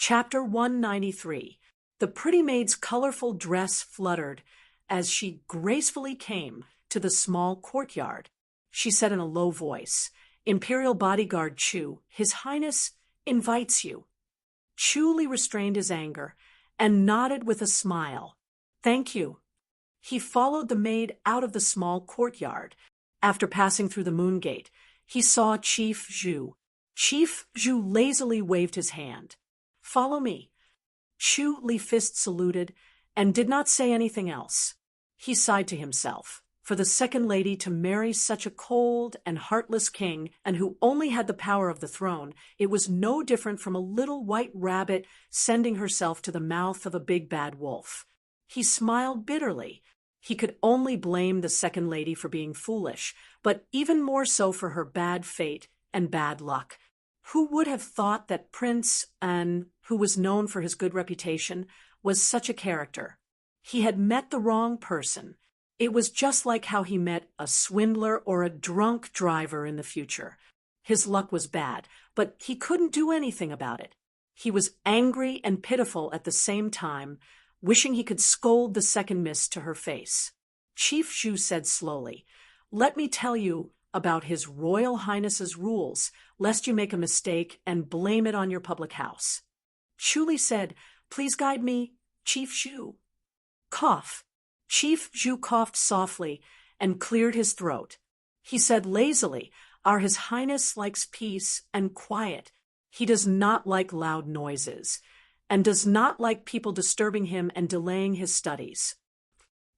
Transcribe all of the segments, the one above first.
Chapter 193. The pretty maid's colorful dress fluttered as she gracefully came to the small courtyard. She said in a low voice, "Imperial bodyguard Chu, His Highness invites you." Chu Li restrained his anger and nodded with a smile. "Thank you." He followed the maid out of the small courtyard. After passing through the moon gate, he saw Chief Zhu. Chief Zhu lazily waved his hand. "Follow me." Chu Li fist saluted and did not say anything else. He sighed to himself. For the second lady to marry such a cold and heartless king, and who only had the power of the throne, it was no different from a little white rabbit sending herself to the mouth of a big bad wolf. He smiled bitterly. He could only blame the second lady for being foolish, but even more so for her bad fate and bad luck. Who would have thought that Prince An, who was known for his good reputation, was such a character? He had met the wrong person. It was just like how he met a swindler or a drunk driver in the future. His luck was bad, but he couldn't do anything about it. He was angry and pitiful at the same time, wishing he could scold the second miss to her face. Chief Zhu said slowly, "Let me tell you about His Royal Highness's rules, lest you make a mistake and blame it on your public house." Chu Li said, "Please guide me, Chief Zhu." Cough. Chief Zhu coughed softly and cleared his throat. He said lazily, "Our His Highness likes peace and quiet. He does not like loud noises, and does not like people disturbing him and delaying his studies."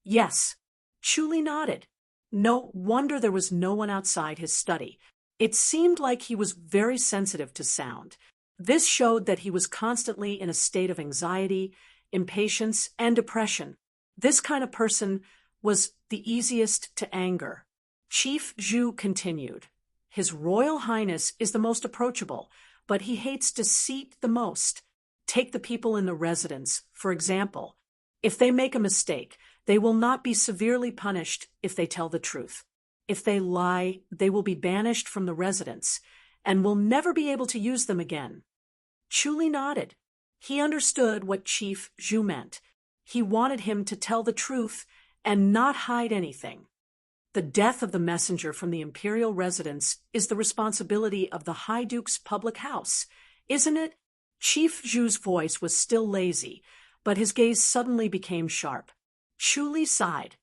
"Yes." Chu Li nodded. No wonder there was no one outside his study. It seemed like he was very sensitive to sound. This showed that he was constantly in a state of anxiety, impatience, and depression. This kind of person was the easiest to anger. Chief Zhu continued, "His Royal Highness is the most approachable, but he hates deceit the most. Take the people in the residence, for example. If they make a mistake, they will not be severely punished if they tell the truth. If they lie, they will be banished from the residence and will never be able to use them again." Chu Li nodded. He understood what Chief Zhu meant. He wanted him to tell the truth and not hide anything. The death of the messenger from the imperial residence is the responsibility of the High Duke's public house, isn't it? Chief Zhu's voice was still lazy, but his gaze suddenly became sharp. Chu Li sighed.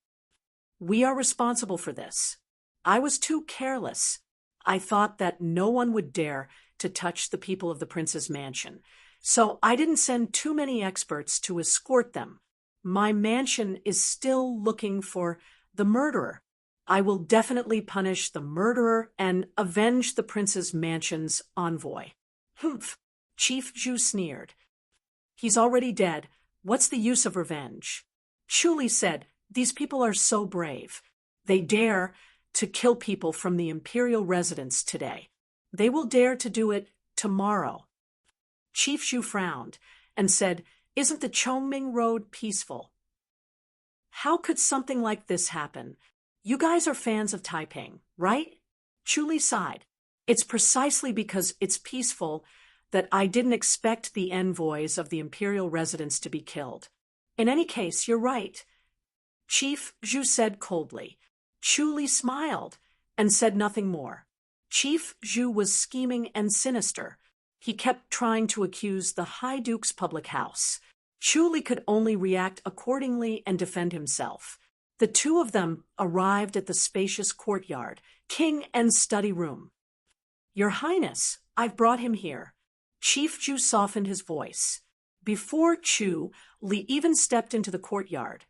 "We are responsible for this. I was too careless. I thought that no one would dare to touch the people of the prince's mansion, so I didn't send too many experts to escort them. My mansion is still looking for the murderer. I will definitely punish the murderer and avenge the prince's mansion's envoy." "Humph," Chief Zhu sneered. "He's already dead. What's the use of revenge?" Chu Li said, "These people are so brave. They dare to kill people from the imperial residence today. They will dare to do it tomorrow." Chief Zhu frowned and said, "Isn't the Chongming Road peaceful? How could something like this happen? You guys are fans of Taiping, right?" Chu Li sighed. "It's precisely because it's peaceful that I didn't expect the envoys of the imperial residence to be killed. In any case, you're right," Chief Zhu said coldly. Chu Li smiled and said nothing more. Chief Zhu was scheming and sinister. He kept trying to accuse the High Duke's public house. Chu Li could only react accordingly and defend himself. The two of them arrived at the spacious courtyard, king and study room. "Your Highness, I've brought him here." Chief Zhu softened his voice. Before Chu Li even stepped into the courtyard,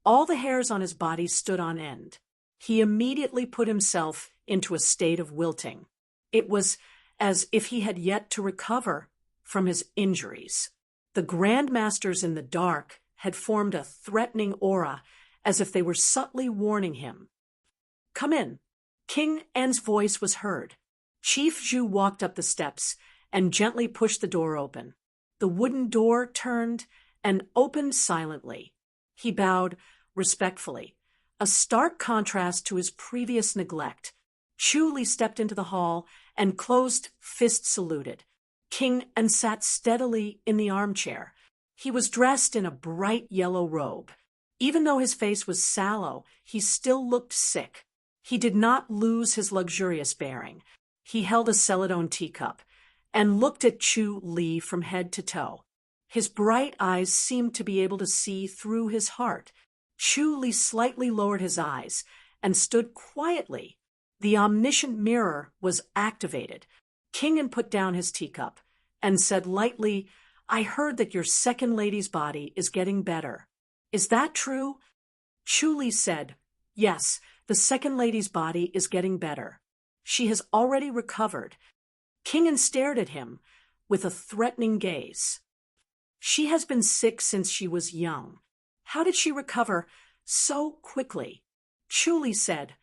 all the hairs on his body stood on end. He immediately put himself into a state of wilting. It was as if he had yet to recover from his injuries. The Grand Masters in the dark had formed a threatening aura, as if they were subtly warning him. "Come in." King An's voice was heard. Chief Zhu walked up the steps and gently pushed the door open. The wooden door turned and opened silently. He bowed respectfully, a stark contrast to his previous neglect. Chu Li stepped into the hall and closed fist saluted. King and sat steadily in the armchair. He was dressed in a bright yellow robe. Even though his face was sallow, he still looked sick. He did not lose his luxurious bearing. He held a celadone teacup and looked at Chu Li from head to toe. His bright eyes seemed to be able to see through his heart. Chu Li slightly lowered his eyes and stood quietly. The omniscient mirror was activated. Kingen put down his teacup and said lightly, "I heard that your second lady's body is getting better. Is that true?" Chu Li said, "Yes, the second lady's body is getting better. She has already recovered." Kingen stared at him with a threatening gaze. "She has been sick since she was young. How did she recover so quickly?" Chu Li said,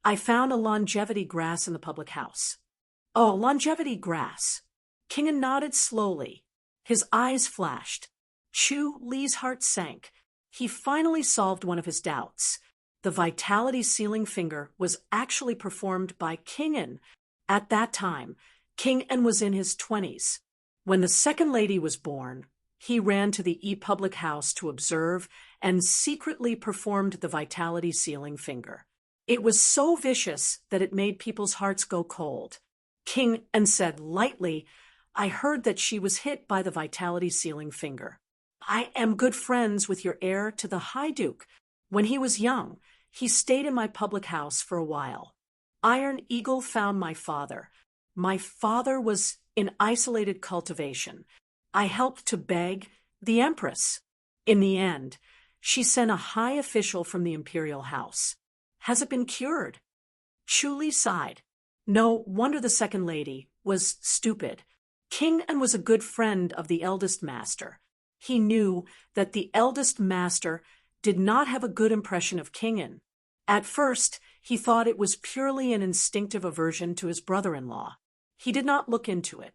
"I found a longevity grass in the public house." "Oh, longevity grass." Kingen nodded slowly. His eyes flashed. Chu Li's heart sank. He finally solved one of his doubts. The vitality sealing finger was actually performed by Kingen. At that time, Kingen was in his 20s. When the second lady was born, he ran to the public house to observe and secretly performed the vitality sealing finger. It was so vicious that it made people's hearts go cold. Kingen said lightly, "I heard that she was hit by the vitality sealing finger. I am good friends with your heir to the High Duke. When he was young, he stayed in my public house for a while. Iron Eagle found my father. My father was in isolated cultivation. I helped to beg the Empress. In the end, she sent a high official from the imperial house. Has it been cured?" Chu Li sighed. No wonder the second lady was stupid. Kingen was a good friend of the eldest master. He knew that the eldest master did not have a good impression of Kingen. At first, he thought it was purely an instinctive aversion to his brother-in-law. He did not look into it.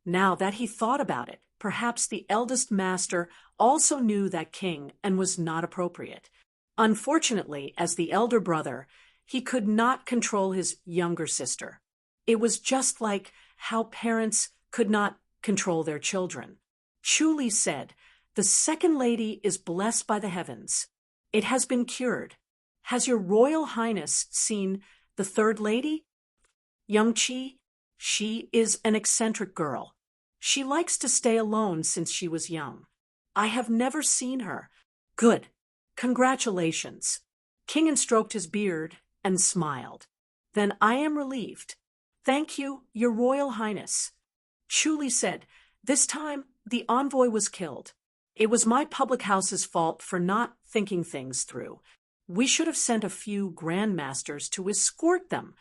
Now that he thought about it, perhaps the eldest master also knew that Kingen was not appropriate. Unfortunately, as the elder brother, he could not control his younger sister. It was just like how parents could not control their children. Chu Li said, "The second lady is blessed by the heavens. It has been cured. Has your Royal Highness seen the third lady?" "Young Qi? She is an eccentric girl. She likes to stay alone since she was young. I have never seen her." "Good. Congratulations." Kingen stroked his beard and smiled. "Then I am relieved. Thank you, your Royal Highness." Chu Li said, "This time the envoy was killed. It was my public house's fault for not thinking things through. We should have sent a few grandmasters to escort them."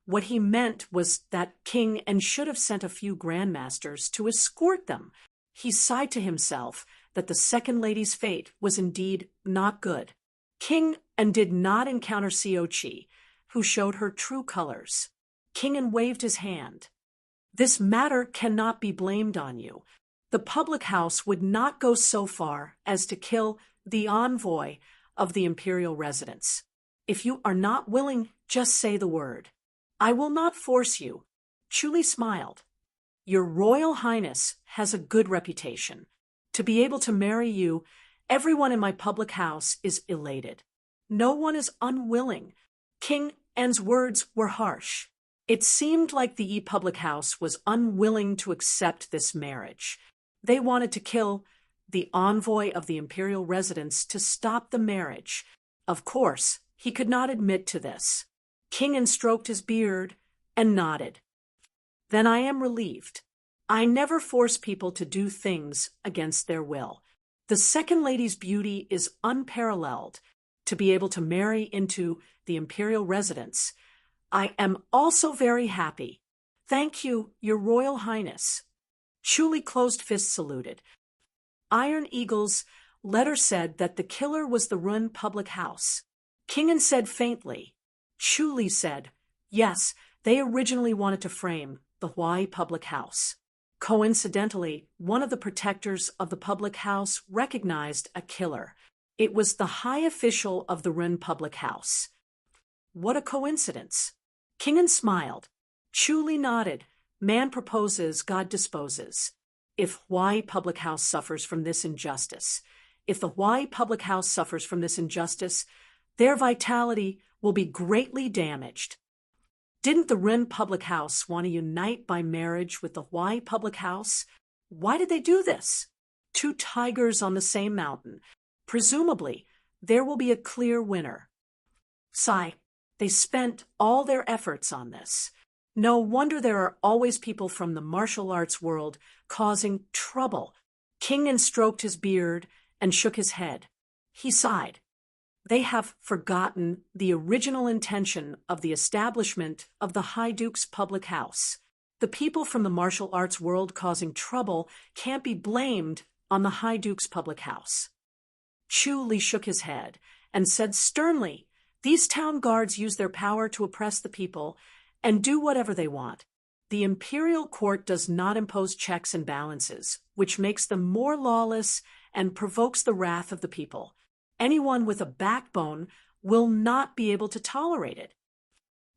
What he meant was that Kingen should have sent a few grandmasters to escort them. He sighed to himself that the second lady's fate was indeed not good. Kingen did not encounter Xiao Qi, who showed her true colors. Kingen waved his hand. "This matter cannot be blamed on you. The public house would not go so far as to kill the envoy of the imperial residence. If you are not willing, just say the word. I will not force you." Chu Li smiled. "Your Royal Highness has a good reputation. To be able to marry you, everyone in my public house is elated. No one is unwilling." Kingen's words were harsh. It seemed like the public house was unwilling to accept this marriage. They wanted to kill the envoy of the imperial residence to stop the marriage. Of course, he could not admit to this. Kingen stroked his beard and nodded. "Then I am relieved. I never force people to do things against their will. The second lady's beauty is unparalleled. To be able to marry into the imperial residence, I am also very happy. Thank you, your Royal Highness." Chu Li closed fist saluted. Iron Eagle's letter said that the killer was the Run public house. Kingen said faintly. Chu Li said, "Yes, they originally wanted to frame the Hawaii public house." Coincidentally, one of the protectors of the public house recognized a killer. It was the high official of the Run public house. What a coincidence. Kingen smiled. Chu Li nodded. Man proposes, God disposes. If Hawaii Public House suffers from this injustice, if the Hawaii Public House suffers from this injustice, their vitality will be greatly damaged. Didn't the Rin Public House want to unite by marriage with the Hawaii Public House? Why did they do this? Two tigers on the same mountain. Presumably, there will be a clear winner. Sigh. They spent all their efforts on this. No wonder there are always people from the martial arts world causing trouble. Kingen stroked his beard and shook his head. He sighed. They have forgotten the original intention of the establishment of the High Duke's Public House. The people from the martial arts world causing trouble can't be blamed on the High Duke's Public House. Chu Li shook his head and said sternly, "These town guards use their power to oppress the people and do whatever they want. The imperial court does not impose checks and balances, which makes them more lawless and provokes the wrath of the people. Anyone with a backbone will not be able to tolerate it."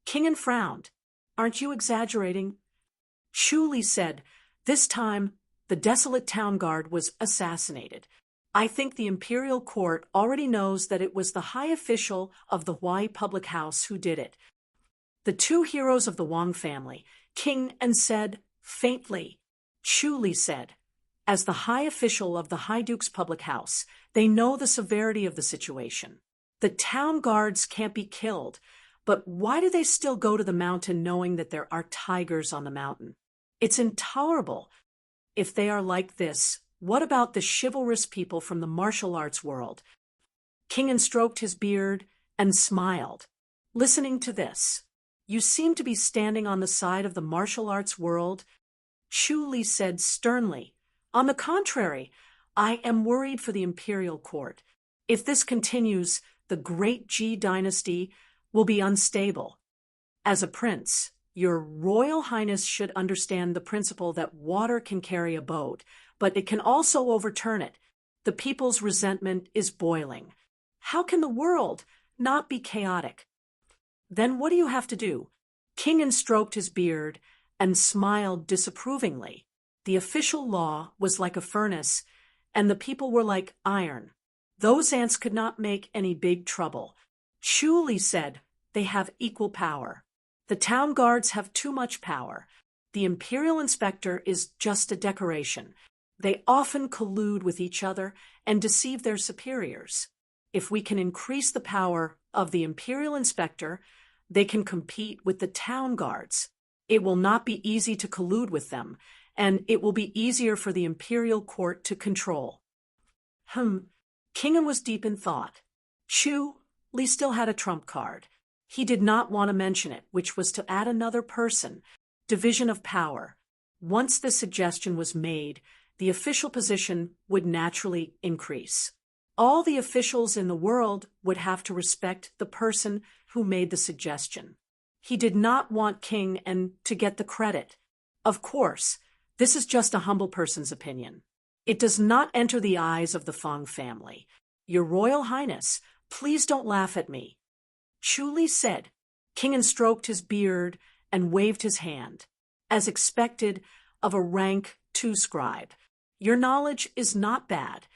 Kingen frowned. "Aren't you exaggerating?" Chu Li said, "This time, the desolate town guard was assassinated. I think the imperial court already knows that it was the high official of the Hawaii Public House who did it." The two heroes of the Wang family, King and said, faintly. Chu Li said, "As the high official of the High Duke's Public House, they know the severity of the situation. The town guards can't be killed, but why do they still go to the mountain knowing that there are tigers on the mountain? It's intolerable. If they are like this, what about the chivalrous people from the martial arts world?" Kingen stroked his beard and smiled. "Listening to this, you seem to be standing on the side of the martial arts world." Chu Li said sternly, "On the contrary, I am worried for the imperial court. If this continues, the great Ji dynasty will be unstable. As a prince, your Royal Highness should understand the principle that water can carry a boat, but it can also overturn it. The people's resentment is boiling. How can the world not be chaotic? Then what do you have to do?" Kingen stroked his beard and smiled disapprovingly. The official law was like a furnace, and the people were like iron. Those ants could not make any big trouble. Chu Li said, "They have equal power. The town guards have too much power. The imperial inspector is just a decoration. They often collude with each other and deceive their superiors. If we can increase the power of the imperial inspector, they can compete with the town guards. It will not be easy to collude with them, and it will be easier for the imperial court to control." Kingen was deep in thought. Chu Li still had a trump card. He did not want to mention it, which was to add another person. Division of power. Once this suggestion was made, the official position would naturally increase. All the officials in the world would have to respect the person who made the suggestion. He did not want King and to get the credit. Of course, this is just a humble person's opinion. It does not enter the eyes of the Fang family. Your Royal Highness, please don't laugh at me. Chu Li said. Kingen stroked his beard and waved his hand, as expected of a rank 2 scribe. Your knowledge is not bad.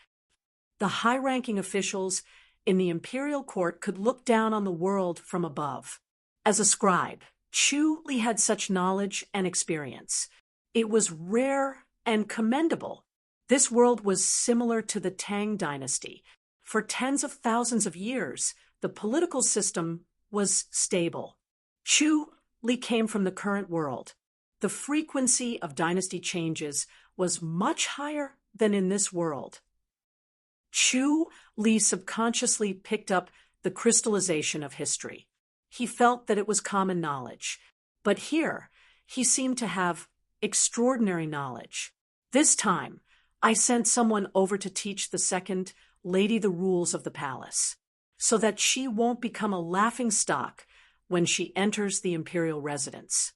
The high-ranking officials in the imperial court could look down on the world from above. As a scribe, Chu Li had such knowledge and experience. It was rare and commendable. This world was similar to the Tang dynasty. For tens of thousands of years, the political system was stable. Chu Li came from the current world. The frequency of dynasty changes was much higher than in this world. Chu Li subconsciously picked up the crystallization of history. He felt that it was common knowledge, but here he seemed to have extraordinary knowledge. This time, I sent someone over to teach the second lady the rules of the palace, so that she won't become a laughingstock when she enters the imperial residence.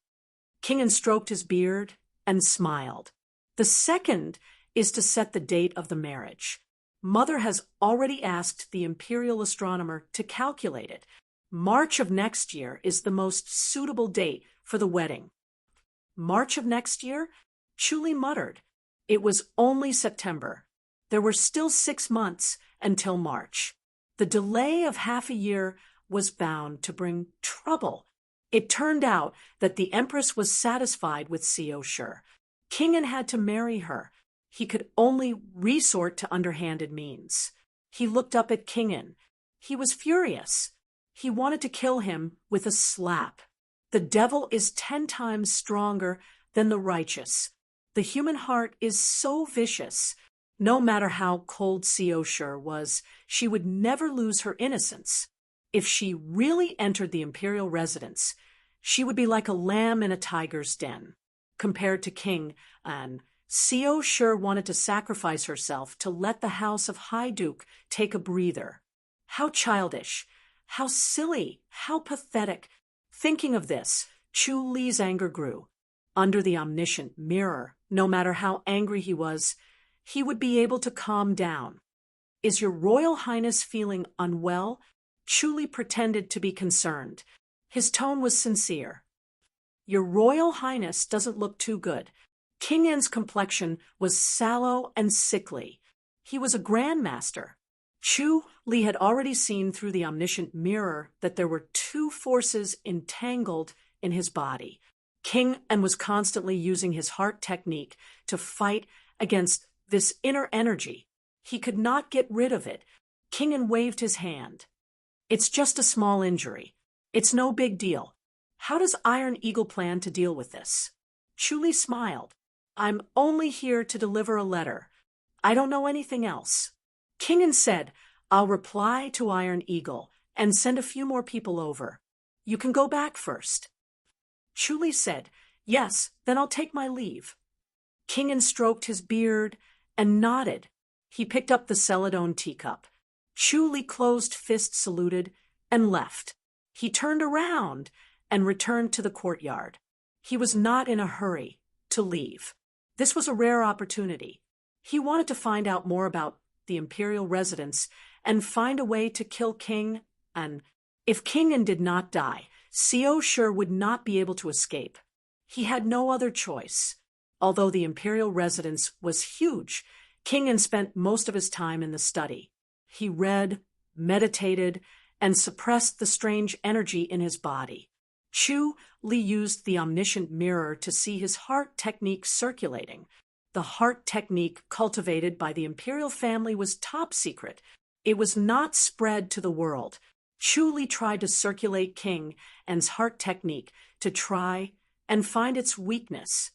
Kingen stroked his beard and smiled. The second is to set the date of the marriage. Mother has already asked the imperial astronomer to calculate it. March of next year is the most suitable date for the wedding. March of next year? Chuli muttered. It was only September. There were still 6 months until March. The delay of half a year was bound to bring trouble. It turned out that the Empress was satisfied with Seoshur. Kingen had to marry her. He could only resort to underhanded means. He looked up at Kingen. He was furious. He wanted to kill him with a slap. The devil is 10 times stronger than the righteous. The human heart is so vicious. No matter how cold Seoshur was, she would never lose her innocence. If she really entered the imperial residence, she would be like a lamb in a tiger's den. Compared to King An, Seoshur wanted to sacrifice herself to let the house of Haiduk take a breather. How childish, how silly, how pathetic. Thinking of this, Chu Li's anger grew. Under the omniscient mirror, no matter how angry he was, he would be able to calm down. Is your Royal Highness feeling unwell? Chu Li pretended to be concerned. His tone was sincere. Your Royal Highness doesn't look too good. King An's complexion was sallow and sickly. He was a grandmaster. Chu Li had already seen through the omniscient mirror that there were 2 forces entangled in his body. King An was constantly using his heart technique to fight against this inner energy. He could not get rid of it. King An waved his hand. It's just a small injury. It's no big deal. How does Iron Eagle plan to deal with this? Chu Li smiled. I'm only here to deliver a letter. I don't know anything else. King An said, I'll reply to Iron Eagle and send a few more people over. You can go back first. Chu Li said, yes, then I'll take my leave. King An stroked his beard and nodded. He picked up the Celadone teacup. Chu Li closed fist saluted and left. He turned around and returned to the courtyard. He was not in a hurry to leave. This was a rare opportunity. He wanted to find out more about the imperial residence and find a way to kill King An. If King An did not die, Seoshur would not be able to escape. He had no other choice. Although the imperial residence was huge, King An spent most of his time in the study. He read, meditated, and suppressed the strange energy in his body. Chu Li used the omniscient mirror to see his heart technique circulating. The heart technique cultivated by the imperial family was top secret. It was not spread to the world. Chu Li tried to circulate King An's heart technique to try and find its weakness.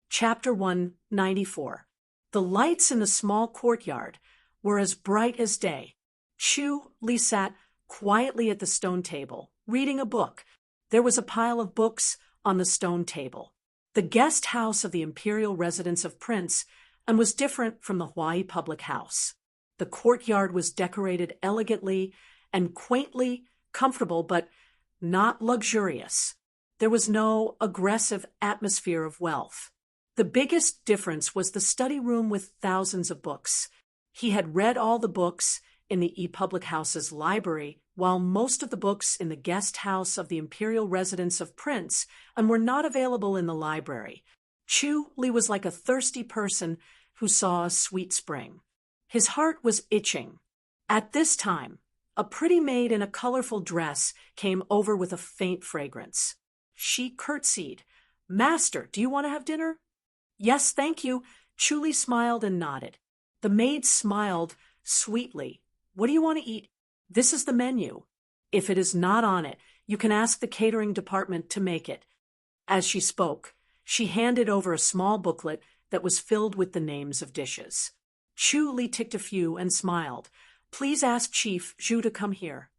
Chapter 194. The lights in the small courtyard were as bright as day. Chu Li sat quietly at the stone table, reading a book. There was a pile of books on the stone table. The guest house of the imperial residence of Prince and was different from the Hawaii public house. The courtyard was decorated elegantly and quaintly comfortable, but not luxurious. There was no aggressive atmosphere of wealth. The biggest difference was the study room with thousands of books. He had read all the books in the public house's library, while most of the books in the guest house of the imperial residence of Prince and were not available in the library. Chu Li was like a thirsty person who saw a sweet spring. His heart was itching. At this time, a pretty maid in a colorful dress came over with a faint fragrance. She curtsied. Master, do you want to have dinner? Yes, thank you. Chu Li smiled and nodded. The maid smiled sweetly. What do you want to eat? This is the menu. If it is not on it, you can ask the catering department to make it. As she spoke, she handed over a small booklet that was filled with the names of dishes. Chu Li ticked a few and smiled. Please ask Chief Zhu to come here.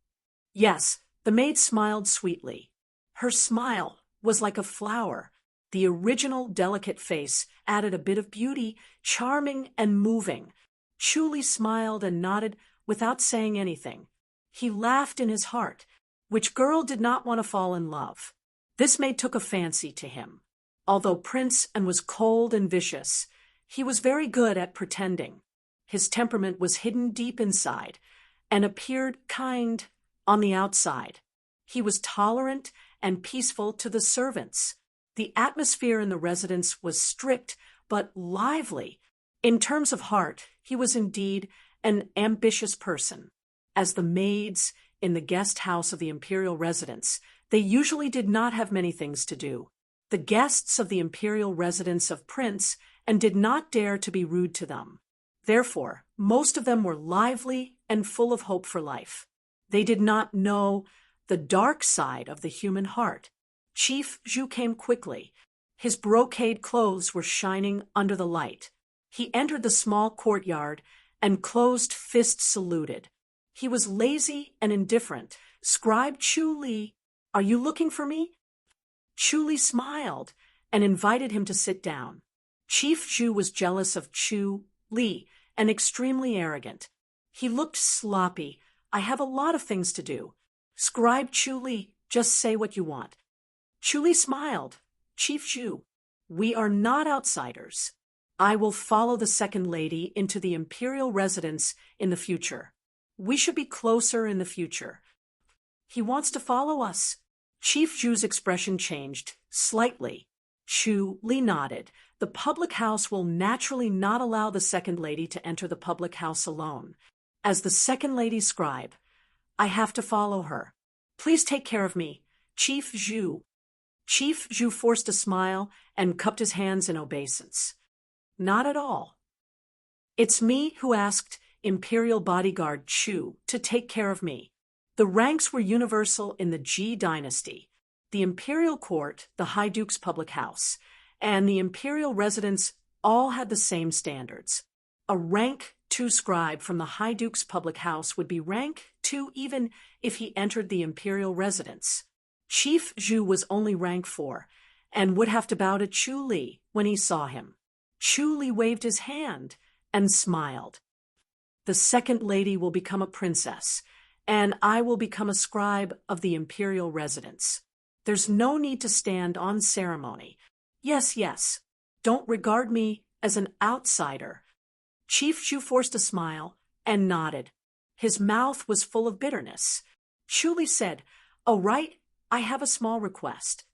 Yes, the maid smiled sweetly. Her smile was like a flower. The original delicate face added a bit of beauty, charming and moving. Chu Li smiled and nodded without saying anything. He laughed in his heart. Which girl did not want to fall in love? This maid took a fancy to him. Although Prince An was cold and vicious, he was very good at pretending. His temperament was hidden deep inside and appeared kind on the outside. He was tolerant and peaceful to the servants. The atmosphere in the residence was strict but lively. In terms of heart, he was indeed an ambitious person. As the maids in the guest house of the imperial residence, they usually did not have many things to do. The guests of the imperial residence of Prince and did not dare to be rude to them. Therefore, most of them were lively and full of hope for life. They did not know the dark side of the human heart. Chief Zhu came quickly. His brocade clothes were shining under the light. He entered the small courtyard and closed fist saluted. He was lazy and indifferent. Scribe Chu Li, are you looking for me? Chu Li smiled and invited him to sit down. Chief Zhu was jealous of Chu Li and extremely arrogant. He looked sloppy. I have a lot of things to do. Scribe Chu Li, just say what you want. Chu Li smiled. Chief Zhu, we are not outsiders. I will follow the second lady into the imperial residence in the future. We should be closer in the future. He wants to follow us. Chief Zhu's expression changed slightly. Chu Li nodded. The public house will naturally not allow the second lady to enter the public house alone. As the second lady's scribe, I have to follow her. Please take care of me, Chief Zhu. Chief Zhu forced a smile and cupped his hands in obeisance. Not at all. It's me who asked Imperial bodyguard Chu to take care of me. The ranks were universal in the Ji dynasty. The imperial court, the High Duke's public house, and the imperial residence all had the same standards. A rank 2 scribe from the High Duke's public house would be rank 2 even if he entered the imperial residence. Chief Zhu was only rank 4 and would have to bow to Chu Li when he saw him. Chu Li waved his hand and smiled. The second lady will become a princess, and I will become a scribe of the imperial residence. There's no need to stand on ceremony. Yes, yes. Don't regard me as an outsider. Chief Zhu forced a smile and nodded. His mouth was full of bitterness. Chu Li said, "Oh, right, I have a small request."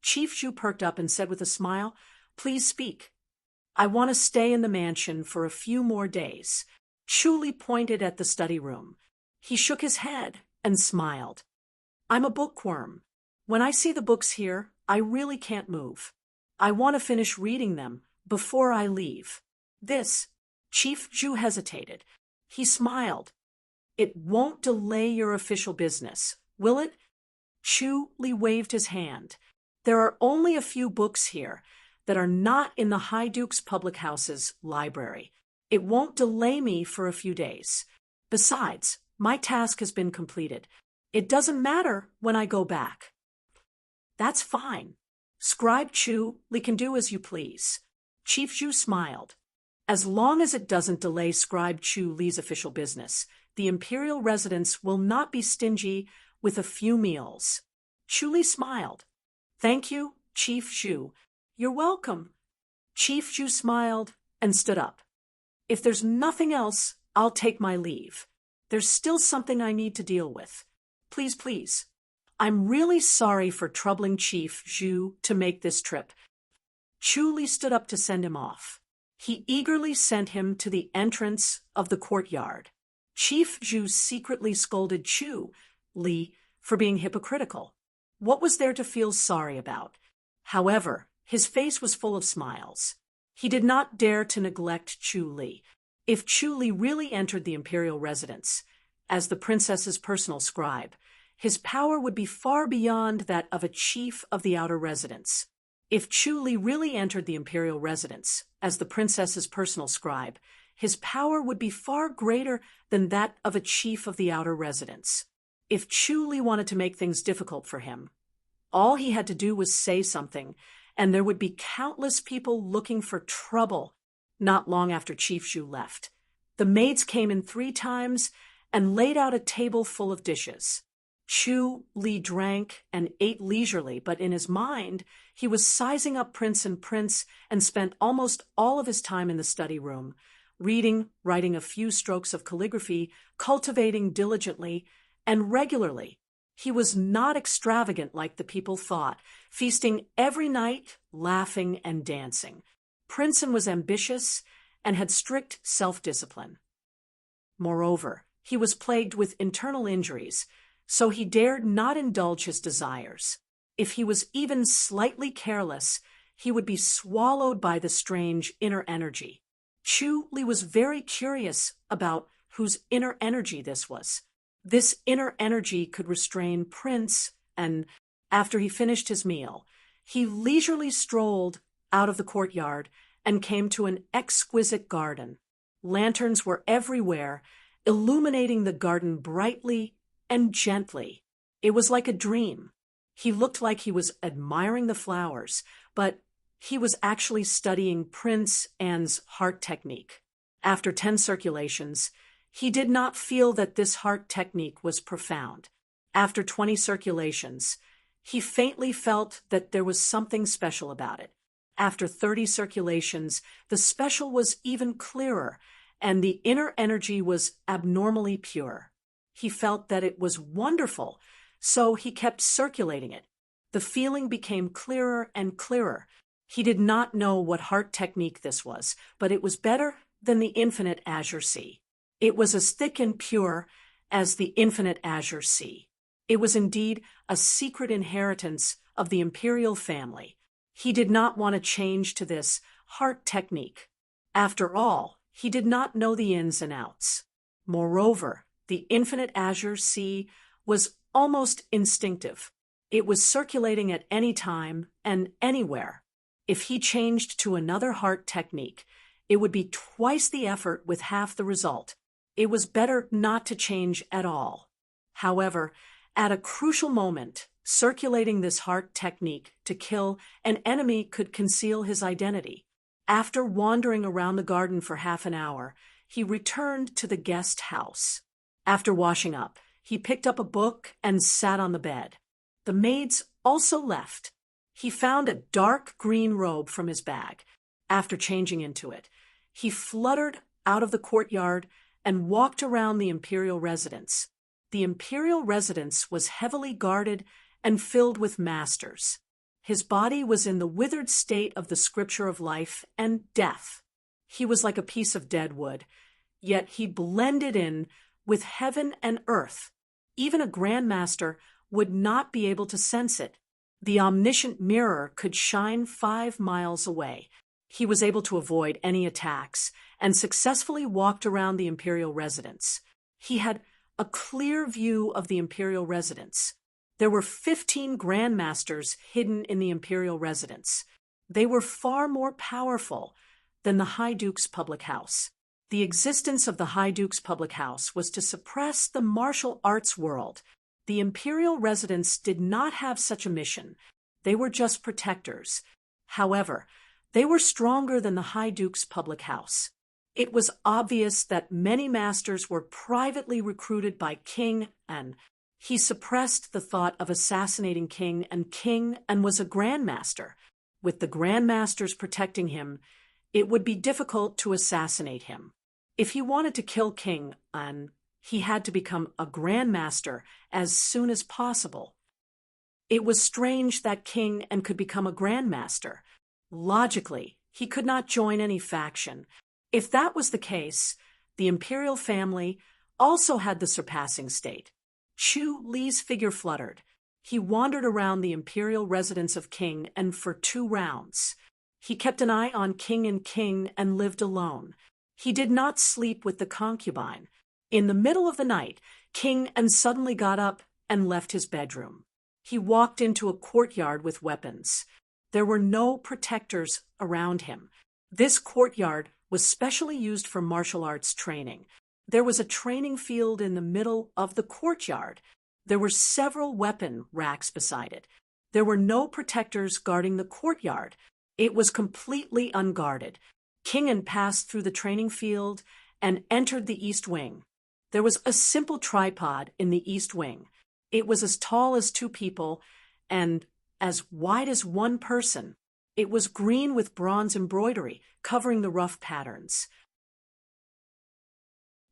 Chief Zhu perked up and said with a smile, "Please speak." "I want to stay in the mansion for a few more days." Chu Li pointed at the study room. He shook his head and smiled. "I'm a bookworm. When I see the books here, I really can't move. I want to finish reading them before I leave." This, Chief Zhu hesitated. He smiled. "It won't delay your official business, will it?" Chu Li waved his hand. "There are only a few books here that are not in the High Duke's public house's library. It won't delay me for a few days. Besides, my task has been completed. It doesn't matter when I go back." "That's fine. Scribe Chu Li can do as you please." Chief Zhu smiled. "As long as it doesn't delay Scribe Chu Li's official business, the imperial residence will not be stingy with a few meals." Chu Li smiled. "Thank you, Chief Zhu." "You're welcome." Chief Zhu smiled and stood up. "If there's nothing else, I'll take my leave. There's still something I need to deal with. Please, please. I'm really sorry for troubling Chief Zhu to make this trip." Chu Li stood up to send him off. He eagerly sent him to the entrance of the courtyard. Chief Zhu secretly scolded Chu Li for being hypocritical. What was there to feel sorry about? However, his face was full of smiles. He did not dare to neglect Chu Li. If Chu Li really entered the imperial residence as the princess's personal scribe, his power would be far beyond that of a chief of the outer residence. If Chu Li really entered the imperial residence as the princess's personal scribe, his power would be far greater than that of a chief of the outer residence. If Chu Li wanted to make things difficult for him, all he had to do was say something, and there would be countless people looking for trouble. Not long after Chief Zhu left, the maids came in 3 times and laid out a table full of dishes. Chu Li drank and ate leisurely, but in his mind, he was sizing up Prince and spent almost all of his time in the study room, reading, writing a few strokes of calligraphy, cultivating diligently and regularly. He was not extravagant like the people thought, feasting every night, laughing and dancing. Princeton was ambitious and had strict self-discipline. Moreover, he was plagued with internal injuries, so he dared not indulge his desires. If he was even slightly careless, he would be swallowed by the strange inner energy. Chu Li was very curious about whose inner energy this was. This inner energy could restrain Prince, and after he finished his meal, he leisurely strolled out of the courtyard and came to an exquisite garden. Lanterns were everywhere, illuminating the garden brightly and gently. It was like a dream. He looked like he was admiring the flowers, but he was actually studying Prince Anne's heart technique. After 10 circulations, he did not feel that this heart technique was profound. After 20 circulations, he faintly felt that there was something special about it. After 30 circulations, the special was even clearer, and the inner energy was abnormally pure. He felt that it was wonderful, so he kept circulating it. The feeling became clearer and clearer. He did not know what heart technique this was, but it was better than the infinite azure sea. It was as thick and pure as the infinite azure sea. It was indeed a secret inheritance of the imperial family. He did not want to change to this heart technique. After all, he did not know the ins and outs. Moreover, the infinite azure sea was almost instinctive. It was circulating at any time and anywhere. If he changed to another heart technique, it would be twice the effort with half the result. It was better not to change at all. However, at a crucial moment, circulating this heart technique to kill an enemy could conceal his identity. After wandering around the garden for half an hour, he returned to the guest house. After washing up, he picked up a book and sat on the bed. The maids also left. He found a dark green robe from his bag. After changing into it, he fluttered out of the courtyard and walked around the imperial residence. The imperial residence was heavily guarded and filled with masters. His body was in the withered state of the scripture of life and death. He was like a piece of dead wood, yet he blended in with heaven and earth. Even a grandmaster would not be able to sense it. The omniscient mirror could shine 5 miles away. He was able to avoid any attacks and successfully walked around the imperial residence. He had a clear view of the imperial residence. There were 15 grandmasters hidden in the imperial residence. They were far more powerful than the High Duke's public house. The existence of the High Duke's public house was to suppress the martial arts world. The imperial residence did not have such a mission. They were just protectors. However, they were stronger than the High Duke's public house. It was obvious that many masters were privately recruited by King An. He suppressed the thought of assassinating King and was a grandmaster. With the grandmasters protecting him, it would be difficult to assassinate him. If he wanted to kill King An, he had to become a grandmaster as soon as possible. It was strange that King An could become a grandmaster. Logically, he could not join any faction. If that was the case, the imperial family also had the surpassing state. Chu Li's figure fluttered. He wandered around the imperial residence of King An for 2 rounds. He kept an eye on King and lived alone. He did not sleep with the concubine. In the middle of the night, King An suddenly got up and left his bedroom. He walked into a courtyard with weapons. There were no protectors around him. This courtyard was specially used for martial arts training. There was a training field in the middle of the courtyard. There were several weapon racks beside it. There were no protectors guarding the courtyard. It was completely unguarded. King An passed through the training field and entered the east wing. There was a simple tripod in the east wing. It was as tall as 2 people and as wide as 1 person. It was green with bronze embroidery, covering the rough patterns.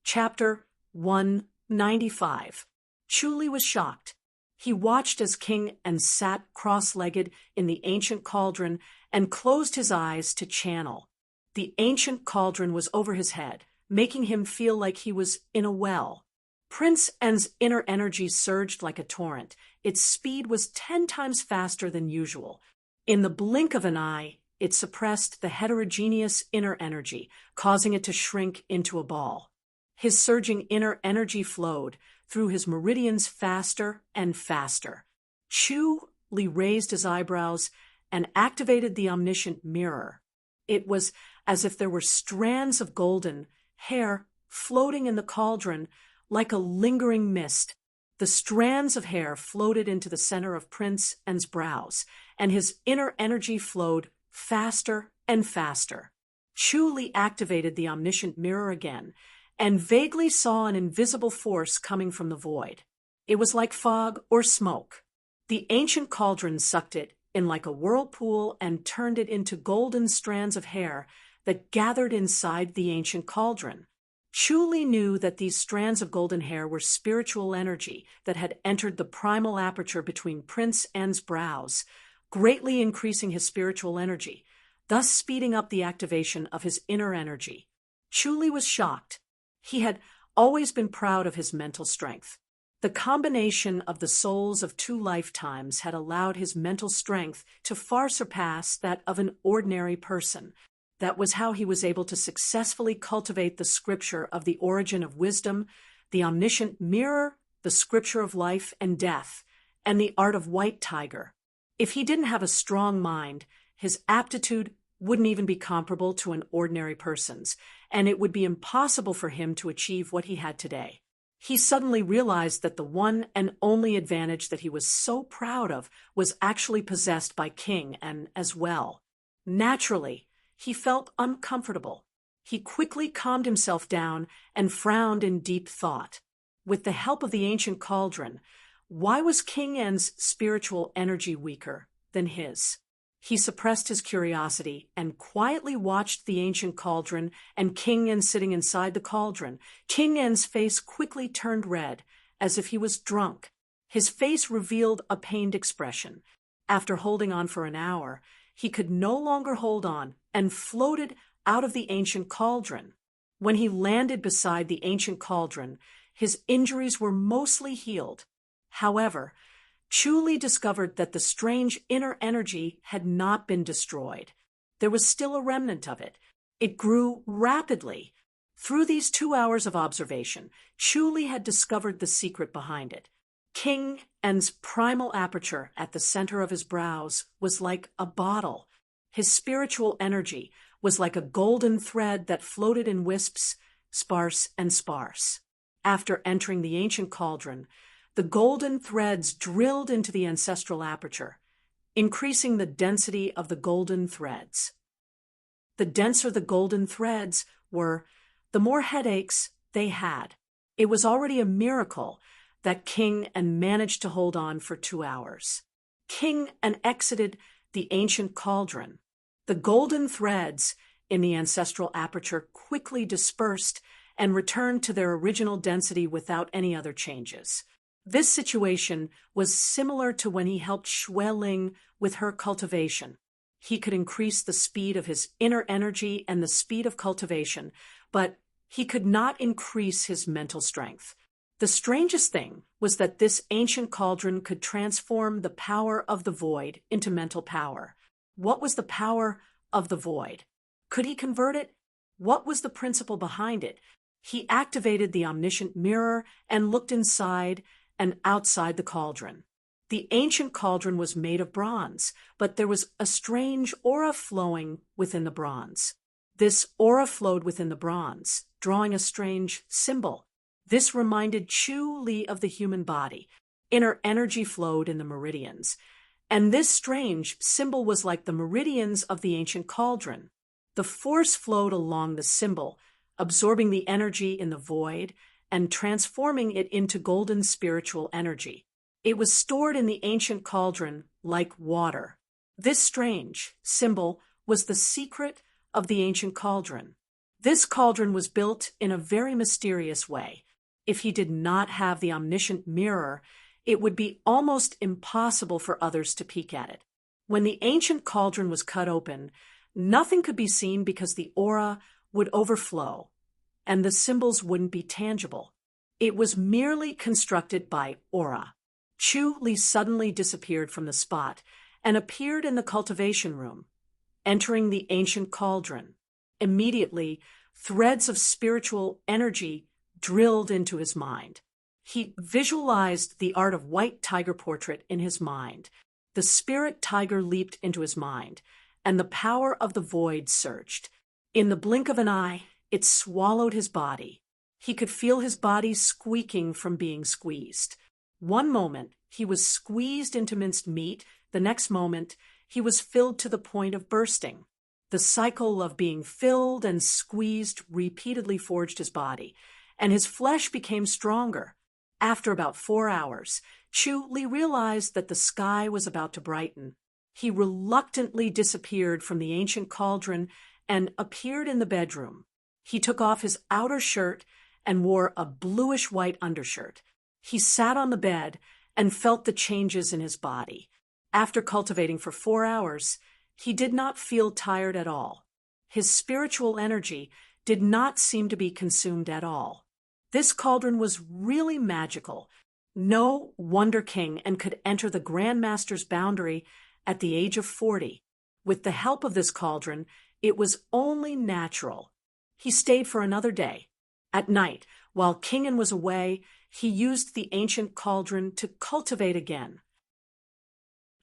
Chapter 195. Chu Li was shocked. He watched as King Ens sat cross-legged in the ancient cauldron and closed his eyes to channel. The ancient cauldron was over his head, making him feel like he was in a well. Prince En's inner energy surged like a torrent. Its speed was 10 times faster than usual. In the blink of an eye, it suppressed the heterogeneous inner energy, causing it to shrink into a ball. His surging inner energy flowed through his meridians faster and faster. Chu Li raised his eyebrows and activated the omniscient mirror. It was as if there were strands of golden hair floating in the cauldron like a lingering mist. The strands of hair floated into the center of Prince En's brows, and his inner energy flowed faster and faster. Chu Li activated the omniscient mirror again, and vaguely saw an invisible force coming from the void. It was like fog or smoke. The ancient cauldron sucked it in like a whirlpool and turned it into golden strands of hair that gathered inside the ancient cauldron. Chu Li knew that these strands of golden hair were spiritual energy that had entered the primal aperture between Prince En's brows, greatly increasing his spiritual energy, thus speeding up the activation of his inner energy. Chu Li was shocked. He had always been proud of his mental strength. The combination of the souls of 2 lifetimes had allowed his mental strength to far surpass that of an ordinary person. That was how he was able to successfully cultivate the scripture of the origin of wisdom, the omniscient mirror, the scripture of life and death, and the art of white tiger. If he didn't have a strong mind, his aptitude wouldn't even be comparable to an ordinary person's, and it would be impossible for him to achieve what he had today. He suddenly realized that the one and only advantage that he was so proud of was actually possessed by King En as well. Naturally, he felt uncomfortable. He quickly calmed himself down and frowned in deep thought. With the help of the ancient cauldron, why was King En's spiritual energy weaker than his? He suppressed his curiosity and quietly watched the ancient cauldron and King En sitting inside the cauldron. King En's face quickly turned red, as if he was drunk. His face revealed a pained expression. After holding on for an hour, he could no longer hold on and floated out of the ancient cauldron. When he landed beside the ancient cauldron, his injuries were mostly healed. However, Chu Li discovered that the strange inner energy had not been destroyed. There was still a remnant of it. It grew rapidly. Through these 2 hours of observation, Chu Li had discovered the secret behind it. King En's primal aperture at the center of his brows was like a bottle. His spiritual energy was like a golden thread that floated in wisps, sparse and sparse. After entering the ancient cauldron, the golden threads drilled into the ancestral aperture, increasing the density of the golden threads. The denser the golden threads were, the more headaches they had. It was already a miracle that King En managed to hold on for 2 hours. King En exited the ancient cauldron. The golden threads in the ancestral aperture quickly dispersed and returned to their original density without any other changes. This situation was similar to when he helped Xue Ling with her cultivation. He could increase the speed of his inner energy and the speed of cultivation, but he could not increase his mental strength. The strangest thing was that this ancient cauldron could transform the power of the void into mental power. What was the power of the void? Could he convert it? What was the principle behind it? He activated the omniscient mirror and looked inside and outside the cauldron. The ancient cauldron was made of bronze, but there was a strange aura flowing within the bronze. This aura flowed within the bronze, drawing a strange symbol. This reminded Chu Li of the human body. Inner energy flowed in the meridians, and this strange symbol was like the meridians of the ancient cauldron. The force flowed along the symbol, absorbing the energy in the void and transforming it into golden spiritual energy. It was stored in the ancient cauldron like water. This strange symbol was the secret of the ancient cauldron. This cauldron was built in a very mysterious way. If he did not have the omniscient mirror, it would be almost impossible for others to peek at it. When the ancient cauldron was cut open, nothing could be seen because the aura would overflow, and the symbols wouldn't be tangible. It was merely constructed by aura. Chu Li suddenly disappeared from the spot and appeared in the cultivation room, entering the ancient cauldron. Immediately, threads of spiritual energy drilled into his mind. He visualized the art of white tiger portrait in his mind. The spirit tiger leaped into his mind, and the power of the void surged. In the blink of an eye, it swallowed his body. He could feel his body squeaking from being squeezed. One moment, he was squeezed into minced meat. The next moment, he was filled to the point of bursting. The cycle of being filled and squeezed repeatedly forged his body, and his flesh became stronger. After about 4 hours, Chu Li realized that the sky was about to brighten. He reluctantly disappeared from the ancient cauldron and appeared in the bedroom. He took off his outer shirt and wore a bluish-white undershirt. He sat on the bed and felt the changes in his body. After cultivating for 4 hours, he did not feel tired at all. His spiritual energy did not seem to be consumed at all. This cauldron was really magical. No wonder king and could enter the Grand Master's boundary at the age of 40. With the help of this cauldron, it was only natural. He stayed for another day. At night, while Kingen was away, he used the ancient cauldron to cultivate again.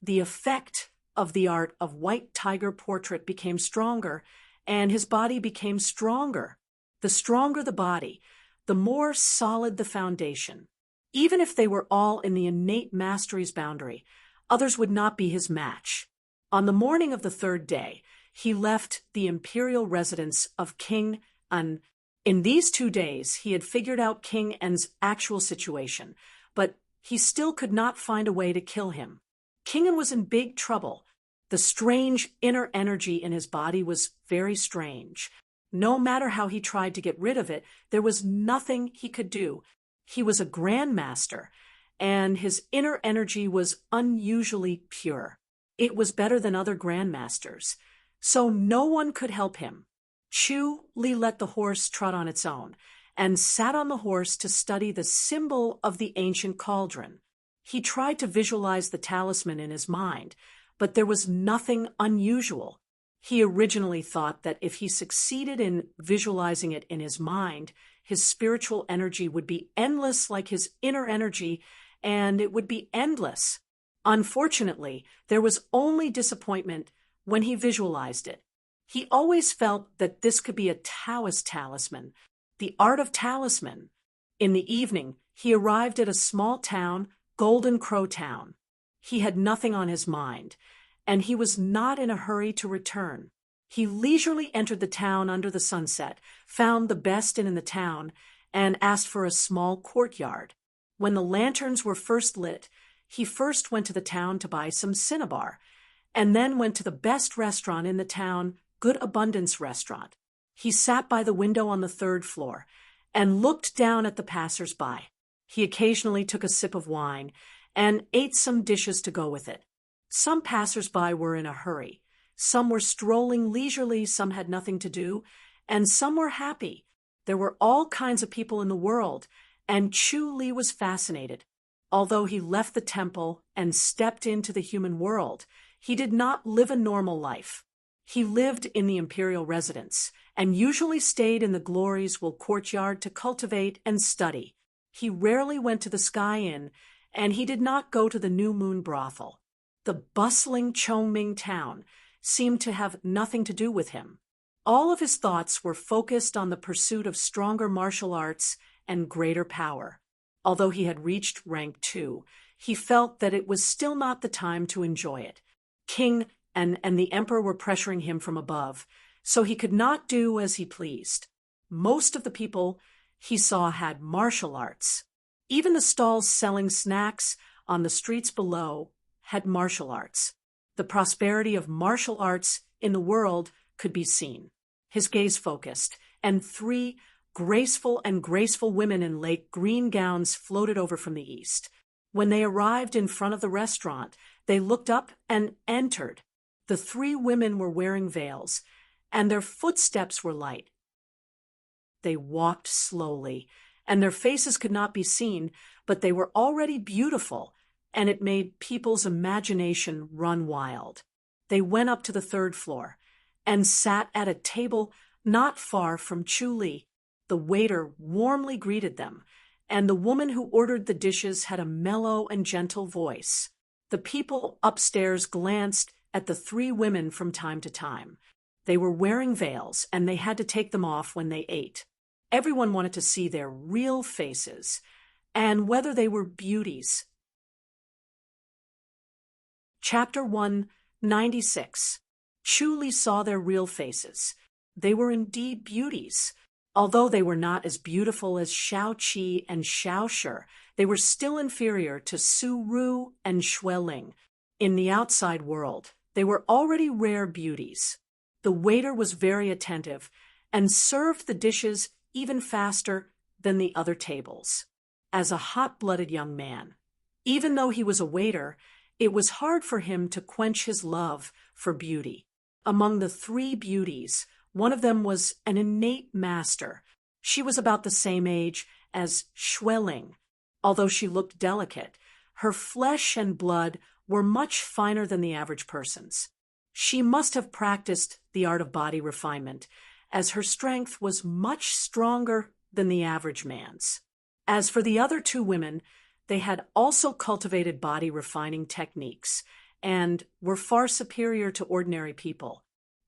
The effect of the art of white tiger portrait became stronger, and his body became stronger. The stronger the body, the more solid the foundation. Even if they were all in the innate mastery's boundary, others would not be his match. On the morning of the 3rd day, he left the imperial residence of King An. In these 2 days, he had figured out King An's actual situation, but he still could not find a way to kill him. King An was in big trouble. The strange inner energy in his body was very strange. No matter how he tried to get rid of it, there was nothing he could do. He was a Grand Master, and his inner energy was unusually pure. It was better than other Grand Masters, so no one could help him. Chu Li let the horse trot on its own, and sat on the horse to study the symbol of the ancient cauldron. He tried to visualize the talisman in his mind, but there was nothing unusual. He originally thought that if he succeeded in visualizing it in his mind, his spiritual energy would be endless like his inner energy, and it would be endless. Unfortunately, there was only disappointment when he visualized it. He always felt that this could be a Taoist talisman, the art of talisman. In the evening, he arrived at a small town, Golden Crow Town. He had nothing on his mind, and he was not in a hurry to return. He leisurely entered the town under the sunset, found the best inn in the town, and asked for a small courtyard. When the lanterns were first lit, he first went to the town to buy some cinnabar, and then went to the best restaurant in the town, Good Abundance Restaurant. He sat by the window on the 3rd floor and looked down at the passers-by. He occasionally took a sip of wine and ate some dishes to go with it. Some passers-by were in a hurry. Some were strolling leisurely, some had nothing to do, and some were happy. There were all kinds of people in the world, and Chu Li was fascinated. Although he left the temple and stepped into the human world, he did not live a normal life. He lived in the imperial residence and usually stayed in the Gloriesville courtyard to cultivate and study. He rarely went to the Sky Inn, and he did not go to the New Moon brothel. The bustling Chongming town seemed to have nothing to do with him. All of his thoughts were focused on the pursuit of stronger martial arts and greater power. Although he had reached rank 2, he felt that it was still not the time to enjoy it. King and the emperor were pressuring him from above, so he could not do as he pleased. Most of the people he saw had martial arts. Even the stalls selling snacks on the streets below had martial arts. The prosperity of martial arts in the world could be seen. His gaze focused, and 3 graceful women in lake green gowns floated over from the east. When they arrived in front of the restaurant, they looked up and entered. The three women were wearing veils, and their footsteps were light. They walked slowly, and their faces could not be seen, but they were already beautiful, and it made people's imagination run wild. They went up to the third floor and sat at a table not far from Chu Li. The waiter warmly greeted them, and the woman who ordered the dishes had a mellow and gentle voice. The people upstairs glanced at the three women from time to time. They were wearing veils, and they had to take them off when they ate. Everyone wanted to see their real faces, and whether they were beauties. Chapter 196. Chu Li saw their real faces. They were indeed beauties. Although they were not as beautiful as Shao Qi and Shao Shi, they were still inferior to Su Ru and Xue Ling. In the outside world, they were already rare beauties. The waiter was very attentive and served the dishes even faster than the other tables. As a hot-blooded young man, even though he was a waiter, it was hard for him to quench his love for beauty. Among the three beauties, one of them was an innate master. She was about the same age as Xue Ling. Although she looked delicate, her flesh and blood were much finer than the average person's. She must have practiced the art of body refinement, as her strength was much stronger than the average man's. As for the other two women, they had also cultivated body refining techniques and were far superior to ordinary people.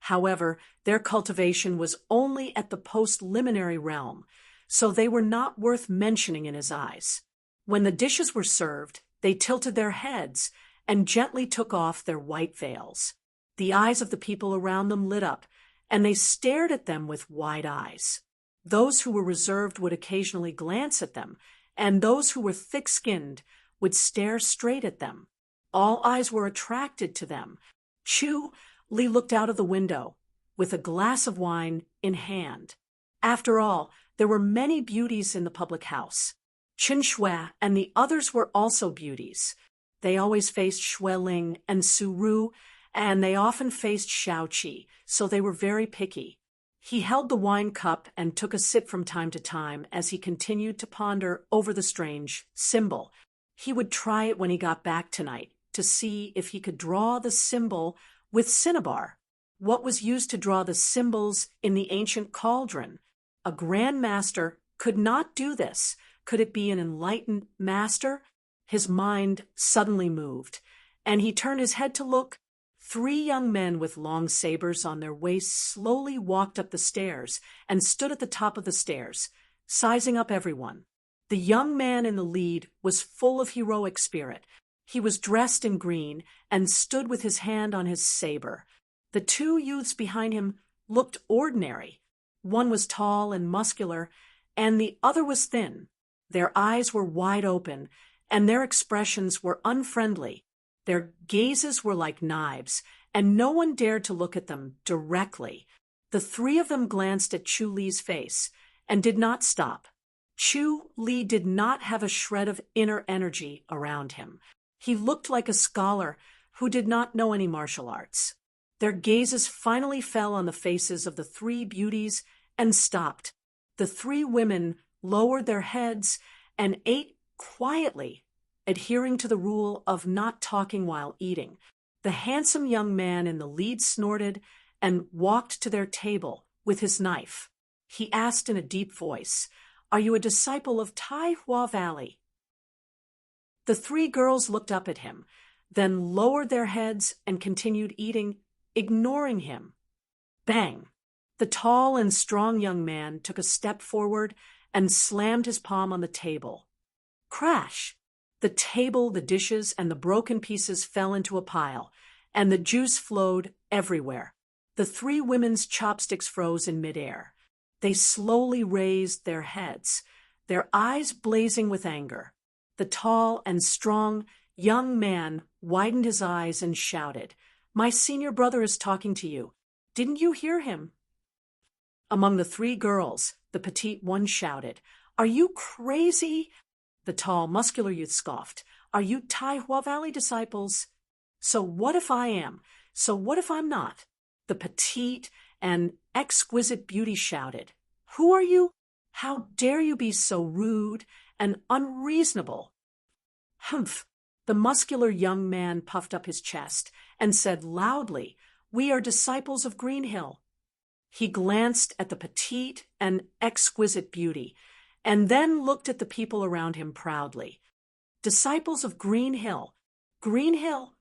However, their cultivation was only at the post-liminary realm, so they were not worth mentioning in his eyes. When the dishes were served, they tilted their heads and gently took off their white veils. The eyes of the people around them lit up, and they stared at them with wide eyes. Those who were reserved would occasionally glance at them, and those who were thick-skinned would stare straight at them. All eyes were attracted to them. Chu Li looked out of the window, with a glass of wine in hand. After all, there were many beauties in the public house. Qin Shui and the others were also beauties. They always faced Xue Ling and Su Ru, and they often faced Shao Qi, so they were very picky. He held the wine cup and took a sip from time to time as he continued to ponder over the strange symbol. He would try it when he got back tonight to see if he could draw the symbol with cinnabar. What was used to draw the symbols in the ancient cauldron? A grand master could not do this. Could it be an enlightened master? His mind suddenly moved, and he turned his head to look. Three young men with long sabers on their waists slowly walked up the stairs and stood at the top of the stairs, sizing up everyone. The young man in the lead was full of heroic spirit. He was dressed in green and stood with his hand on his saber. The two youths behind him looked ordinary. One was tall and muscular, and the other was thin. Their eyes were wide open, and their expressions were unfriendly. Their gazes were like knives, and no one dared to look at them directly. The three of them glanced at Chu Li's face and did not stop. Chu Li did not have a shred of inner energy around him. He looked like a scholar who did not know any martial arts. Their gazes finally fell on the faces of the three beauties and stopped. The three women lowered their heads and ate quietly, adhering to the rule of not talking while eating. The handsome young man in the lead snorted and walked to their table with his knife. He asked in a deep voice, "Are you a disciple of Tai Hua Valley?" The three girls looked up at him, then lowered their heads and continued eating, ignoring him. Bang! The tall and strong young man took a step forward and slammed his palm on the table. Crash! The table, the dishes, and the broken pieces fell into a pile, and the juice flowed everywhere. The three women's chopsticks froze in midair. They slowly raised their heads, their eyes blazing with anger. The tall and strong young man widened his eyes and shouted, "My senior brother is talking to you. Didn't you hear him?" Among the three girls, the petite one shouted, "Are you crazy?" The tall, muscular youth scoffed, Are you Taihua Valley disciples? So what if I am? So what if I'm not? The petite and exquisite beauty shouted. Who are you? How dare you be so rude and unreasonable? Humph! The muscular young man puffed up his chest and said loudly, We are disciples of Greenhill. He glanced at the petite and exquisite beauty, and then looked at the people around him proudly. Disciples of Greenhill. Greenhill?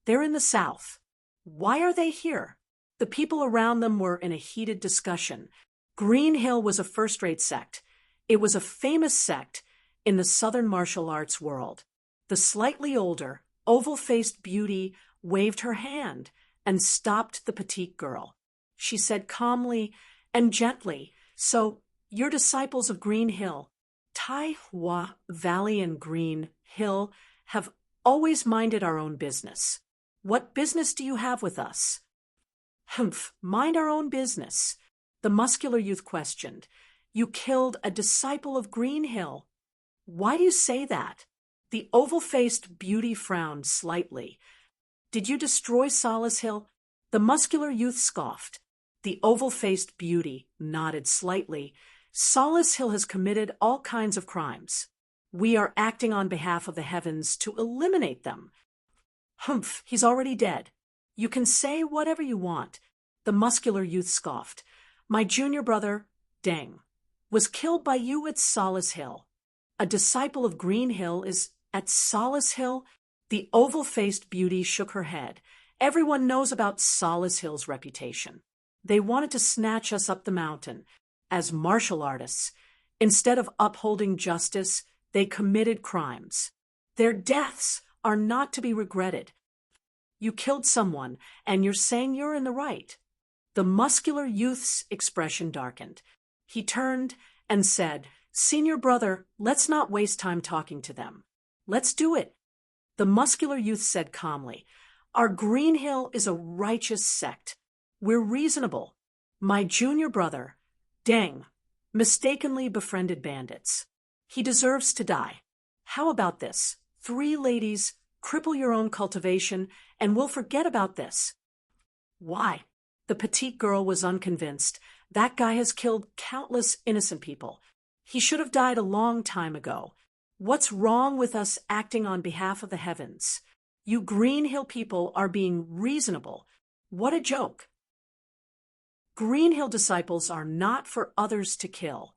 They're in the south. Why are they here? The people around them were in a heated discussion. Greenhill was a first-rate sect. It was a famous sect in the Southern martial arts world. The slightly older, oval-faced beauty waved her hand and stopped the petite girl. She said calmly and gently, So, you're disciples of Green Hill. Taihua Valley and Green Hill have always minded our own business. What business do you have with us? Humph, mind our own business. The muscular youth questioned. You killed a disciple of Green Hill. Why do you say that? The oval-faced beauty frowned slightly. Did you destroy Solace Hill? The muscular youth scoffed. The oval-faced beauty nodded slightly. Solace Hill has committed all kinds of crimes. We are acting on behalf of the heavens to eliminate them. Humph, he's already dead. You can say whatever you want. The muscular youth scoffed. My junior brother, Deng, was killed by you at Solace Hill. A disciple of Green Hill is at Solace Hill? The oval-faced beauty shook her head. Everyone knows about Solace Hill's reputation. They wanted to snatch us up the mountain. As martial artists, instead of upholding justice, they committed crimes. Their deaths are not to be regretted. You killed someone, and you're saying you're in the right. The muscular youth's expression darkened. He turned and said, Senior brother, let's not waste time talking to them. Let's do it. The muscular youth said calmly, Our Green Hill is a righteous sect. We're reasonable. My junior brother, Deng, mistakenly befriended bandits. He deserves to die. How about this? 3 ladies, cripple your own cultivation, and we'll forget about this. Why? The petite girl was unconvinced. That guy has killed countless innocent people. He should have died a long time ago. What's wrong with us acting on behalf of the heavens? You Green Hill people are being reasonable. What a joke. Green Hill disciples are not for others to kill.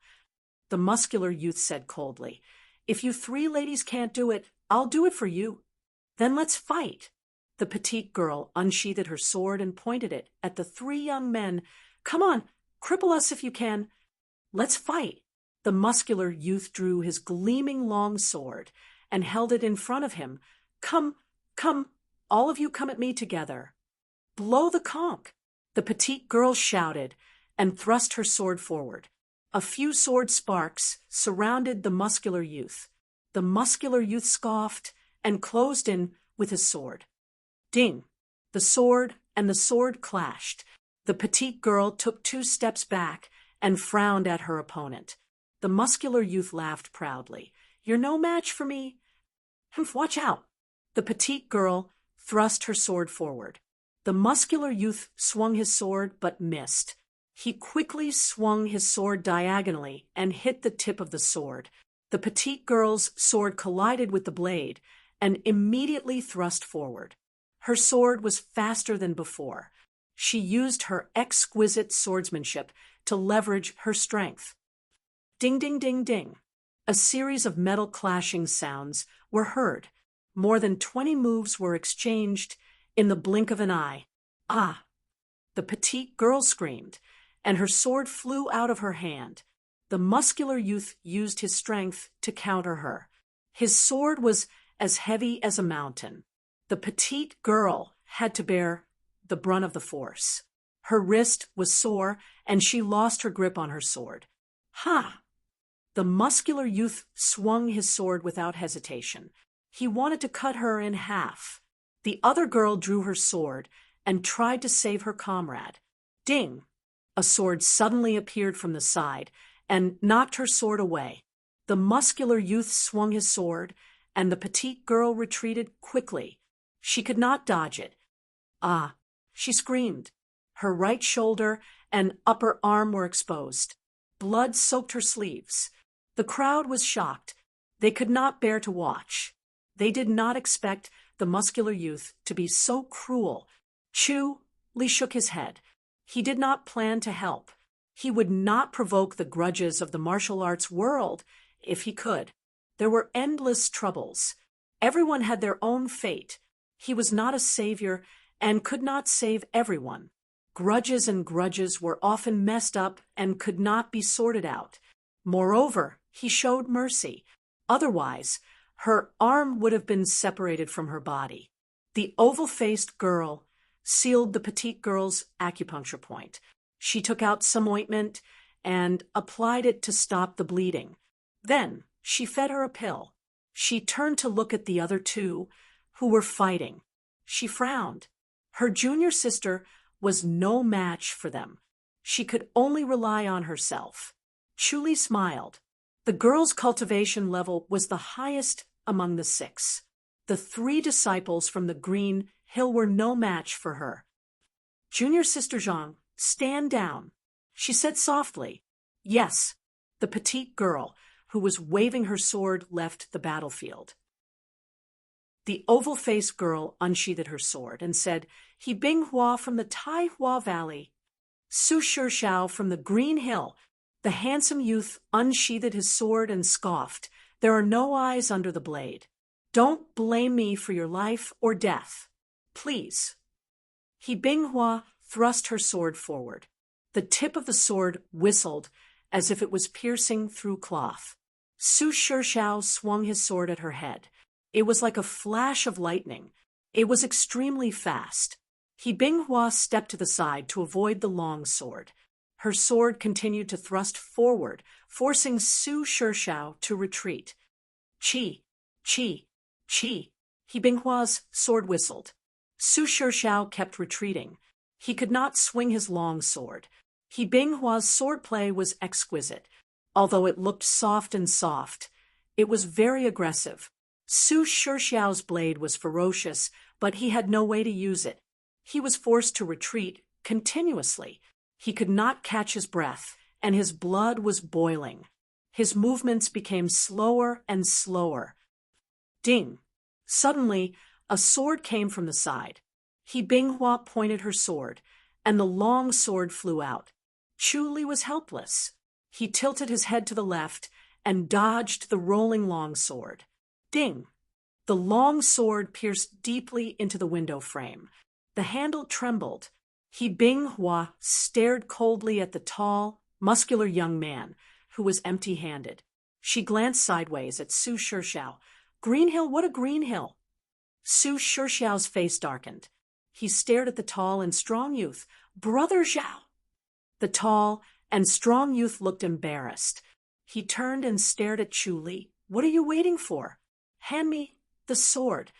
The muscular youth said coldly, If you 3 ladies can't do it, I'll do it for you. Then let's fight. The petite girl unsheathed her sword and pointed it at the 3 young men. Come on, cripple us if you can. Let's fight. The muscular youth drew his gleaming long sword and held it in front of him. Come, all of you come at me together. Blow the conch. The petite girl shouted and thrust her sword forward. A few sword sparks surrounded the muscular youth. The muscular youth scoffed and closed in with his sword. Ding! The sword and the sword clashed. The petite girl took 2 steps back and frowned at her opponent. The muscular youth laughed proudly. You're no match for me. Humph, watch out. The petite girl thrust her sword forward. The muscular youth swung his sword but missed. He quickly swung his sword diagonally and hit the tip of the sword. The petite girl's sword collided with the blade and immediately thrust forward. Her sword was faster than before. She used her exquisite swordsmanship to leverage her strength. Ding, ding, ding, ding. A series of metal clashing sounds were heard. More than 20 moves were exchanged in the blink of an eye. Ah! The petite girl screamed, and her sword flew out of her hand. The muscular youth used his strength to counter her. His sword was as heavy as a mountain. The petite girl had to bear the brunt of the force. Her wrist was sore, and she lost her grip on her sword. Ha! The muscular youth swung his sword without hesitation. He wanted to cut her in half. The other girl drew her sword and tried to save her comrade. Ding! A sword suddenly appeared from the side and knocked her sword away. The muscular youth swung his sword and the petite girl retreated quickly. She could not dodge it. Ah! She screamed. Her right shoulder and upper arm were exposed. Blood soaked her sleeves. The crowd was shocked. They could not bear to watch. They did not expect the muscular youth to be so cruel. Li shook his head. He did not plan to help. He would not provoke the grudges of the martial arts world if he could. There were endless troubles. Everyone had their own fate. He was not a savior and could not save everyone. Grudges and grudges were often messed up and could not be sorted out. Moreover, he showed mercy. Otherwise, her arm would have been separated from her body. The oval-faced girl sealed the petite girl's acupuncture point. She took out some ointment and applied it to stop the bleeding. Then she fed her a pill. She turned to look at the other two, who were fighting. She frowned. Her junior sister was no match for them. She could only rely on herself. Li smiled. The girl's cultivation level was the highest among the 6. The 3 disciples from the Green Hill were no match for her. Junior Sister Zhang, stand down, she said softly. Yes, the petite girl, who was waving her sword, left the battlefield. The oval-faced girl unsheathed her sword and said, He Bing Hua from the Tai Hua Valley. Su Shishao from the Green Hill. The handsome youth unsheathed his sword and scoffed. There are no eyes under the blade. Don't blame me for your life or death. Please. He Bing Hua thrust her sword forward. The tip of the sword whistled as if it was piercing through cloth. Su Shishao swung his sword at her head. It was like a flash of lightning. It was extremely fast. He Bing Hua stepped to the side to avoid the long sword. Her sword continued to thrust forward, forcing Su Shishao to retreat. Chi, chi, chi. He Bing Hua's sword whistled. Su Shishao kept retreating. He could not swing his long sword. He Bing Hua's swordplay was exquisite. Although it looked soft and soft, it was very aggressive. Su Shixiao's blade was ferocious, but he had no way to use it. He was forced to retreat continuously. He could not catch his breath, and his blood was boiling. His movements became slower and slower. Ding! Suddenly, a sword came from the side. He Bing Hua pointed her sword, and the long sword flew out. Li was helpless. He tilted his head to the left and dodged the rolling long sword. Ding! The long sword pierced deeply into the window frame. The handle trembled. He Bing Hua stared coldly at the tall, muscular young man, who was empty-handed. She glanced sideways at Su Shishao. Green Hill, what a green hill! Su Shixiao's face darkened. He stared at the tall and strong youth. Brother Zhao! The tall and strong youth looked embarrassed. He turned and stared at Li. What are you waiting for? Hand me the sword.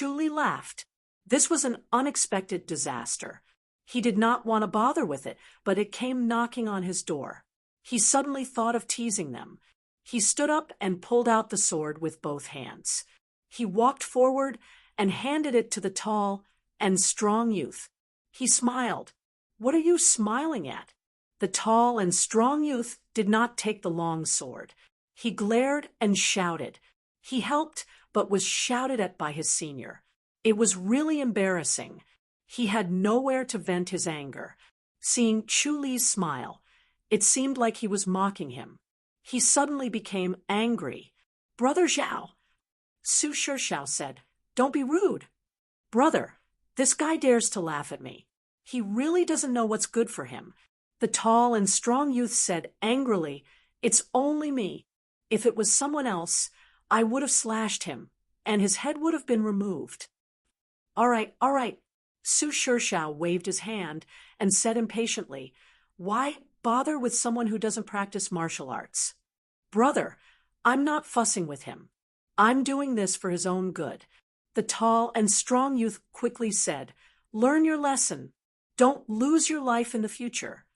Li laughed. This was an unexpected disaster. He did not want to bother with it, but it came knocking on his door. He suddenly thought of teasing them. He stood up and pulled out the sword with both hands. He walked forward and handed it to the tall and strong youth. He smiled. What are you smiling at? The tall and strong youth did not take the long sword. He glared and shouted. He helped, but was shouted at by his senior. It was really embarrassing. He had nowhere to vent his anger. Seeing Li's smile, it seemed like he was mocking him. He suddenly became angry. Brother Zhao, Su Shishao said, don't be rude. Brother, this guy dares to laugh at me. He really doesn't know what's good for him. The tall and strong youth said angrily, it's only me. If it was someone else, I would have slashed him, and his head would have been removed. All right. Su Shishao waved his hand and said impatiently, why bother with someone who doesn't practice martial arts? Brother, I'm not fussing with him. I'm doing this for his own good. The tall and strong youth quickly said, learn your lesson. Don't lose your life in the future.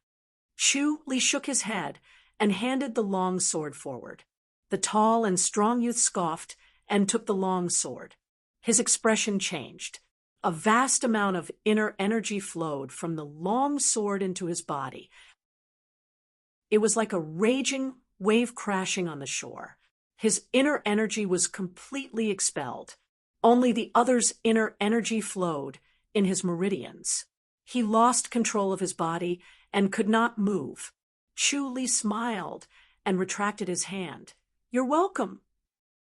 Li shook his head and handed the long sword forward. The tall and strong youth scoffed and took the long sword. His expression changed. A vast amount of inner energy flowed from the long sword into his body. It was like a raging wave crashing on the shore. His inner energy was completely expelled. Only the other's inner energy flowed in his meridians. He lost control of his body and could not move. Chu Li smiled and retracted his hand. "You're welcome."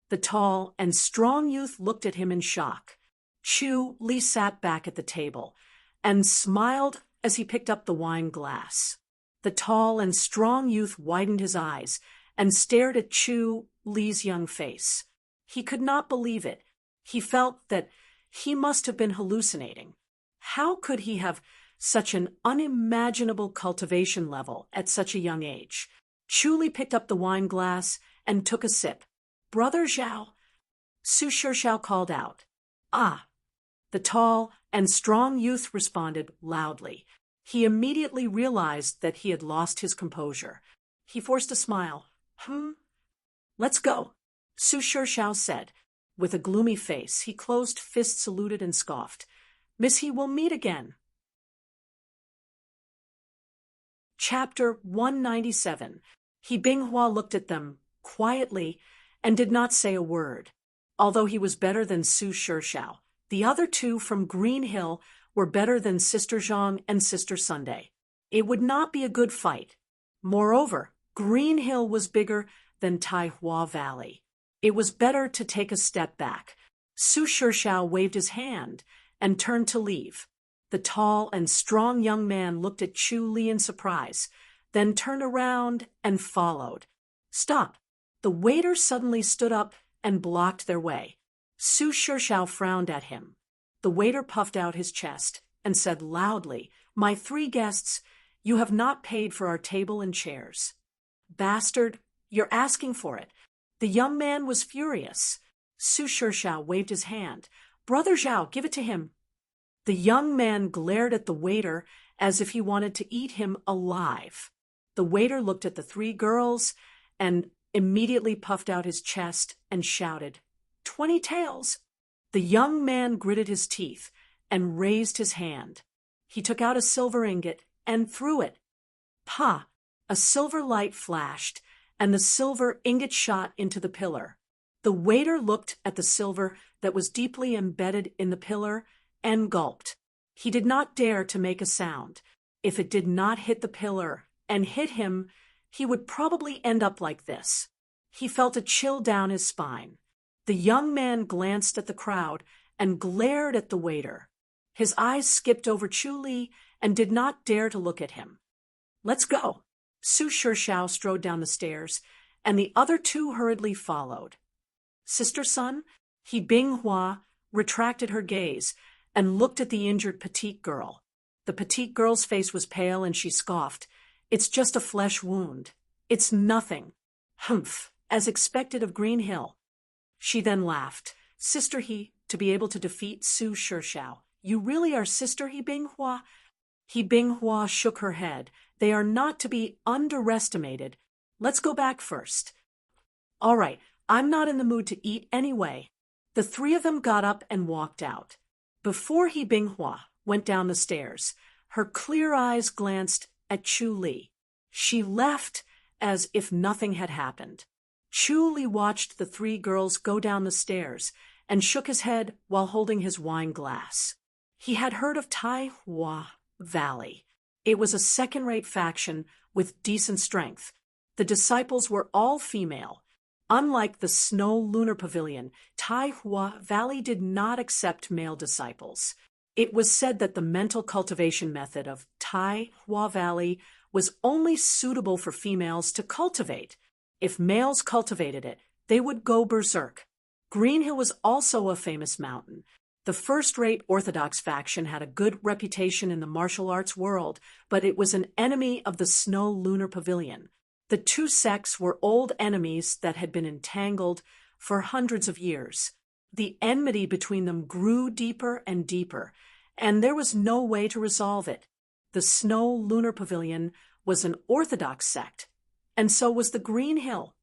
The tall and strong youth looked at him in shock. Chu Li sat back at the table and smiled as he picked up the wine glass. The tall and strong youth widened his eyes and stared at Chu Li's young face. He could not believe it. He felt that he must have been hallucinating. How could he have such an unimaginable cultivation level at such a young age? Chu Li picked up the wine glass and took a sip. "Brother Zhao," Su Shishao called out. "Ah!" The tall and strong youth responded loudly. He immediately realized that he had lost his composure. He forced a smile. "Let's go," Su Shishao said. With a gloomy face, he closed fist saluted and scoffed. "Miss He will meet again." Chapter 197. He Binghua looked at them quietly and did not say a word. Although he was better than Su Shishao, the other two from Green Hill were better than Sister Zhang and Sister Sunday. It would not be a good fight. Moreover, Green Hill was bigger than Taihua Valley. It was better to take a step back. Su Shishao waved his hand and turned to leave. The tall and strong young man looked at Chu Li in surprise, then turned around and followed. "Stop!" The waiter suddenly stood up and blocked their way. Su Shishao frowned at him. The waiter puffed out his chest and said loudly, "My 3 guests, you have not paid for our table and chairs." "Bastard, you're asking for it." The young man was furious. Su Shishao waved his hand. "Brother Zhao, give it to him." The young man glared at the waiter as if he wanted to eat him alive. The waiter looked at the 3 girls and immediately puffed out his chest and shouted, 20 taels. The young man gritted his teeth and raised his hand. He took out a silver ingot and threw it. Pa! A silver light flashed, and the silver ingot shot into the pillar. The waiter looked at the silver that was deeply embedded in the pillar and gulped. He did not dare to make a sound. If it did not hit the pillar and hit him, he would probably end up like this. He felt a chill down his spine. The young man glanced at the crowd and glared at the waiter. His eyes skipped over Chu Li and did not dare to look at him. "Let's go." Su Shishao strode down the stairs, and the other 2 hurriedly followed. Sister Sun, He Binghua, retracted her gaze and looked at the injured petite girl. The petite girl's face was pale and she scoffed. "It's just a flesh wound. It's nothing." "Humph, as expected of Green Hill." She then laughed. "Sister He, to be able to defeat Su Shishao. You really are Sister He Binghua?" He Binghua shook her head. "They are not to be underestimated. Let's go back first." "All right, I'm not in the mood to eat anyway." The 3 of them got up and walked out. Before He Binghua went down the stairs, her clear eyes glanced at Chu Li. She left as if nothing had happened. Chu Li watched the 3 girls go down the stairs and shook his head while holding his wine glass. He had heard of Taihua Valley. It was a second-rate faction with decent strength. The disciples were all female. Unlike the Snow Lunar Pavilion, Taihua Valley did not accept male disciples. It was said that the mental cultivation method of Taihua Valley was only suitable for females to cultivate. If males cultivated it, they would go berserk. Green Hill was also a famous mountain. The first-rate Orthodox faction had a good reputation in the martial arts world, but it was an enemy of the Snow Lunar Pavilion. The 2 sects were old enemies that had been entangled for hundreds of years. The enmity between them grew deeper and deeper, and there was no way to resolve it. The Snow Lunar Pavilion was an Orthodox sect, and so was the Green Hill.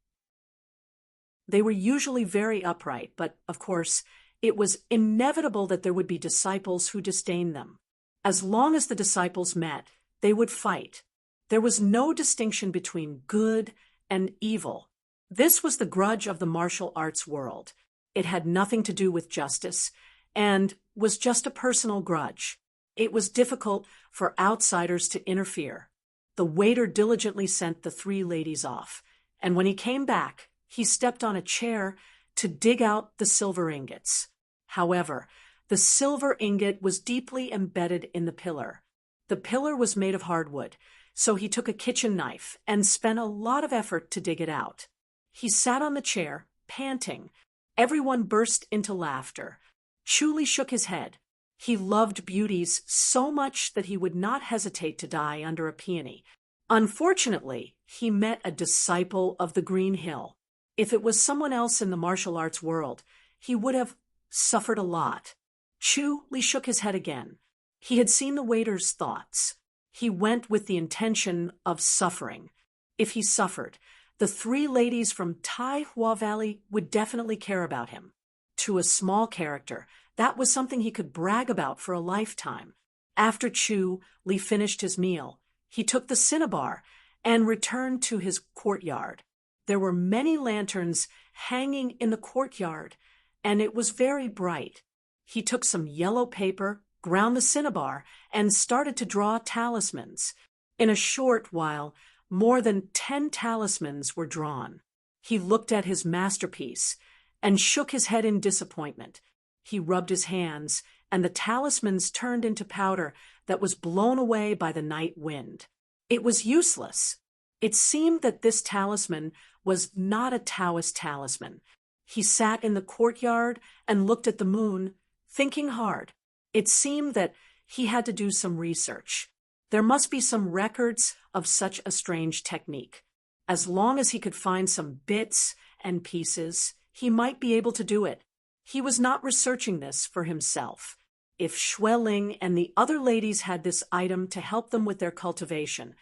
They were usually very upright, but, of course, it was inevitable that there would be disciples who disdained them. As long as the disciples met, they would fight. There was no distinction between good and evil. This was the grudge of the martial arts world. It had nothing to do with justice, and was just a personal grudge. It was difficult for outsiders to interfere. The waiter diligently sent the three ladies off, and when he came back, he stepped on a chair to dig out the silver ingots. However, the silver ingot was deeply embedded in the pillar. The pillar was made of hardwood, so he took a kitchen knife and spent a lot of effort to dig it out. He sat on the chair, panting. Everyone burst into laughter. Chuli shook his head. He loved beauties so much that he would not hesitate to die under a peony. Unfortunately, he met a disciple of the Green Hill. If it was someone else in the martial arts world, he would have suffered a lot. Chuli shook his head again. He had seen the waiter's thoughts. He went with the intention of suffering. If he suffered, the three ladies from Tai Hua Valley would definitely care about him. To a small character, that was something he could brag about for a lifetime. After Chuli finished his meal, he took the cinnabar and returned to his courtyard. There were many lanterns hanging in the courtyard, and it was very bright. He took some yellow paper, ground the cinnabar, and started to draw talismans. In a short while, more than 10 talismans were drawn. He looked at his masterpiece and shook his head in disappointment. He rubbed his hands, and the talismans turned into powder that was blown away by the night wind. It was useless. It seemed that this talisman was not a Taoist talisman. He sat in the courtyard and looked at the moon, thinking hard. It seemed that he had to do some research. There must be some records of such a strange technique. As long as he could find some bits and pieces, he might be able to do it. He was not researching this for himself. If Xue Ling and the other ladies had this item to help them with their cultivation,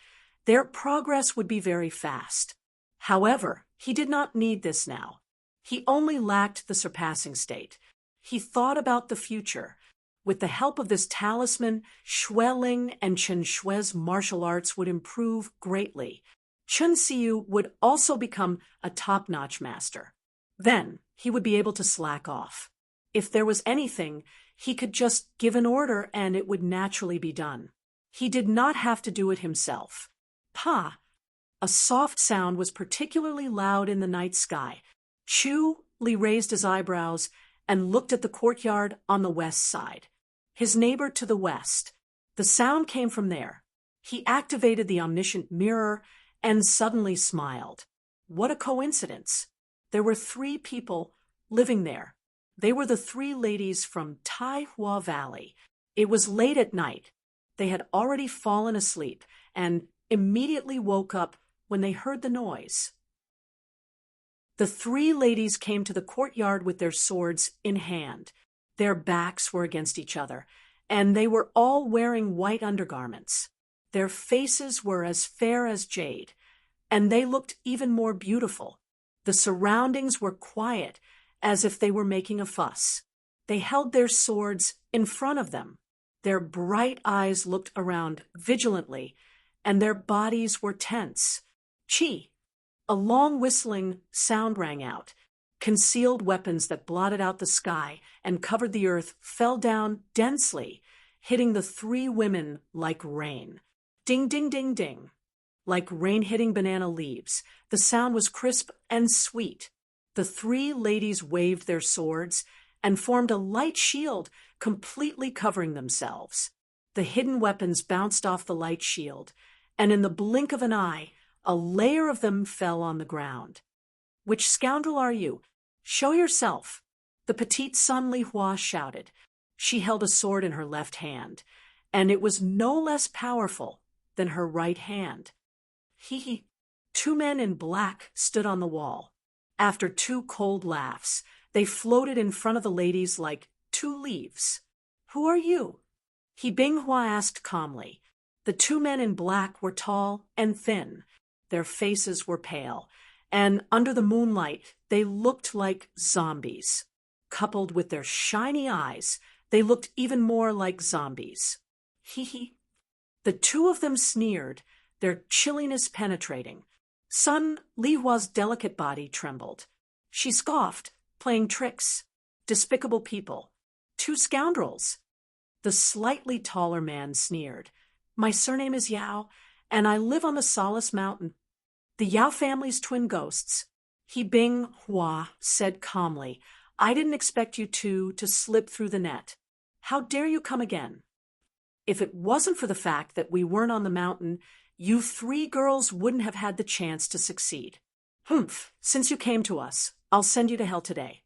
their progress would be very fast. However, he did not need this now. He only lacked the surpassing state. He thought about the future. With the help of this talisman, Xue Ling and Chen Shui's martial arts would improve greatly. Chen Xiu would also become a top-notch master. Then he would be able to slack off. If there was anything, he could just give an order and it would naturally be done. He did not have to do it himself. Pa! A soft sound was particularly loud in the night sky. Chuli raised his eyebrows and looked at the courtyard on the west side. His neighbor to the west. The sound came from there. He activated the omniscient mirror and suddenly smiled. What a coincidence! There were 3 people living there. They were the 3 ladies from Tai Hua Valley. It was late at night. They had already fallen asleep and immediately woke up when they heard the noise. The 3 ladies came to the courtyard with their swords in hand. Their backs were against each other, and they were all wearing white undergarments. Their faces were as fair as jade, and they looked even more beautiful. The surroundings were quiet, as if they were making a fuss. They held their swords in front of them. Their bright eyes looked around vigilantly, and their bodies were tense. Chi! A long whistling sound rang out. Concealed weapons that blotted out the sky and covered the earth fell down densely, hitting the 3 women like rain. Ding, ding, ding, ding. Like rain hitting banana leaves, the sound was crisp and sweet. The 3 ladies waved their swords and formed a light shield, completely covering themselves. The hidden weapons bounced off the light shield, and in the blink of an eye, a layer of them fell on the ground. Which scoundrel are you? Show yourself, the petite Sun Li Hua shouted. She held a sword in her left hand, and it was no less powerful than her right hand. He. 2 men in black stood on the wall. After 2 cold laughs, they floated in front of the ladies like 2 leaves. Who are you? He Binghua asked calmly. The 2 men in black were tall and thin. Their faces were pale, and under the moonlight, they looked like zombies. Coupled with their shiny eyes, they looked even more like zombies. Hee hee. The two of them sneered, their chilliness penetrating. Sun Lihua's delicate body trembled. She scoffed, playing tricks. Despicable people. Two scoundrels. The slightly taller man sneered. My surname is Yao, and I live on the Solace Mountain. The Yao family's twin ghosts. He Bing Hua said calmly, I didn't expect you two to slip through the net. How dare you come again? If it wasn't for the fact that we weren't on the mountain, you three girls wouldn't have had the chance to succeed. Humph, since you came to us, I'll send you to hell today.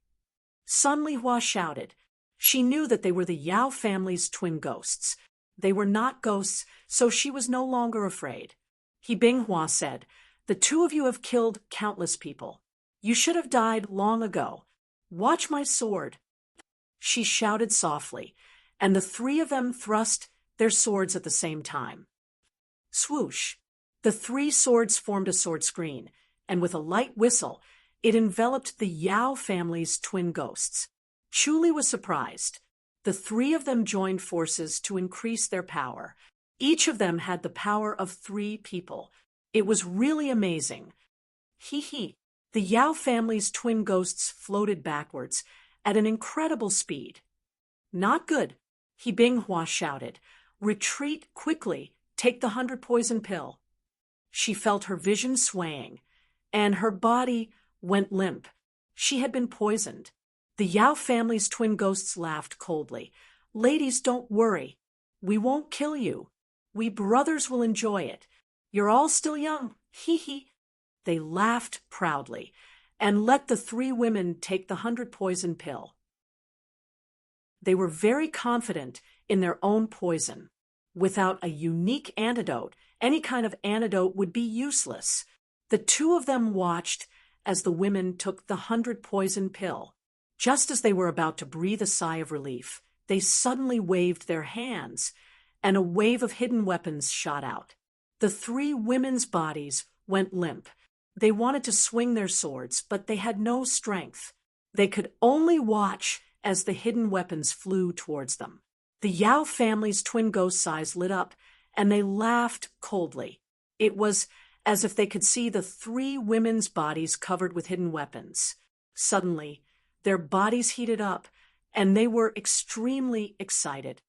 Sun Lihua shouted. She knew that they were the Yao family's twin ghosts. They were not ghosts, so she was no longer afraid. He Bing Hua said, The two of you have killed countless people. You should have died long ago. Watch my sword. She shouted softly, and the three of them thrust their swords at the same time. Swoosh! The three swords formed a sword screen, and with a light whistle, it enveloped the Yao family's twin ghosts. Chuli was surprised. The three of them joined forces to increase their power. Each of them had the power of 3 people. It was really amazing. Hee hee. The Yao family's twin ghosts floated backwards at an incredible speed. Not good, He Bing Hua shouted. Retreat quickly. Take the 100 poison pill. She felt her vision swaying, and her body went limp. She had been poisoned. The Yao family's twin ghosts laughed coldly. Ladies, don't worry. We won't kill you. We brothers will enjoy it. You're all still young. Hee hee. They laughed proudly and let the 3 women take the 100 poison pill. They were very confident in their own poison. Without a unique antidote, any kind of antidote would be useless. The 2 of them watched as the women took the 100 poison pill. Just as they were about to breathe a sigh of relief, they suddenly waved their hands, and a wave of hidden weapons shot out. The 3 women's bodies went limp. They wanted to swing their swords, but they had no strength. They could only watch as the hidden weapons flew towards them. The Yao family's twin ghosts' eyes lit up, and they laughed coldly. It was as if they could see the 3 women's bodies covered with hidden weapons. Suddenly, their bodies heated up, and they were extremely excited.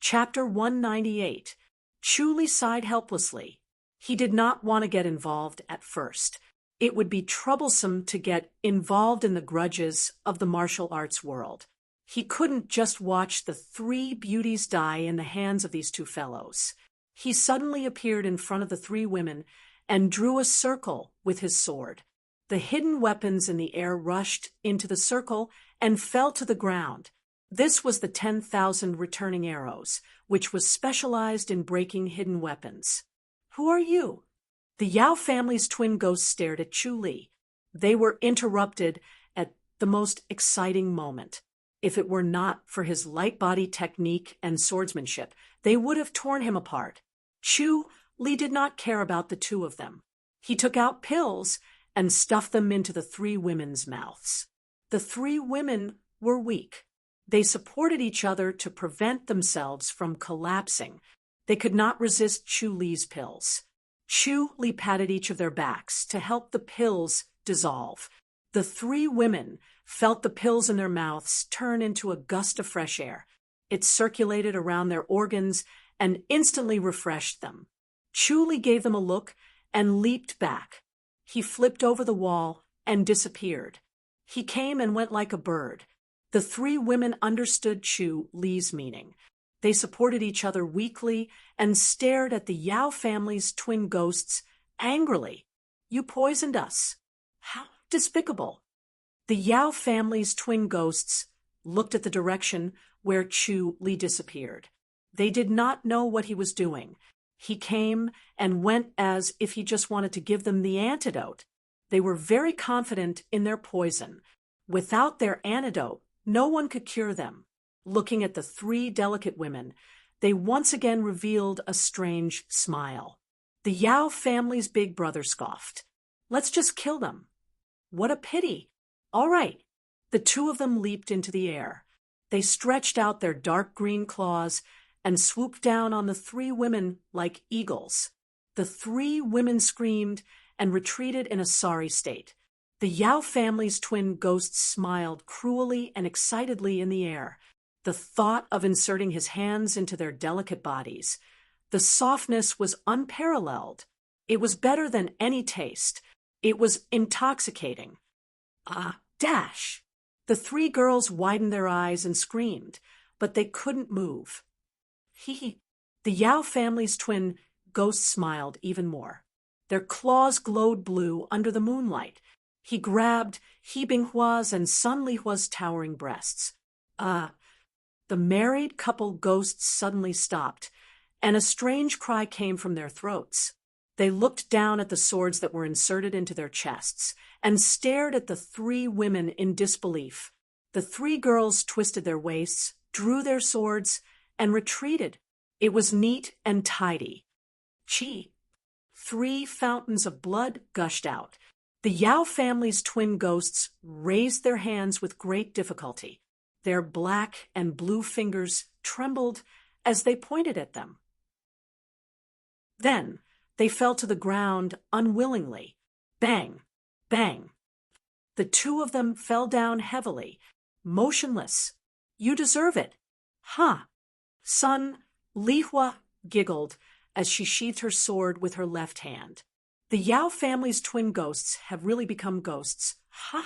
Chapter 198. Chuli sighed helplessly. He did not want to get involved at first. It would be troublesome to get involved in the grudges of the martial arts world. He couldn't just watch the 3 beauties die in the hands of these 2 fellows. He suddenly appeared in front of the 3 women and drew a circle with his sword. The hidden weapons in the air rushed into the circle and fell to the ground. This was the 10,000 returning arrows, which was specialized in breaking hidden weapons. Who are you? The Yao family's twin ghosts stared at Chuli. They were interrupted at the most exciting moment. If it were not for his light body technique and swordsmanship, they would have torn him apart. Li did not care about the 2 of them. He took out pills and stuffed them into the 3 women's mouths. The 3 women were weak. They supported each other to prevent themselves from collapsing. They could not resist Li's pills. Li patted each of their backs to help the pills dissolve. The 3 women felt the pills in their mouths turn into a gust of fresh air. It circulated around their organs and instantly refreshed them. Li gave them a look and leaped back. He flipped over the wall and disappeared. He came and went like a bird. The 3 women understood Li's meaning. They supported each other weakly and stared at the Yao family's twin ghosts angrily. You poisoned us. How despicable. The Yao family's twin ghosts looked at the direction where Li disappeared. They did not know what he was doing. He came and went as if he just wanted to give them the antidote. They were very confident in their poison. Without their antidote, no one could cure them. Looking at the 3 delicate women, they once again revealed a strange smile. The Yao family's big brother scoffed. Let's just kill them. What a pity. All right. The two of them leaped into the air. They stretched out their dark green claws and swooped down on the three women like eagles. The three women screamed and retreated in a sorry state. The Yao family's twin ghosts smiled cruelly and excitedly in the air. The thought of inserting his hands into their delicate bodies. The softness was unparalleled. It was better than any taste. It was intoxicating. Dash! The three girls widened their eyes and screamed, but they couldn't move. The Yao family's twin ghosts smiled even more. Their claws glowed blue under the moonlight. He grabbed He Binghua's and Sun Lihua's towering breasts. The married couple ghosts suddenly stopped, and a strange cry came from their throats. They looked down at the swords that were inserted into their chests and stared at the three women in disbelief. The three girls twisted their waists, drew their swords, and retreated. It was neat and tidy. Chi! 3 fountains of blood gushed out. The Yao family's twin ghosts raised their hands with great difficulty. Their black and blue fingers trembled as they pointed at them. Then they fell to the ground unwillingly. Bang! Bang! The two of them fell down heavily, motionless. You deserve it. Huh! Sun Lihua giggled as she sheathed her sword with her left hand. The Yao family's twin ghosts have really become ghosts. Ha!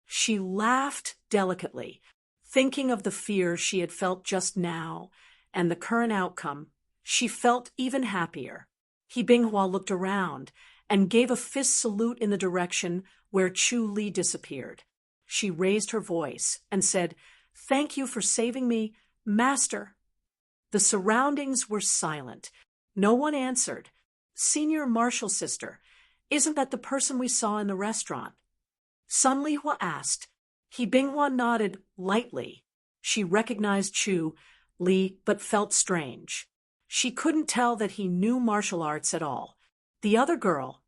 She laughed delicately, thinking of the fear she had felt just now and the current outcome. She felt even happier. He Binghua looked around and gave a fist salute in the direction where Chu Li disappeared. She raised her voice and said, "Thank you for saving me, Master." The surroundings were silent. No one answered. Senior Marshal Sister, isn't that the person we saw in the restaurant? Sun Lihua asked. He Binghua nodded lightly. She recognized Chu Li but felt strange. She couldn't tell that he knew martial arts at all. The other girl,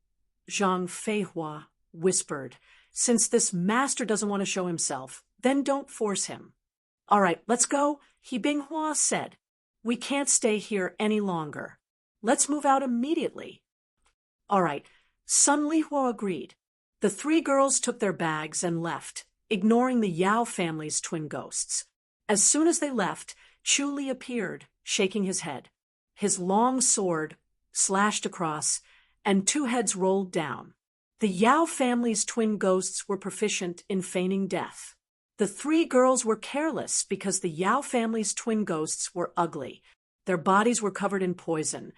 Zhang Feihua, whispered, "Since this master doesn't want to show himself, then don't force him." "All right, let's go," He Binghua said. "We can't stay here any longer. Let's move out immediately." "All right," Sun Lihua agreed. The 3 girls took their bags and left, ignoring the Yao family's twin ghosts. As soon as they left, Chu Li appeared, shaking his head. His long sword slashed across, and 2 heads rolled down. The Yao family's twin ghosts were proficient in feigning death. The 3 girls were careless because the Yao family's twin ghosts were ugly. Their bodies were covered in poison,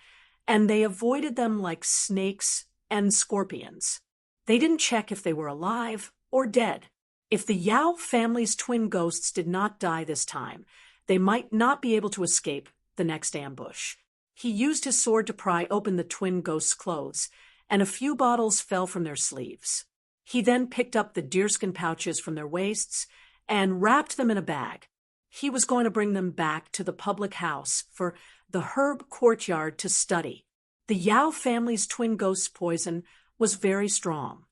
and they avoided them like snakes and scorpions. They didn't check if they were alive or dead. If the Yao family's twin ghosts did not die this time, they might not be able to escape the next ambush. He used his sword to pry open the twin ghosts' clothes, and a few bottles fell from their sleeves. He then picked up the deerskin pouches from their waists and wrapped them in a bag. He was going to bring them back to the public house for the herb courtyard to study. The Yao family's twin ghosts' poison was very strong.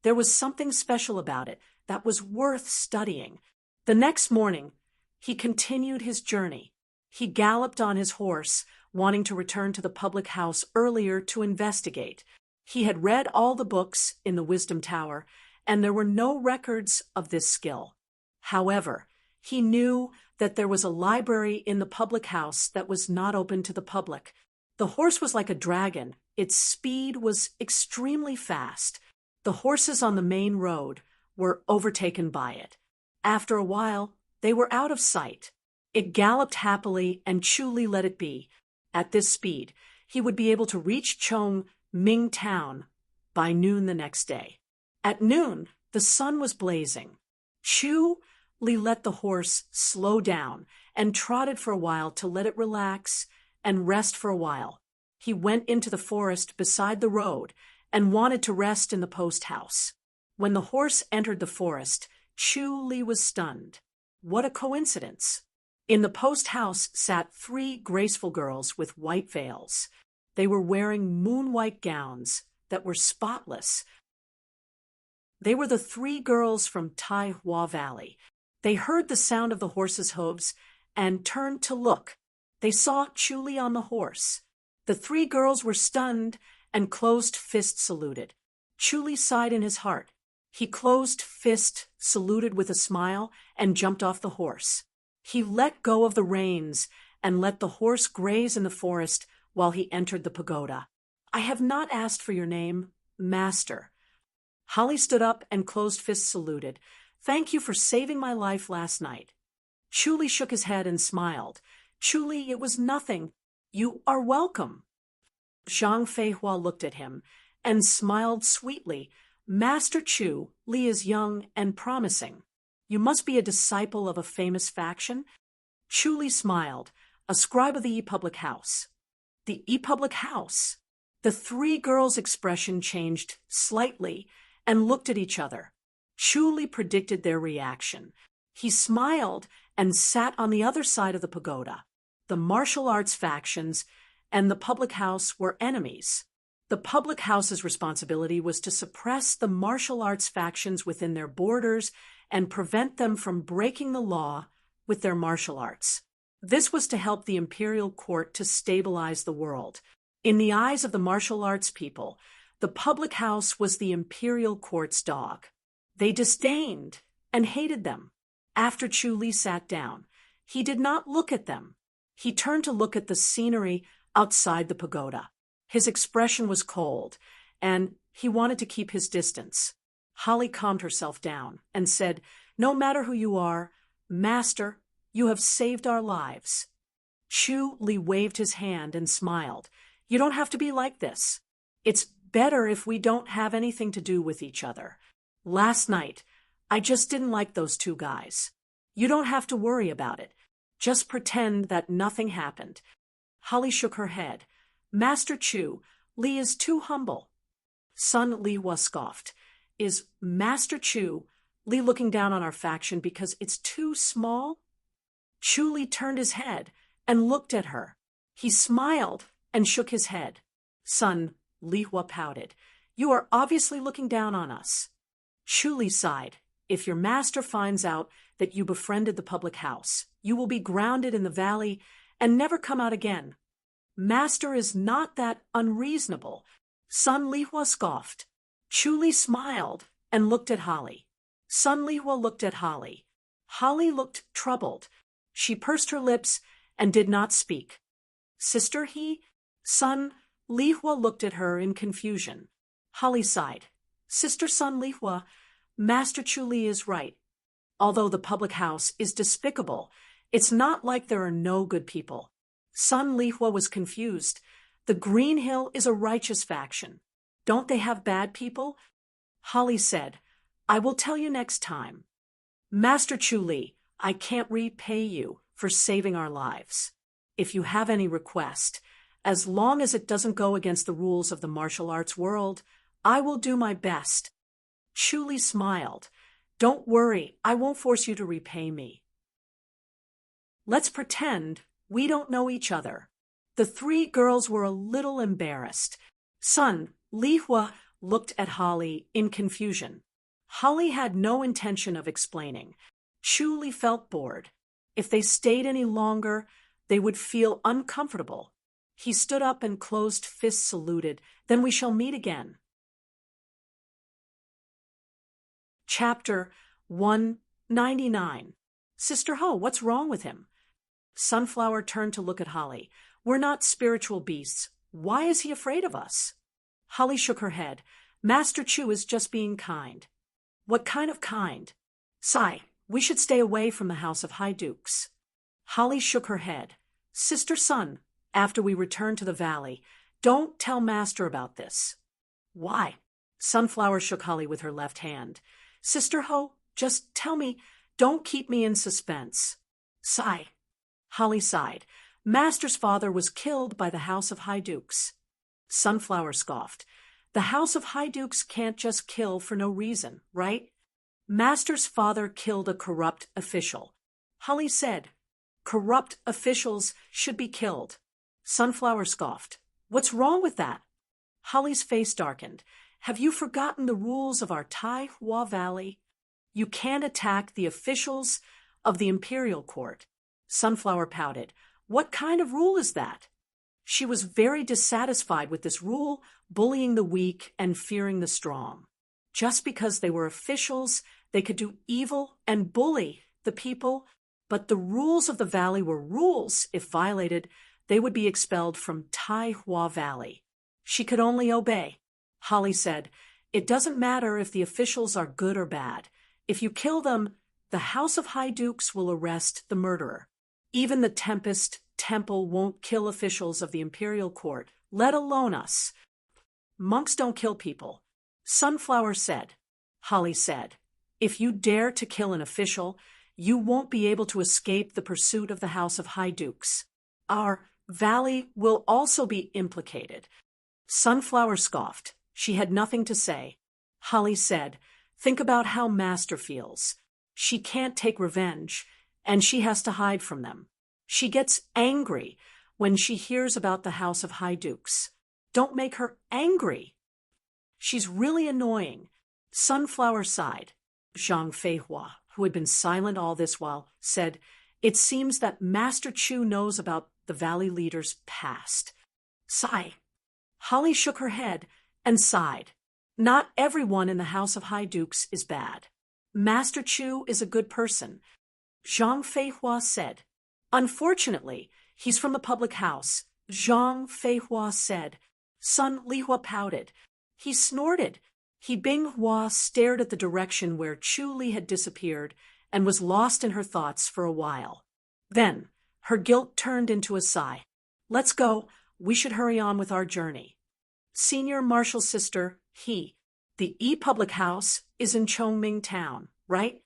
There was something special about it that was worth studying. The next morning, he continued his journey. He galloped on his horse, wanting to return to the public house earlier to investigate. He had read all the books in the Wisdom Tower, and there were no records of this skill. However, he knew that there was a library in the public house that was not open to the public. The horse was like a dragon. Its speed was extremely fast. The horses on the main road were overtaken by it. After a while, they were out of sight. It galloped happily, and Chu Li let it be. At this speed, he would be able to reach Chong Ming Town by noon the next day. At noon, the sun was blazing. Chu Li let the horse slow down and trotted for a while to let it relax and rest for a while. He went into the forest beside the road and wanted to rest in the post house. When the horse entered the forest, Chu Li was stunned. What a coincidence! In the post house sat 3 graceful girls with white veils. They were wearing moon-white gowns that were spotless. They were the 3 girls from Tai Hua Valley. They heard the sound of the horse's hooves and turned to look. They saw Chuli on the horse. The 3 girls were stunned and closed fist saluted. Chuli sighed in his heart. He closed fist saluted with a smile and jumped off the horse. He let go of the reins and let the horse graze in the forest while he entered the pagoda. I have not asked for your name, Master. Holly stood up and closed fist saluted. Thank you for saving my life last night. Chuli shook his head and smiled. Chuli, it was nothing. You are welcome. Zhang Feihua looked at him and smiled sweetly. Master Chu, Li is young and promising. You must be a disciple of a famous faction? Chuli smiled, a scribe of the E-Public House. The E-Public House. The 3 girls' expression changed slightly and looked at each other. Chuli predicted their reaction. He smiled and sat on the other side of the pagoda. The martial arts factions and the public house were enemies. The public house's responsibility was to suppress the martial arts factions within their borders and prevent them from breaking the law with their martial arts. This was to help the imperial court to stabilize the world. In the eyes of the martial arts people, the public house was the imperial court's dog. They disdained and hated them. After Chu Li sat down, he did not look at them. He turned to look at the scenery outside the pagoda. His expression was cold, and he wanted to keep his distance. Holly calmed herself down and said, No matter who you are, Master, you have saved our lives. Chu Li waved his hand and smiled. You don't have to be like this. It's better if we don't have anything to do with each other. Last night, I just didn't like those 2 guys. You don't have to worry about it. Just pretend that nothing happened. Holly shook her head. Master Chu, Li is too humble. Sun Lihua scoffed. Is Master Chu, Li looking down on our faction because it's too small? Chu Li turned his head and looked at her. He smiled and shook his head. Sun Lihua pouted. You are obviously looking down on us. Chu Li sighed. If your master finds out that you befriended the public house, you will be grounded in the valley and never come out again. Master is not that unreasonable. Sun Lihua scoffed. Chu Li smiled and looked at Holly. Sun Lihua looked at Holly. Holly looked troubled. She pursed her lips and did not speak. Sister, Sun Lihua looked at her in confusion. Holly sighed. Sister Sun Lihua, Master Chu Li is right. Although the public house is despicable, it's not like there are no good people. Sun Lihua was confused. The Green Hill is a righteous faction. Don't they have bad people? Holly said, I will tell you next time. Master Chu Li, I can't repay you for saving our lives. If you have any request, as long as it doesn't go against the rules of the martial arts world, I will do my best. Chu Li smiled. Don't worry, I won't force you to repay me. Let's pretend we don't know each other. The 3 girls were a little embarrassed. Sun Lihua looked at Holly in confusion. Holly had no intention of explaining. Chu Li felt bored. If they stayed any longer, they would feel uncomfortable. He stood up and closed fist saluted. Then we shall meet again. Chapter 199. Sister Ho, what's wrong with him? Sunflower turned to look at Holly. We're not spiritual beasts. Why is he afraid of us? Holly shook her head. Master Chu is just being kind. What kind of kind? Sigh, we should stay away from the House of High Dukes. Holly shook her head. Sister Sun, after we return to the valley, don't tell Master about this. Why? Sunflower shook Holly with her left hand. Sister Ho, just tell me, don't keep me in suspense. Sigh. Holly sighed. Master's father was killed by the House of High Dukes. Sunflower scoffed. The House of High Dukes can't just kill for no reason, right? Master's father killed a corrupt official. Holly said, corrupt officials should be killed. Sunflower scoffed. What's wrong with that? Holly's face darkened. Have you forgotten the rules of our Tai Hua Valley? You can't attack the officials of the imperial court. Sunflower pouted. What kind of rule is that? She was very dissatisfied with this rule, bullying the weak and fearing the strong. Just because they were officials, they could do evil and bully the people, but the rules of the valley were rules. If violated, they would be expelled from Tai Hua Valley. She could only obey. Holly said, "It doesn't matter if the officials are good or bad. If you kill them, the House of High Dukes will arrest the murderer. Even the Tempest Temple won't kill officials of the imperial court, let alone us. Monks don't kill people." Sunflower said. Holly said, "If you dare to kill an official, you won't be able to escape the pursuit of the House of High Dukes. Our valley will also be implicated." Sunflower scoffed. She had nothing to say. Holly said, "Think about how Master feels. She can't take revenge, and she has to hide from them. She gets angry when she hears about the House of High Dukes. Don't make her angry. She's really annoying." Sunflower sighed. Zhang Feihua, who had been silent all this while, said, "It seems that Master Chu knows about the valley leader's past." Sigh. Holly shook her head and sighed. Not everyone in the House of High Dukes is bad. Master Chu is a good person. Zhang Feihua said. "Unfortunately, he's from the public house," Zhang Feihua said. Sun Lihua pouted. He snorted. He Binghua stared at the direction where Chu Li had disappeared and was lost in her thoughts for a while. Then, her guilt turned into a sigh. "Let's go. We should hurry on with our journey." Senior Marshal's sister, the public house is in Chongming Town, right?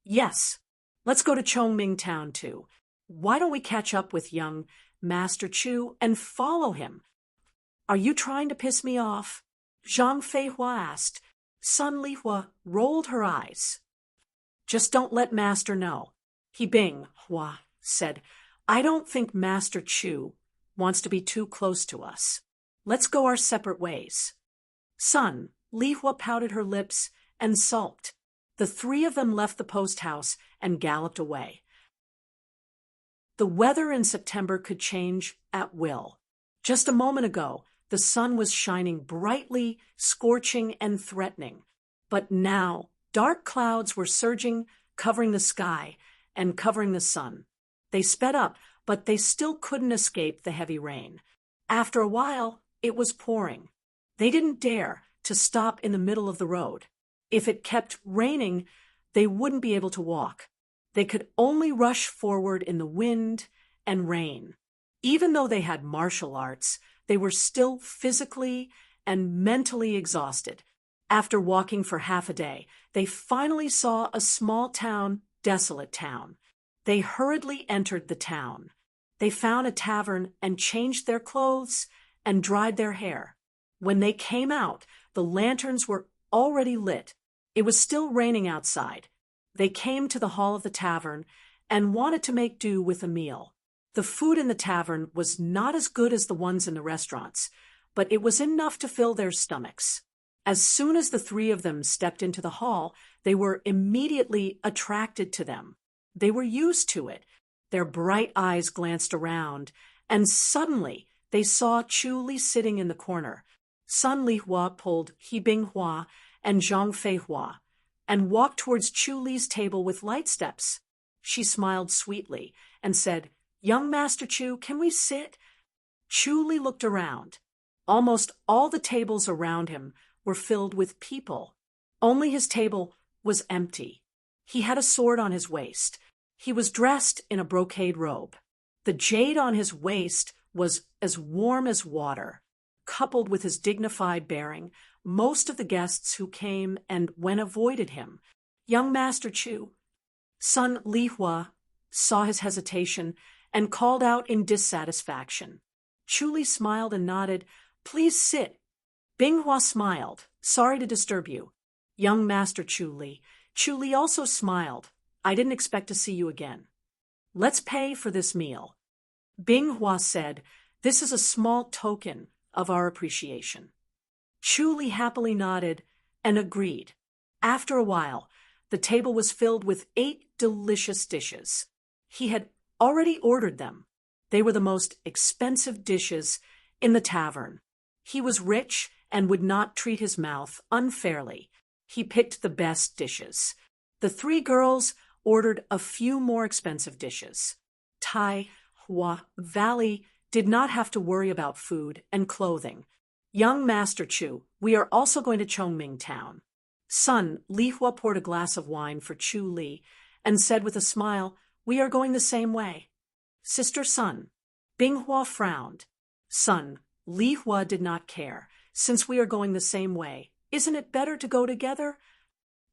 "Yes. Let's go to Chongming Town, too. Why don't we catch up with young Master Chu and follow him?" "Are you trying to piss me off?" Zhang Feihua asked. Sun Lihua rolled her eyes. "Just don't let Master know." Binghua said, "I don't think Master Chu wants to be too close to us. Let's go our separate ways." Sun Lihua pouted her lips and sulked. The three of them left the post house and galloped away. The weather in September could change at will. Just a moment ago, the sun was shining brightly, scorching and threatening. But now, dark clouds were surging, covering the sky and covering the sun. They sped up, but they still couldn't escape the heavy rain. After a while, it was pouring. They didn't dare to stop in the middle of the road. If it kept raining, they wouldn't be able to walk. They could only rush forward in the wind and rain. Even though they had martial arts, they were still physically and mentally exhausted. After walking for half a day, they finally saw a small town, desolate town. They hurriedly entered the town. They found a tavern and changed their clothes and dried their hair. When they came out, the lanterns were already lit. It was still raining outside. They came to the hall of the tavern and wanted to make do with a meal. The food in the tavern was not as good as the ones in the restaurants, but it was enough to fill their stomachs. As soon as the three of them stepped into the hall, they were immediately attracted to them. They were used to it. Their bright eyes glanced around, and suddenly they saw Chu Li sitting in the corner. Sun Lihua pulled Binghua and Zhang Feihua and walked towards Chu Li's table with light steps. She smiled sweetly and said, "Young Master Chu, can we sit?" Chu Li looked around. Almost all the tables around him were filled with people. Only his table was empty. He had a sword on his waist. He was dressed in a brocade robe. The jade on his waist was as warm as water. Coupled with his dignified bearing, most of the guests who came and went avoided him. "Young Master Chu." Sun Lihua saw his hesitation and called out in dissatisfaction. Chu Li smiled and nodded. "Please sit." Binghua smiled. "Sorry to disturb you." "Young Master Chu Li." Chu Li also smiled. "I didn't expect to see you again." "Let's pay for this meal." Binghua said, This is a small token of our appreciation. Chu Li happily nodded and agreed. After a while, the table was filled with 8 delicious dishes. He had already ordered them. They were the most expensive dishes in the tavern. He was rich and would not treat his mouth unfairly. He picked the best dishes. The 3 girls ordered a few more expensive dishes. Tai Hua Valley did not have to worry about food and clothing. Young Master Chu, we are also going to Chongming Town. Son Li Hua poured a glass of wine for Chu Li and said with a smile, we are going the same way. Sister Sun, Bing Hua frowned. Son, Li Hua did not care. Since we are going the same way, isn't it better to go together?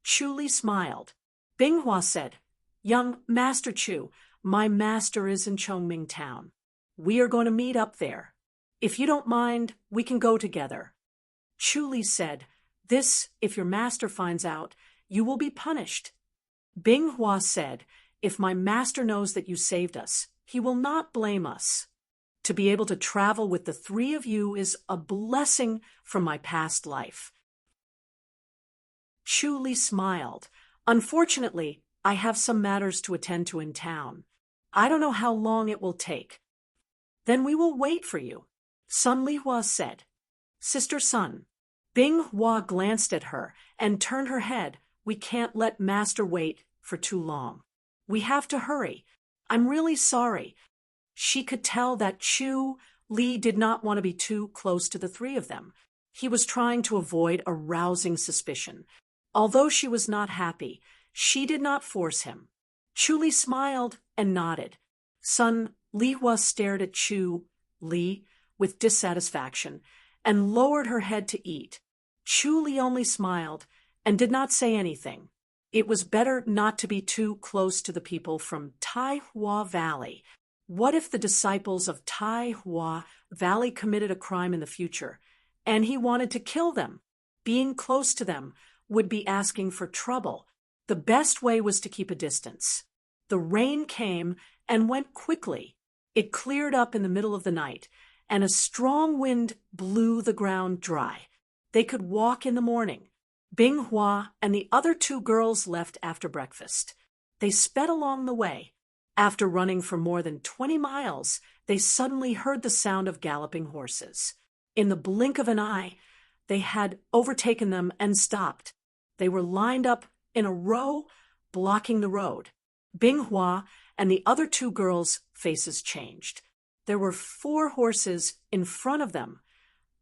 Chu Li smiled. Bing Hua said, young Master Chu, my master is in Chongming Town. We are going to meet up there. If you don't mind, we can go together. Chu Li said, this, if your master finds out, you will be punished. Bing Hua said, if my master knows that you saved us, he will not blame us. To be able to travel with the 3 of you is a blessing from my past life. Chu Li smiled. Unfortunately, I have some matters to attend to in town. I don't know how long it will take. Then we will wait for you, Sun Li Hua said. Sister Sun. Bing Hua glanced at her and turned her head. We can't let Master wait for too long. We have to hurry. I'm really sorry. She could tell that Chu Li did not want to be too close to the 3 of them. He was trying to avoid arousing suspicion. Although she was not happy, she did not force him. Chu Li smiled and nodded. Sun Li Hua stared at Chu Li with dissatisfaction and lowered her head to eat. Chu Li only smiled and did not say anything. It was better not to be too close to the people from Tai Hua Valley. What if the disciples of Tai Hua Valley committed a crime in the future, and he wanted to kill them? Being close to them would be asking for trouble. The best way was to keep a distance. The rain came and went quickly. It cleared up in the middle of the night, and a strong wind blew the ground dry. They could walk in the morning. Bing Hua and the other 2 girls left after breakfast. They sped along the way. After running for more than 20 miles, they suddenly heard the sound of galloping horses. In the blink of an eye, they had overtaken them and stopped. They were lined up in a row, blocking the road. Bing Hua and the other 2 girls' faces changed. There were 4 horses in front of them,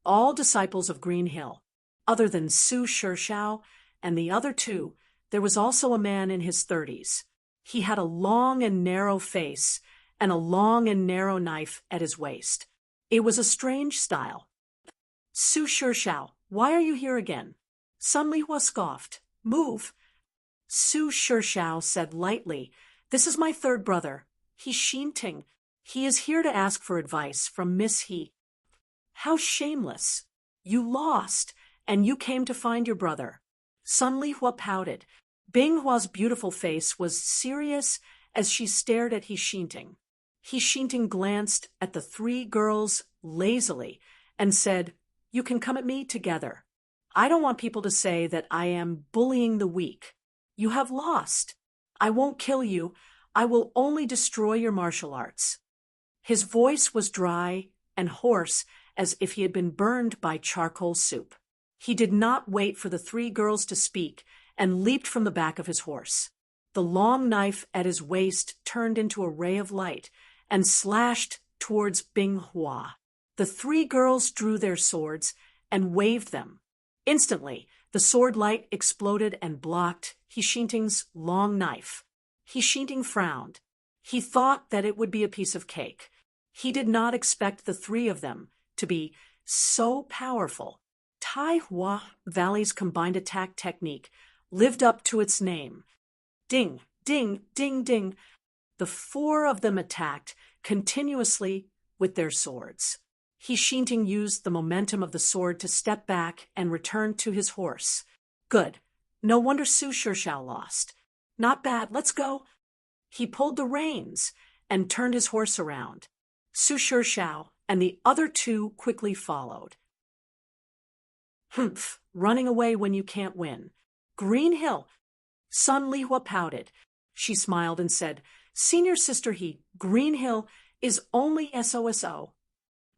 all disciples of Green Hill. Other than Su Shishao and the other 2, there was also a man in his 30s. He had a long and narrow face and a long and narrow knife at his waist. It was a strange style. Su Shishao, why are you here again? Sun Li Hua scoffed. Move. Su Shishao said lightly, this is my 3rd brother. He's Xinting. He is here to ask for advice from Miss He. How shameless. You lost, and you came to find your brother. Sun Li Hua pouted. Bing Hua's beautiful face was serious as she stared at He Xinting. He Xinting glanced at the 3 girls lazily and said, you can come at me together. I don't want people to say that I am bullying the weak. You have lost. I won't kill you. I will only destroy your martial arts. His voice was dry and hoarse as if he had been burned by charcoal soup. He did not wait for the 3 girls to speak and leaped from the back of his horse. The long knife at his waist turned into a ray of light and slashed towards Bing Hua. The 3 girls drew their swords and waved them. Instantly, the sword light exploded and blocked He Xinting's long knife. He Xinting frowned. He thought that it would be a piece of cake. He did not expect the 3 of them to be so powerful. Tai Hua Valley's combined attack technique lived up to its name. Ding, ding, ding, ding. The 4 of them attacked continuously with their swords. He Xinting used the momentum of the sword to step back and return to his horse. Good. No wonder Su Shishao lost. Not bad. Let's go. He pulled the reins and turned his horse around. Su Shishao and the other two quickly followed. Humph, running away when you can't win. Green Hill. Sun Lihua pouted. She smiled and said, Senior Sister He, Green Hill is only SOSO.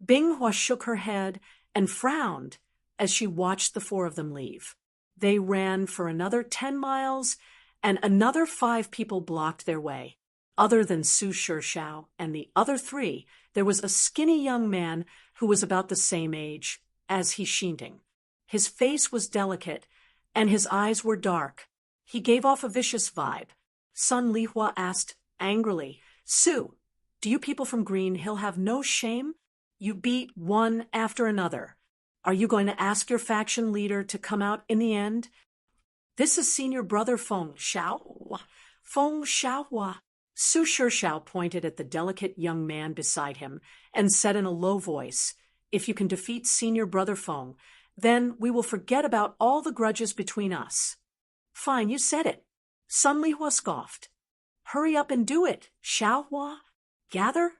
Binghua shook her head and frowned as she watched the four of them leave. They ran for another 10 miles, and another 5 people blocked their way. Other than Su Shishao and the other 3, there was a skinny young man who was about the same age as He Xinding. His face was delicate, and his eyes were dark. He gave off a vicious vibe. Sun Lihua asked angrily, Su, do you people from Green Hill have no shame? You beat one after another. Are you going to ask your faction leader to come out in the end? This is Senior Brother Feng Xiaohua. Feng Xiaohua. Su Shishao pointed at the delicate young man beside him and said in a low voice, If you can defeat Senior Brother Feng, then we will forget about all the grudges between us. Fine, you said it. Sun Lihua scoffed. Hurry up and do it, Xiaohua. Gather?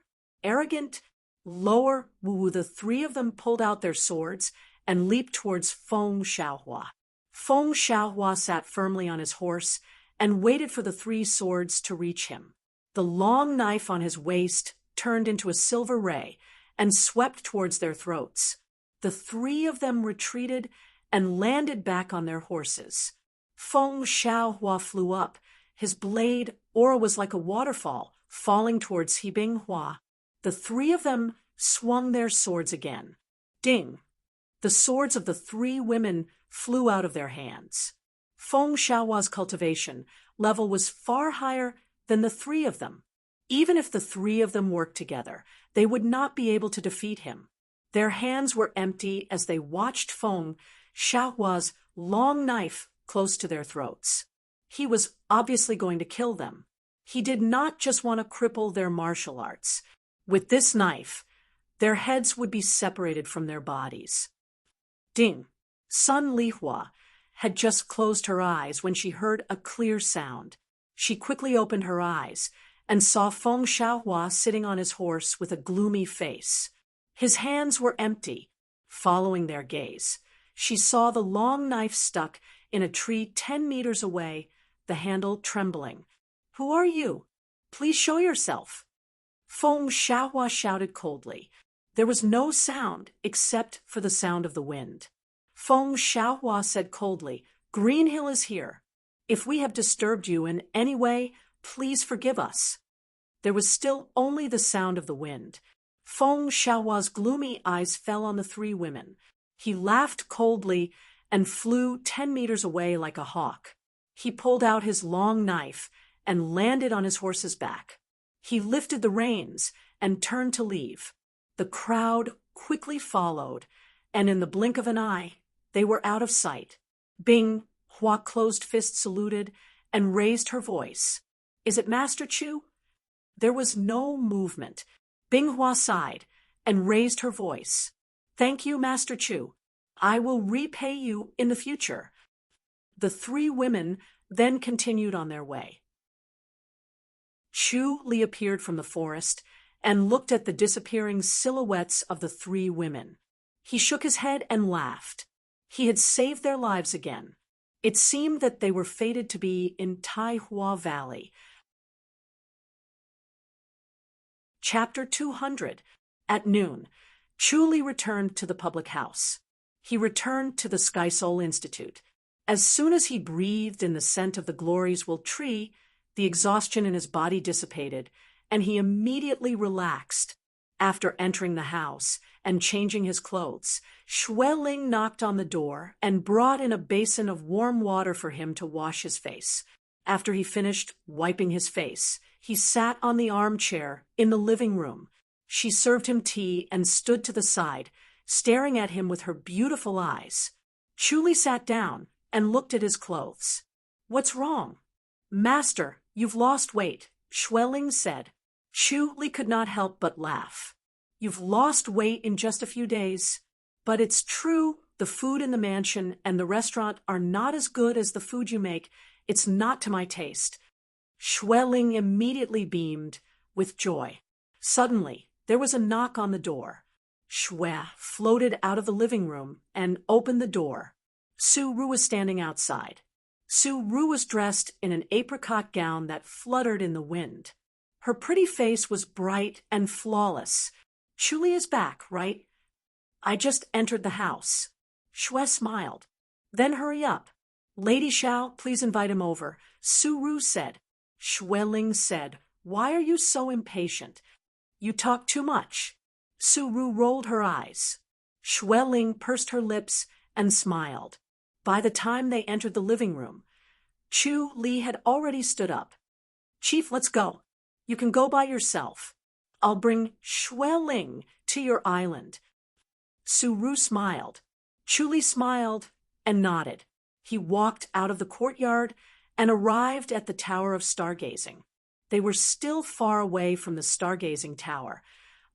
Arrogant? Lower Wu. The 3 of them pulled out their swords and leaped towards Feng Xiaohua. Feng Xiaohua sat firmly on his horse and waited for the 3 swords to reach him. The long knife on his waist turned into a silver ray and swept towards their throats. The 3 of them retreated and landed back on their horses. Feng Xiaohua flew up. His blade aura was like a waterfall, falling towards He Binghua. The 3 of them swung their swords again. Ding! The swords of the 3 women flew out of their hands. Feng Xiaohua's cultivation level was far higher than the 3 of them. Even if the 3 of them worked together, they would not be able to defeat him. Their hands were empty as they watched Feng Xiaohua's long knife close to their throats. He was obviously going to kill them. He did not just want to cripple their martial arts. With this knife, their heads would be separated from their bodies. Ding! Sun Lihua had just closed her eyes when she heard a clear sound. She quickly opened her eyes and saw Feng Xiaohua sitting on his horse with a gloomy face. His hands were empty. Following their gaze, she saw the long knife stuck in a tree 10 meters away, the handle trembling. Who are you? Please show yourself. Feng Xiaohua shouted coldly. There was no sound except for the sound of the wind. Feng Xiaohua said coldly, Green Hill is here. If we have disturbed you in any way, please forgive us. There was still only the sound of the wind. Feng Xiaohua's gloomy eyes fell on the 3 women. He laughed coldly and flew 10 meters away like a hawk. He pulled out his long knife and landed on his horse's back. He lifted the reins and turned to leave. The crowd quickly followed, and in the blink of an eye, they were out of sight. Bing Hua closed fist saluted and raised her voice. Is it Master Chu? There was no movement. Bing Hua sighed and raised her voice. Thank you, Master Chu. I will repay you in the future. The 3 women then continued on their way. Chu Li appeared from the forest and looked at the disappearing silhouettes of the 3 women. He shook his head and laughed. He had saved their lives again. It seemed that they were fated to be in Taihua Valley. Chapter 200. At noon, Chu Li returned to the public house. He returned to the Sky Soul Institute. As soon as he breathed in the scent of the glories will tree, the exhaustion in his body dissipated, and he immediately relaxed. After entering the house and changing his clothes, Xueling knocked on the door and brought in a basin of warm water for him to wash his face. After he finished wiping his face, he sat on the armchair in the living room. She served him tea and stood to the side, staring at him with her beautiful eyes. Chu Li sat down and looked at his clothes. What's wrong? Master, you've lost weight, Xueling said. Chu Li could not help but laugh. You've lost weight in just a few days. But it's true, the food in the mansion and the restaurant are not as good as the food you make. It's not to my taste. Xueling immediately beamed with joy. Suddenly, there was a knock on the door. Shwe floated out of the living room and opened the door. Su-ru was standing outside. Su-ru was dressed in an apricot gown that fluttered in the wind. Her pretty face was bright and flawless. Chuli is back, right? I just entered the house. Shwe smiled. Then hurry up. Lady Xiao, please invite him over, Su-ru said. Xueling said, why are you so impatient? You talk too much. Su-ru rolled her eyes. Xueling pursed her lips and smiled. By the time they entered the living room, Chu Li had already stood up. Chief, let's go. You can go by yourself. I'll bring Xueling to your island. Su-ru smiled. Chu Li smiled and nodded. He walked out of the courtyard and arrived at the Tower of Stargazing. They were still far away from the stargazing tower,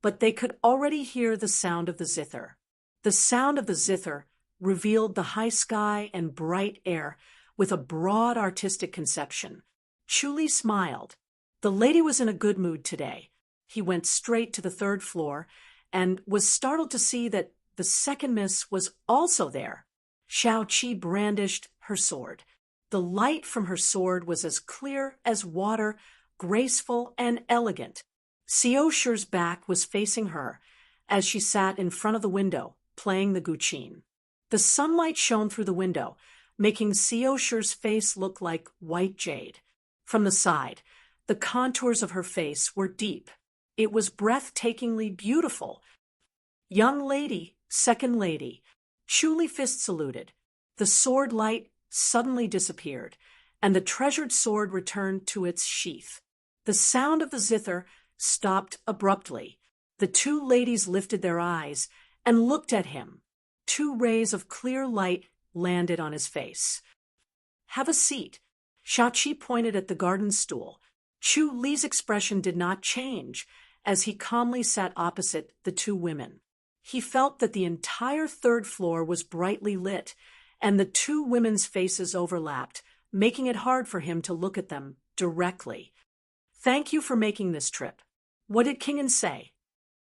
but they could already hear the sound of the zither. The sound of the zither revealed the high sky and bright air with a broad artistic conception. Chuli smiled. The lady was in a good mood today. He went straight to the third floor and was startled to see that the second miss was also there. Xiao Qi brandished her sword. The light from her sword was as clear as water, graceful and elegant. Xiao Shi's back was facing her as she sat in front of the window, playing the guqin. The sunlight shone through the window, making Xiao Shi's face look like white jade. From the side, the contours of her face were deep. It was breathtakingly beautiful. Young lady, second lady. Chuli fist saluted. The sword light suddenly disappeared, and the treasured sword returned to its sheath. The sound of the zither stopped abruptly. The two ladies lifted their eyes and looked at him. Two rays of clear light landed on his face. Have a seat. Xiaoqi pointed at the garden stool. Chu Li's expression did not change as he calmly sat opposite the two women. He felt that the entire third floor was brightly lit, and the two women's faces overlapped, making it hard for him to look at them directly. Thank you for making this trip. What did Kingen say?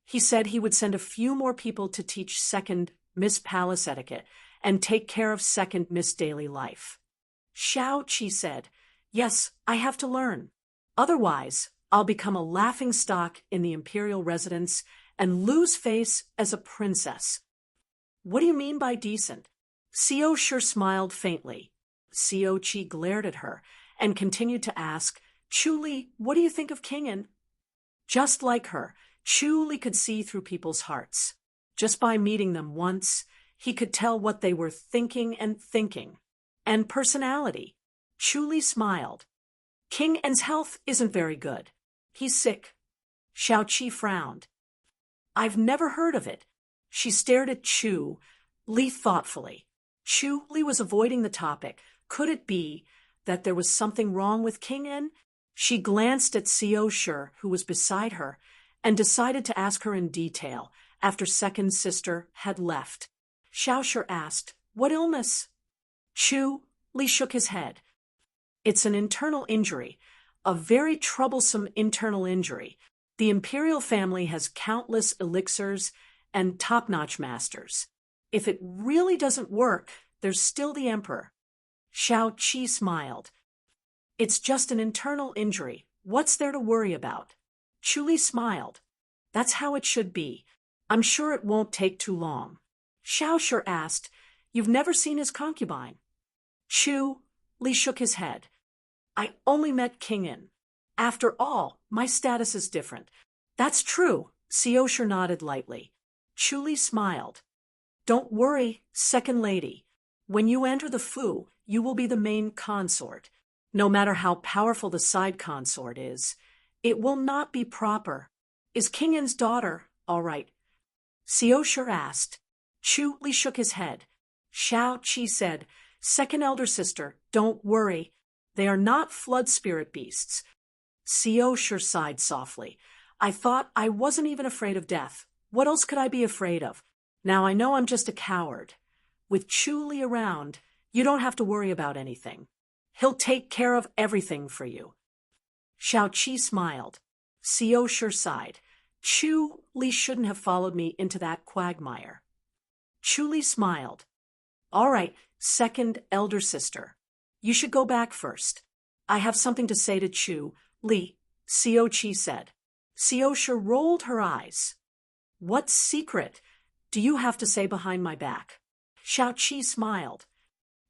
He said he would send a few more people to teach second Miss Palace etiquette and take care of second Miss Daily Life. Xiao Qi said, yes, I have to learn. Otherwise, I'll become a laughingstock in the imperial residence and lose face as a princess. What do you mean by decent? Xiao Shi smiled faintly. Xiao Qi glared at her and continued to ask, Chuli, what do you think of Kingen? Just like her, Chuli could see through people's hearts. Just by meeting them once, he could tell what they were thinking. And personality. Chuli smiled. Kingen's health isn't very good. He's sick. Xiao Qi frowned. I've never heard of it. She stared at Chu Li thoughtfully. Chu Li was avoiding the topic. Could it be that there was something wrong with Kingen? She glanced at Xiao Shi, who was beside her, and decided to ask her in detail after second sister had left. Xiao Shi asked, what illness? Chu Li shook his head. It's an internal injury, a very troublesome internal injury. The imperial family has countless elixirs and top-notch masters. If it really doesn't work, there's still the emperor. Xiao Qi smiled. It's just an internal injury. What's there to worry about? Chuli smiled. That's how it should be. I'm sure it won't take too long. Xiao Shi asked, you've never seen his concubine? Chu Li shook his head. I only met Kingen. After all, my status is different. That's true, Xiao Shi nodded lightly. Chuli smiled. Don't worry, second lady. When you enter the Fu, you will be the main consort. No matter how powerful the side consort is, it will not be proper. Is Kingen's daughter all right? Xiao Shi asked. Chu Li shook his head. Xiao Qi said, second elder sister, don't worry. They are not flood spirit beasts. Xiao Shi sighed softly. I thought I wasn't even afraid of death. What else could I be afraid of? Now I know I'm just a coward. With Chu Li around, you don't have to worry about anything. He'll take care of everything for you. Xiao Qi smiled. Xiao Shi sighed. Chu Li shouldn't have followed me into that quagmire. Chu Li smiled. All right, second elder sister. You should go back first. I have something to say to Chu Li, Xiao Qi said. Xiao rolled her eyes. What secret do you have to say behind my back? Xiao Qi smiled.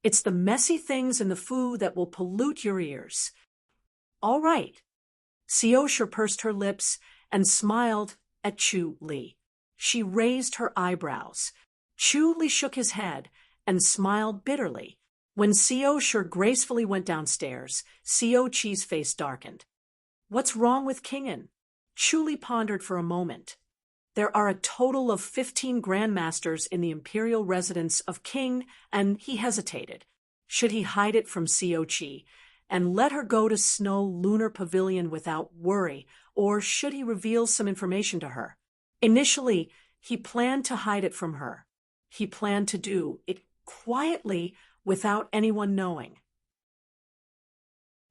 It's the messy things in the food that will pollute your ears. All right. Xiao pursed her lips and smiled at Chu Li. She raised her eyebrows. Chu Li shook his head and smiled bitterly. When Xiao gracefully went downstairs, Xiao Qi's face darkened. What's wrong with Kingen? Chu Li pondered for a moment. There are a total of 15 grandmasters in the imperial residence of King, and he hesitated. Should he hide it from Xiao Qi and let her go to Snow Lunar Pavilion without worry, or should he reveal some information to her? Initially, he planned to hide it from her. He planned to do it quietly without anyone knowing.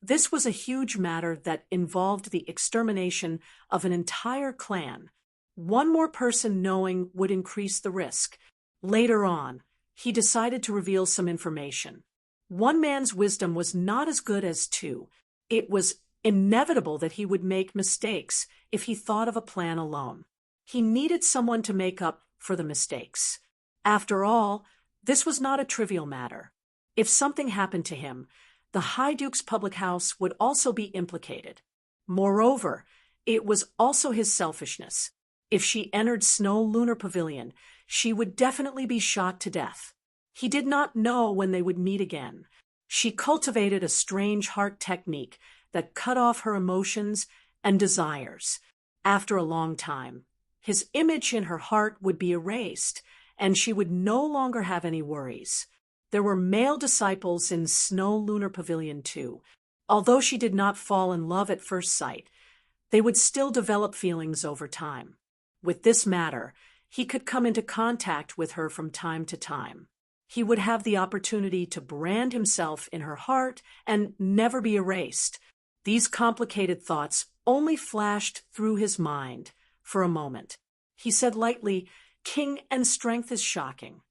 This was a huge matter that involved the extermination of an entire clan. One more person knowing would increase the risk. Later on, he decided to reveal some information. One man's wisdom was not as good as two. It was inevitable that he would make mistakes if he thought of a plan alone. He needed someone to make up for the mistakes. After all, this was not a trivial matter. If something happened to him, the High Duke's public house would also be implicated. Moreover, it was also his selfishness. If she entered Snow Lunar Pavilion, she would definitely be shot to death. He did not know when they would meet again. She cultivated a strange heart technique that cut off her emotions and desires. After a long time, his image in her heart would be erased, and she would no longer have any worries. There were male disciples in Snow Lunar Pavilion too. Although she did not fall in love at first sight, they would still develop feelings over time. With this matter, he could come into contact with her from time to time. He would have the opportunity to brand himself in her heart and never be erased. These complicated thoughts only flashed through his mind for a moment. He said lightly, "King and strength is shocking."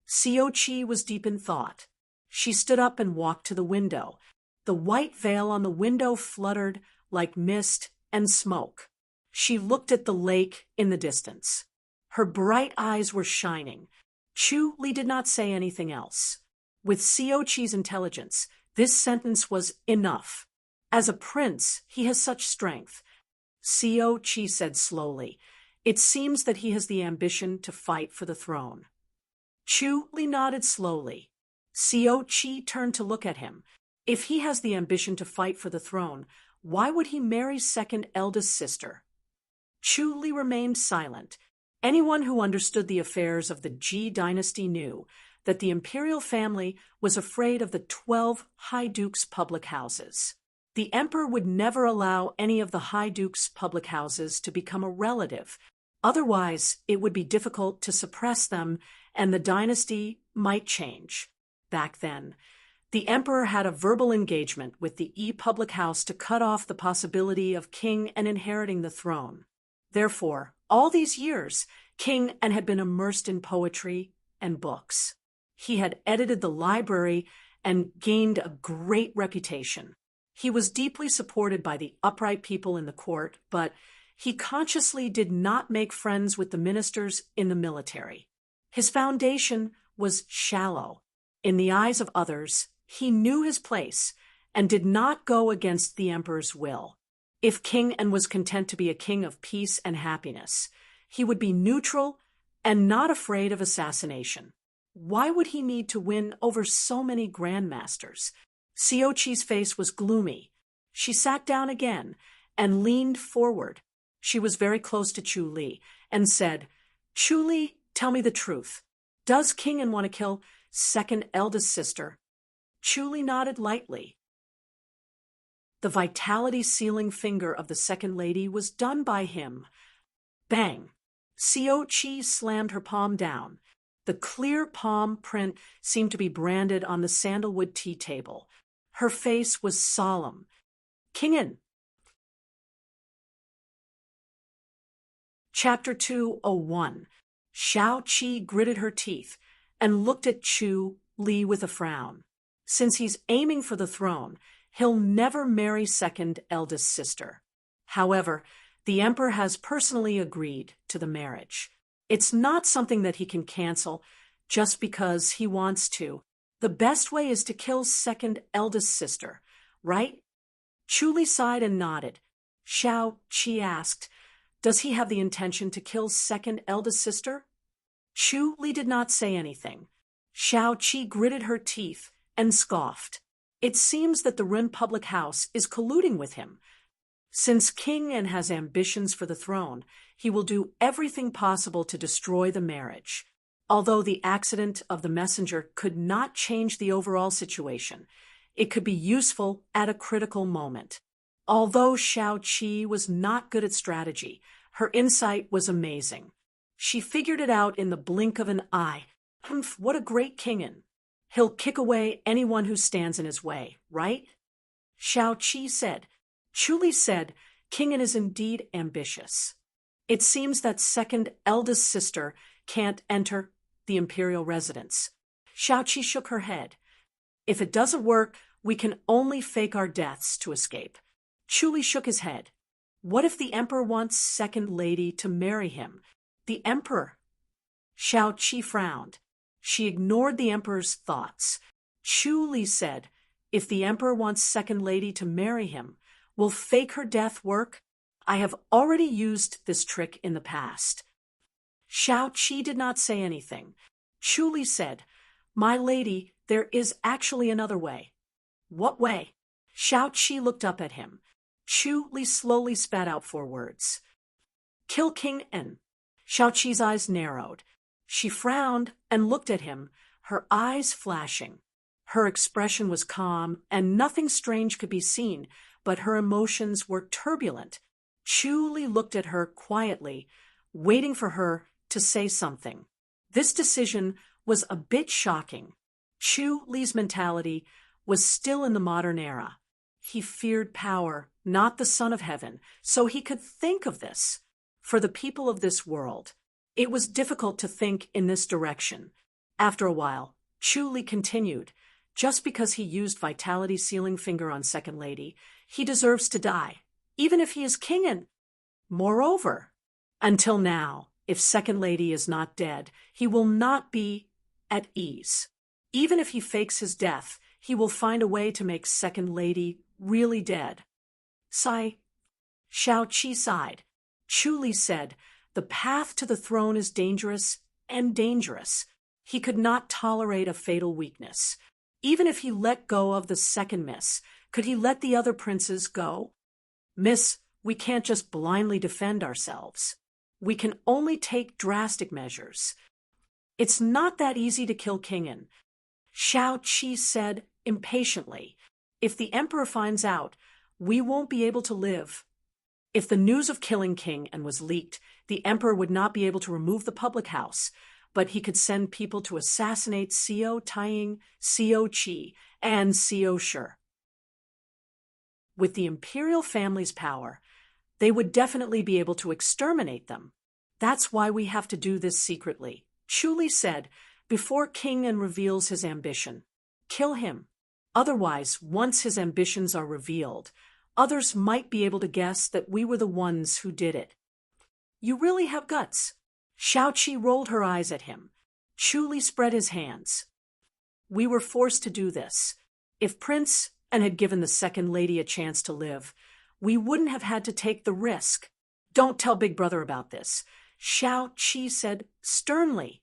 Xiao Qi was deep in thought. She stood up and walked to the window. The white veil on the window fluttered like mist and smoke. She looked at the lake in the distance. Her bright eyes were shining. Chu Li did not say anything else. With Xiao Qi's intelligence, this sentence was enough. As a prince, he has such strength. Xiao Qi said slowly, "It seems that he has the ambition to fight for the throne." Chu Li nodded slowly. Xiao Qi turned to look at him. If he has the ambition to fight for the throne, why would he marry second eldest sister? Chu Li remained silent. Anyone who understood the affairs of the Ji dynasty knew that the imperial family was afraid of the 12 High Dukes' public houses. The emperor would never allow any of the High Dukes' public houses to become a relative. Otherwise, it would be difficult to suppress them, and the dynasty might change. Back then, the emperor had a verbal engagement with the public house to cut off the possibility of King and inheriting the throne. Therefore, all these years, King and had been immersed in poetry and books. He had edited the library and gained a great reputation. He was deeply supported by the upright people in the court, but he consciously did not make friends with the ministers in the military. His foundation was shallow. In the eyes of others, he knew his place and did not go against the emperor's will. If King and was content to be a king of peace and happiness, he would be neutral and not afraid of assassination. Why would he need to win over so many grandmasters? Xiao Qi's face was gloomy. She sat down again and leaned forward. She was very close to Chu Li and said, "Chu Li, tell me the truth. Does King want to kill second eldest sister?" Chu Li nodded lightly. The vitality sealing finger of the second lady was done by him. Bang! Xiao Qi slammed her palm down. The clear palm print seemed to be branded on the sandalwood tea table. Her face was solemn. "Kingen, Chapter 201. Shao Qi gritted her teeth and looked at Chu Li with a frown. Since he's aiming for the throne, he'll never marry second eldest sister. However, the emperor has personally agreed to the marriage. It's not something that he can cancel just because he wants to. The best way is to kill second eldest sister, right? Chu Li sighed and nodded. Shao Qi asked, "Does he have the intention to kill second eldest sister?" Chu Li did not say anything. Shao Qi gritted her teeth and scoffed. It seems that the Rin public house is colluding with him. Since King An has ambitions for the throne, he will do everything possible to destroy the marriage. Although the accident of the messenger could not change the overall situation, it could be useful at a critical moment. Although Shao Qi was not good at strategy, her insight was amazing. She figured it out in the blink of an eye. Humph, what a great King An. He'll kick away anyone who stands in his way, right? Shao Qi said. Chu Li said, King An is indeed ambitious. It seems that second eldest sister can't enter the imperial residence. Shao Qi shook her head. If it doesn't work, we can only fake our deaths to escape. Chu Li shook his head. What if the emperor wants second lady to marry him? The emperor? Shao Qi frowned. She ignored the emperor's thoughts. Chu Li said, if the emperor wants second lady to marry him, will fake her death work? I have already used this trick in the past. Shao Qi did not say anything. Chu Li said, my lady, there is actually another way. What way? Shao Qi looked up at him. Chu Li slowly spat out 4 words. Kill King An. Shao Qi's eyes narrowed. She frowned and looked at him, her eyes flashing. Her expression was calm, and nothing strange could be seen, but her emotions were turbulent. Chu Li looked at her quietly, waiting for her to say something. This decision was a bit shocking. Chu Li's mentality was still in the modern era. He feared power, not the Son of Heaven, so he could think of this. For the people of this world, it was difficult to think in this direction. After a while, Chu Li continued, just because he used Vitality Sealing Finger on Second Lady, he deserves to die, even if he is King An. Moreover, until now, if Second Lady is not dead, he will not be at ease. Even if he fakes his death, he will find a way to make Second Lady really dead. Sigh. Shao Qi sighed. Chu Li said, the path to the throne is dangerous and dangerous. He could not tolerate a fatal weakness. Even if he let go of the second miss, could he let the other princes go? Miss, we can't just blindly defend ourselves. We can only take drastic measures. It's not that easy to kill King An. Shao Qi said impatiently, if the emperor finds out, we won't be able to live. If the news of killing King An was leaked, the emperor would not be able to remove the public house, but he could send people to assassinate Xiao Taiying, Xiao Qi, and Xiao Shi. With the imperial family's power, they would definitely be able to exterminate them. That's why we have to do this secretly. Chu Li said, before King An reveals his ambition. Kill him. Otherwise, once his ambitions are revealed, others might be able to guess that we were the ones who did it. You really have guts. Shao Qi rolled her eyes at him. Chu Li spread his hands. We were forced to do this. If Prince An had given the second lady a chance to live, we wouldn't have had to take the risk. Don't tell Big Brother about this, Shao Qi said sternly.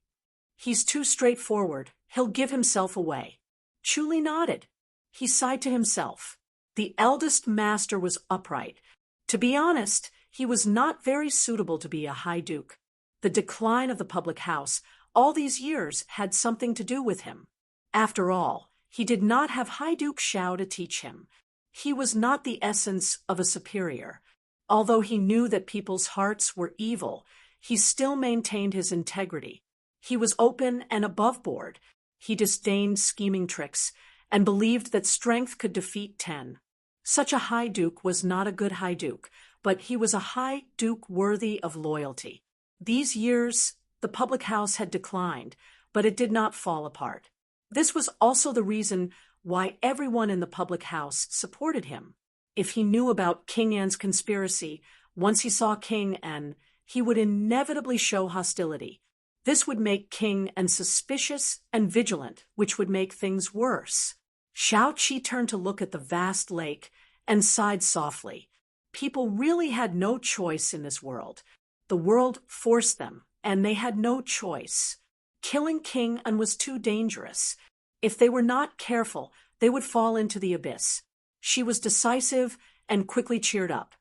He's too straightforward. He'll give himself away. Chu Li nodded. He sighed to himself. The eldest master was upright. To be honest, he was not very suitable to be a high duke. The decline of the public house all these years had something to do with him. After all, he did not have High Duke Shao to teach him. He was not the essence of a superior. Although he knew that people's hearts were evil, he still maintained his integrity. He was open and above board. He disdained scheming tricks and believed that strength could defeat 10. Such a high duke was not a good high duke, but he was a high duke worthy of loyalty. These years, the public house had declined, but it did not fall apart. This was also the reason why everyone in the public house supported him. If he knew about King An's conspiracy, once he saw King An, he would inevitably show hostility. This would make King An suspicious and vigilant, which would make things worse. Shao Qi turned to look at the vast lake and sighed softly. People really had no choice in this world. The world forced them, and they had no choice. Killing King An was too dangerous. If they were not careful, they would fall into the abyss. She was decisive and quickly cheered up.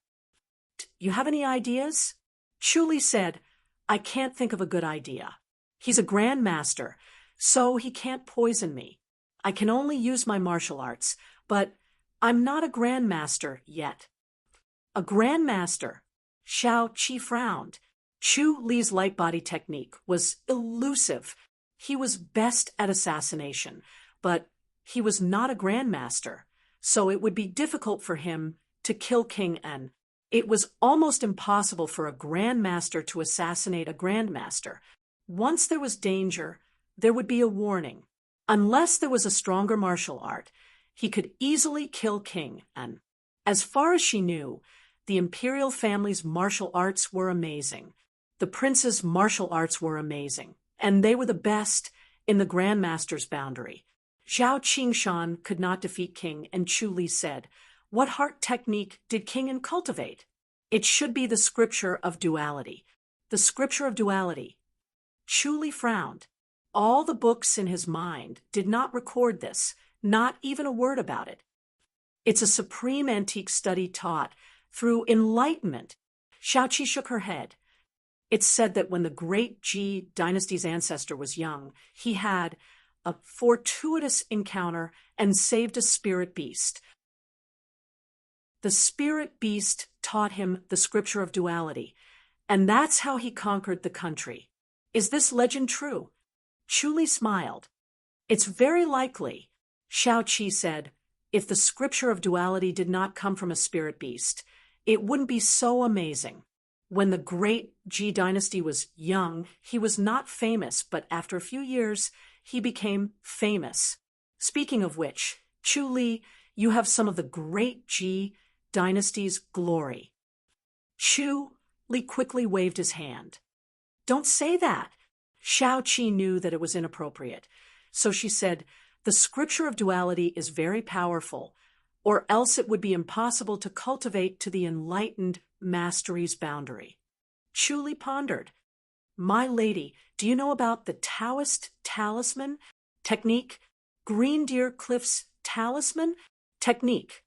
You have any ideas? Chu Li said, I can't think of a good idea. He's a grand master, so he can't poison me. I can only use my martial arts, but I'm not a grand master yet. A grand master? Shao Qi frowned. Chu Li's light body technique was elusive. He was best at assassination, but he was not a grandmaster, so it would be difficult for him to kill King An. It was almost impossible for a grandmaster to assassinate a grandmaster. Once there was danger, there would be a warning. Unless there was a stronger martial art, he could easily kill King An. As far as she knew, the imperial family's martial arts were amazing. The prince's martial arts were amazing, and they were the best in the grandmaster's boundary. Zhao Qingshan could not defeat King, and Chu Li said, What heart technique did King An cultivate? It should be the scripture of duality. The scripture of duality. Chu Li frowned. All the books in his mind did not record this, not even a word about it. It's a supreme antique study taught through enlightenment. Shaoqi shook her head. It's said that when the great Ji dynasty's ancestor was young, he had a fortuitous encounter and saved a spirit beast. The spirit beast taught him the scripture of duality, and that's how he conquered the country. Is this legend true? Chu Li smiled. It's very likely, Shao Qi said. If the scripture of duality did not come from a spirit beast, it wouldn't be so amazing. When the great Ji dynasty was young, he was not famous, but after a few years, he became famous. Speaking of which, Chu Li, you have some of the great Ji dynasty's glory. Chu Li quickly waved his hand. Don't say that. Shao Qi knew that it was inappropriate, so she said, The scripture of duality is very powerful, or else it would be impossible to cultivate to the enlightened mastery's boundary. Chu Li pondered. My lady, do you know about the Taoist talisman technique? Green Deer Cliff's talisman technique.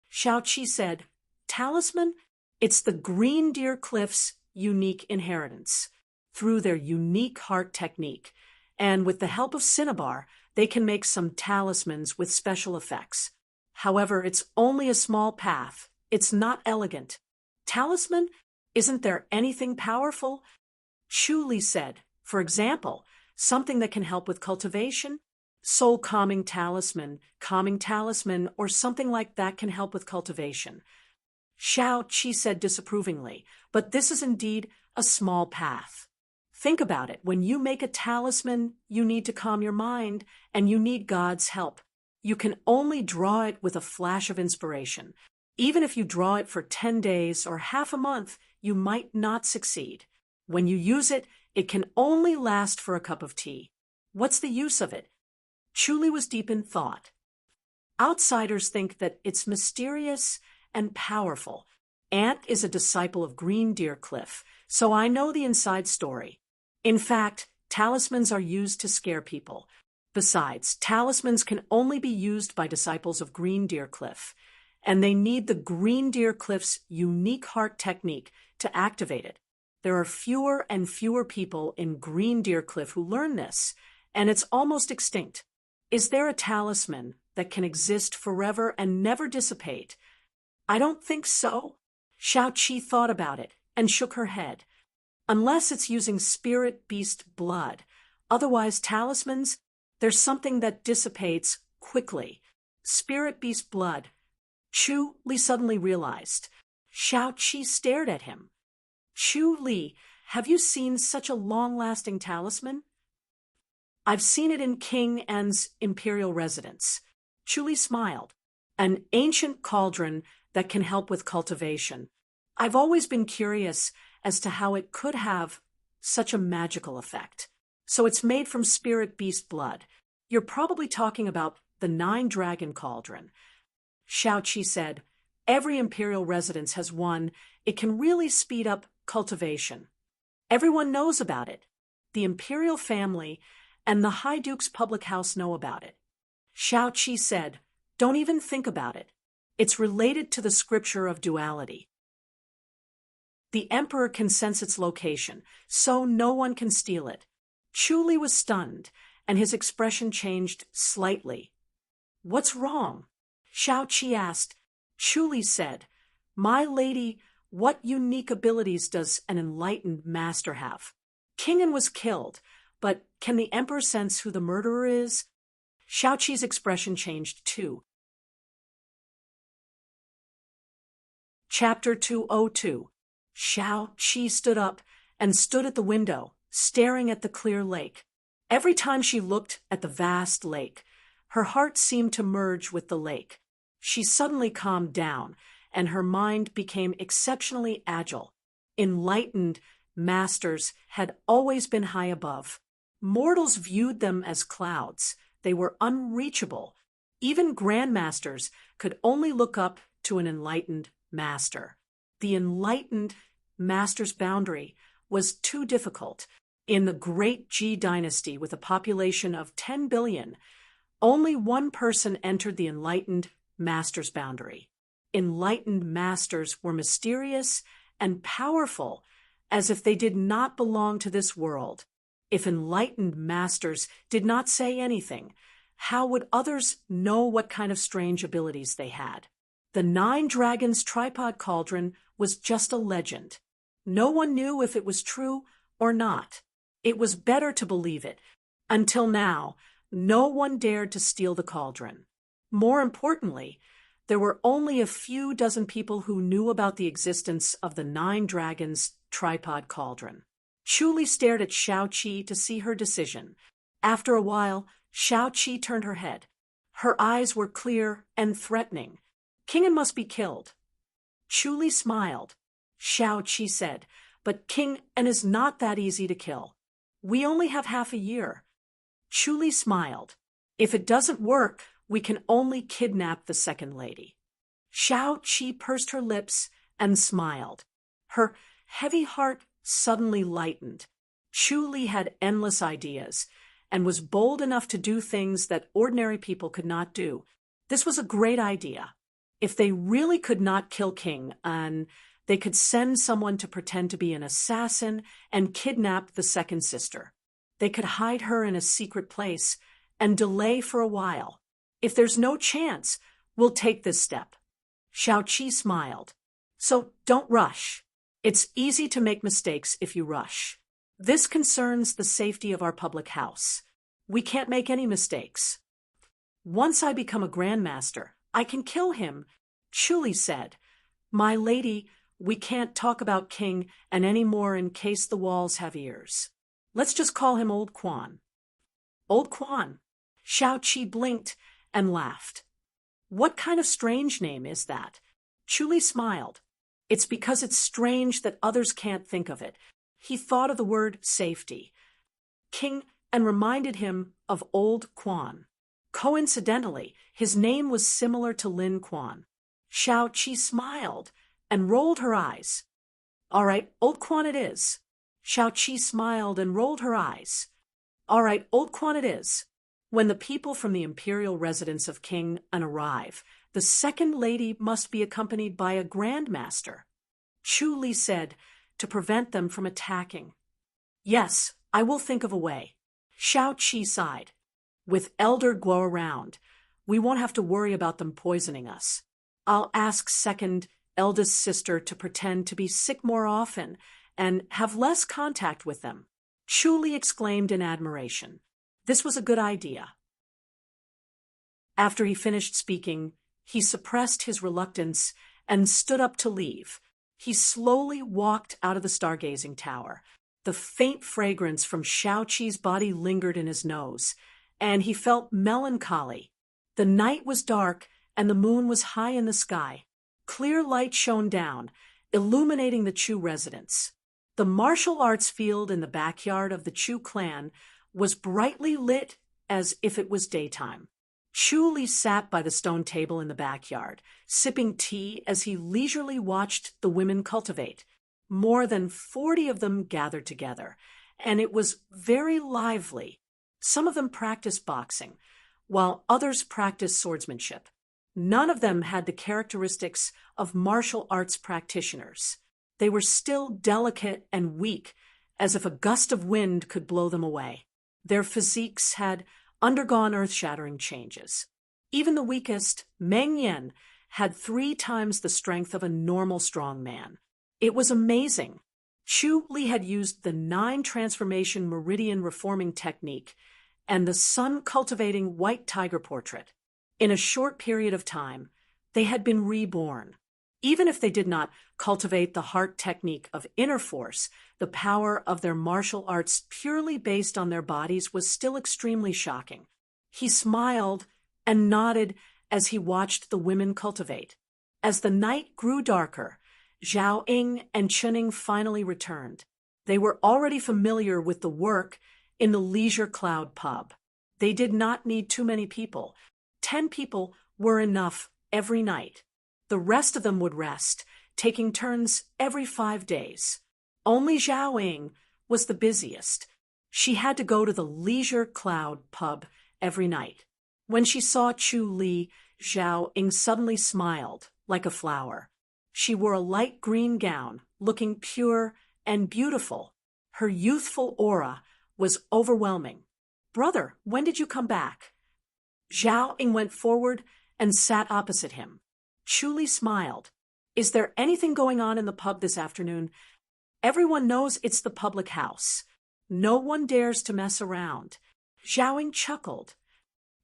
Shao Qi said, Talisman? It's the Green Deer Cliff's unique inheritance. Through their unique heart technique, and with the help of Cinnabar, they can make some talismans with special effects. However, it's only a small path. It's not elegant. Talisman? Isn't there anything powerful? Chu Li said, for example, something that can help with cultivation? Soul calming talisman, or something like that can help with cultivation. Shao Qi said disapprovingly, but this is indeed a small path. Think about it. When you make a talisman, you need to calm your mind, and you need God's help. You can only draw it with a flash of inspiration. Even if you draw it for 10 days or half a month, you might not succeed. When you use it, it can only last for a cup of tea. What's the use of it? Chu Li was deep in thought. Outsiders think that it's mysterious and powerful. Ant is a disciple of Green Deer Cliff, so I know the inside story. In fact, talismans are used to scare people. Besides, talismans can only be used by disciples of Green Deer Cliff, and they need the Green Deer Cliff's unique heart technique to activate it. There are fewer and fewer people in Green Deer Cliff who learn this, and it's almost extinct. Is there a talisman that can exist forever and never dissipate? I don't think so. Shao Qi thought about it and shook her head. Unless it's using spirit beast blood. Otherwise, talismans, there's something that dissipates quickly. Spirit beast blood. Chu Li suddenly realized. Shao Qi stared at him. Chu Li, have you seen such a long-lasting talisman? I've seen it in King N's imperial residence. Chuli smiled. An ancient cauldron that can help with cultivation. I've always been curious as to how it could have such a magical effect. So it's made from spirit beast blood. You're probably talking about the 9-dragon cauldron. Shao-Chi said, every imperial residence has one. It can really speed up cultivation. Everyone knows about it. The imperial family and the High Duke's public house know about it. Shao-Chi said, don't even think about it. It's related to the scripture of duality. The emperor can sense its location, so no one can steal it. Chuli was stunned, and his expression changed slightly. What's wrong? Shao-Chi asked. Chuli said, my lady, what unique abilities does an enlightened master have? King N was killed, but can the emperor sense who the murderer is? Shao-Chi's expression changed too. Chapter 202. Shao-Chi stood up and stood at the window, staring at the clear lake. Every time she looked at the vast lake, her heart seemed to merge with the lake. She suddenly calmed down, and her mind became exceptionally agile. Enlightened masters had always been high above. Mortals viewed them as clouds. They were unreachable. Even grandmasters could only look up to an enlightened master. The enlightened master's boundary was too difficult. In the Great G dynasty, with a population of 10 billion, only one person entered the enlightened master's boundary. Enlightened masters were mysterious and powerful, as if they did not belong to this world. If enlightened masters did not say anything, how would others know what kind of strange abilities they had? The 9 Dragons tripod cauldron was just a legend. No one knew if it was true or not. It was better to believe it. Until now, no one dared to steal the cauldron. More importantly, there were only a few dozen people who knew about the existence of the 9 Dragons tripod cauldron. Chuli stared at Shao-Chi to see her decision. After a while, Shao-Chi turned her head. Her eyes were clear and threatening. King N must be killed. Chuli smiled. Shao-Chi said, but King N is not that easy to kill. We only have half a year. Chuli smiled. If it doesn't work, we can only kidnap the second lady. Shao-Chi pursed her lips and smiled. Her heavy heart suddenly lightened. Chuli had endless ideas and was bold enough to do things that ordinary people could not do. This was a great idea. If they really could not kill King N, they could send someone to pretend to be an assassin and kidnap the second sister. They could hide her in a secret place and delay for a while. If there's no chance, we'll take this step. Shao-Chi smiled. So don't rush. It's easy to make mistakes if you rush. This concerns the safety of our public house. We can't make any mistakes. Once I become a grandmaster, I can kill him, Chuli said. My lady, we can't talk about King N any more in case the walls have ears. Let's just call him Old Quan. Old Quan. Shao-Chi blinked and laughed. What kind of strange name is that? Chuli smiled. It's because it's strange that others can't think of it. He thought of the word safety. King N reminded him of Old Quan. Coincidentally, his name was similar to Lin Quan. Shao-Chi smiled and rolled her eyes. All right, Old Quan it is. Shao-Chi smiled and rolled her eyes. All right, Old Quan it is. When the people from the imperial residence of King N arrive, the second lady must be accompanied by a grandmaster. Chuli said, to prevent them from attacking. Yes, I will think of a way. Shao-Chi sighed. With Elder Guo around, we won't have to worry about them poisoning us. I'll ask second eldest sister to pretend to be sick more often and have less contact with them. Chuli exclaimed in admiration. This was a good idea. After he finished speaking, he suppressed his reluctance and stood up to leave. He slowly walked out of the stargazing tower. The faint fragrance from Xiaoqi's body lingered in his nose, and he felt melancholy. The night was dark, and the moon was high in the sky. Clear light shone down, illuminating the Chu residence. The martial arts field in the backyard of the Chu clan was brightly lit as if it was daytime. Chu Li sat by the stone table in the backyard, sipping tea as he leisurely watched the women cultivate. More than 40 of them gathered together, and it was very lively. Some of them practiced boxing, while others practiced swordsmanship. None of them had the characteristics of martial arts practitioners. They were still delicate and weak, as if a gust of wind could blow them away. Their physiques had undergone earth-shattering changes. Even the weakest, Meng Yan, had 3 times the strength of a normal strong man. It was amazing. Chu Li had used the 9 transformation meridian reforming technique and the sun-cultivating white tiger portrait. In a short period of time, they had been reborn. Even if they did not cultivate the heart technique of inner force, the power of their martial arts purely based on their bodies was still extremely shocking. He smiled and nodded as he watched the women cultivate. As the night grew darker, Zhao Ying and Chening finally returned. They were already familiar with the work in the Leisure Cloud pub. They did not need too many people. 10 people were enough every night. The rest of them would rest, taking turns every 5 days. Only Zhao Ying was the busiest. She had to go to the Leisure Cloud pub every night. When she saw Chu Li, Zhao Ying suddenly smiled like a flower. She wore a light green gown, looking pure and beautiful. Her youthful aura was overwhelming. "Brother, when did you come back?" Zhao Ying went forward and sat opposite him. Chu Li smiled. "Is there anything going on in the pub this afternoon? Everyone knows it's the public house. No one dares to mess around." Zhao Ying chuckled.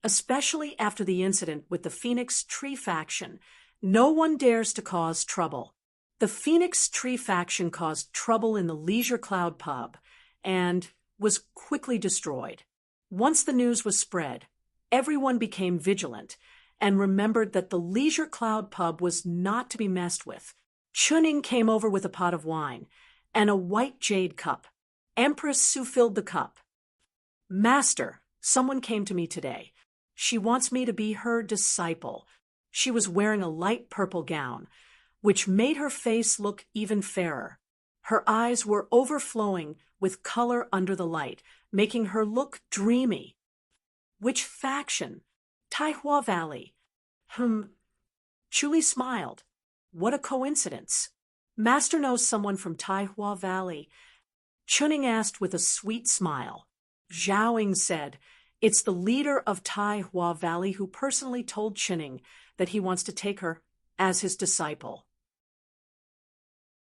Especially after the incident with the Phoenix Tree faction, no one dares to cause trouble. The Phoenix Tree faction caused trouble in the Leisure Cloud pub and was quickly destroyed. Once the news was spread, everyone became vigilant and remembered that the Leisure Cloud pub was not to be messed with. Chuning came over with a pot of wine and a white jade cup. Empress Su filled the cup. "Master, someone came to me today. She wants me to be her disciple." She was wearing a light purple gown, which made her face look even fairer. Her eyes were overflowing with color under the light, making her look dreamy. "Which faction?" "Taihua Valley." Chu Li smiled. "What a coincidence. Master knows someone from Taihua Valley." Chuning asked with a sweet smile. Zhao Ying said, "It's the leader of Taihua Valley who personally told Chuning that he wants to take her as his disciple."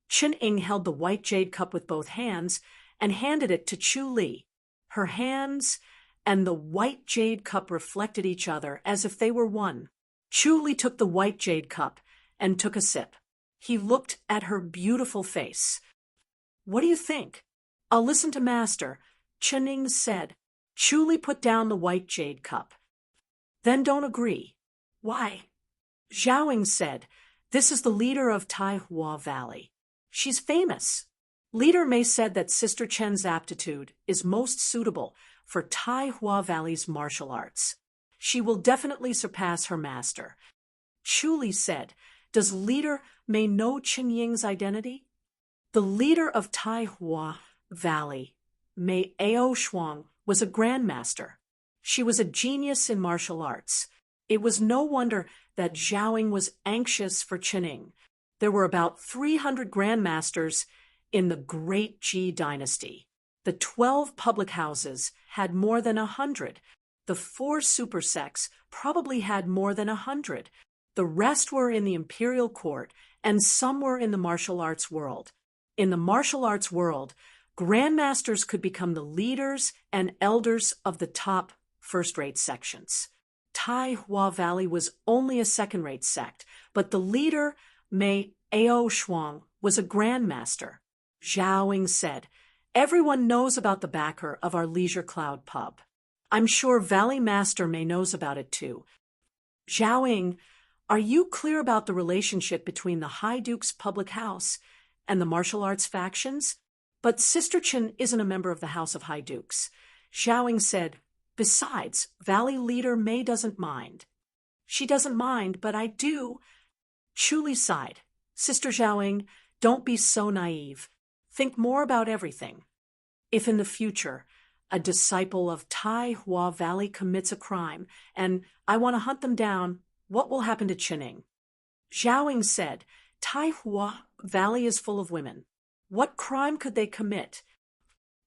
Chuning held the white jade cup with both hands and handed it to Chu Li. Her hands and the white jade cup reflected each other as if they were one. Chu Li took the white jade cup and took a sip. He looked at her beautiful face. "What do you think?" "I'll listen to Master," Chuning said. Chu Li put down the white jade cup. "Then don't agree." "Why?" Zhao Ying said, "This is the leader of Taihua Valley. She's famous. Leader Mei said that Sister Chen's aptitude is most suitable for Taihua Valley's martial arts. She will definitely surpass her master." Chu Li said, "Does Leader Mei know Chen Ying's identity?" The leader of Taihua Valley, Mei Ao Shuang, was a grandmaster. She was a genius in martial arts. It was no wonder that Zhao Ying was anxious for Chening. There were about 300 grandmasters in the Great Ji dynasty. The 12 public houses had more than 100. The 4 super sects probably had more than 100. The rest were in the imperial court, and some were in the martial arts world. In the martial arts world, grandmasters could become the leaders and elders of the top first-rate sections. Taihua Valley was only a second-rate sect, but the leader, Mei Ao Shuang, was a grandmaster. Zhao Ying said, Everyone knows about the backer of our Leisure Cloud pub. I'm sure Valley Master May knows about it too. Zhaoying, are you clear about the relationship between the High Duke's public house and the martial arts factions? But Sister Chen isn't a member of the House of High Dukes. Zhaoying said, besides, Valley Leader May doesn't mind. She doesn't mind, but I do. Chu Li sighed. Sister Zhaoying, don't be so naive. Think more about everything. If in the future a disciple of Tai Hua Valley commits a crime, and I want to hunt them down, what will happen to Chenning? Zhaoying said, Tai Hua Valley is full of women. What crime could they commit?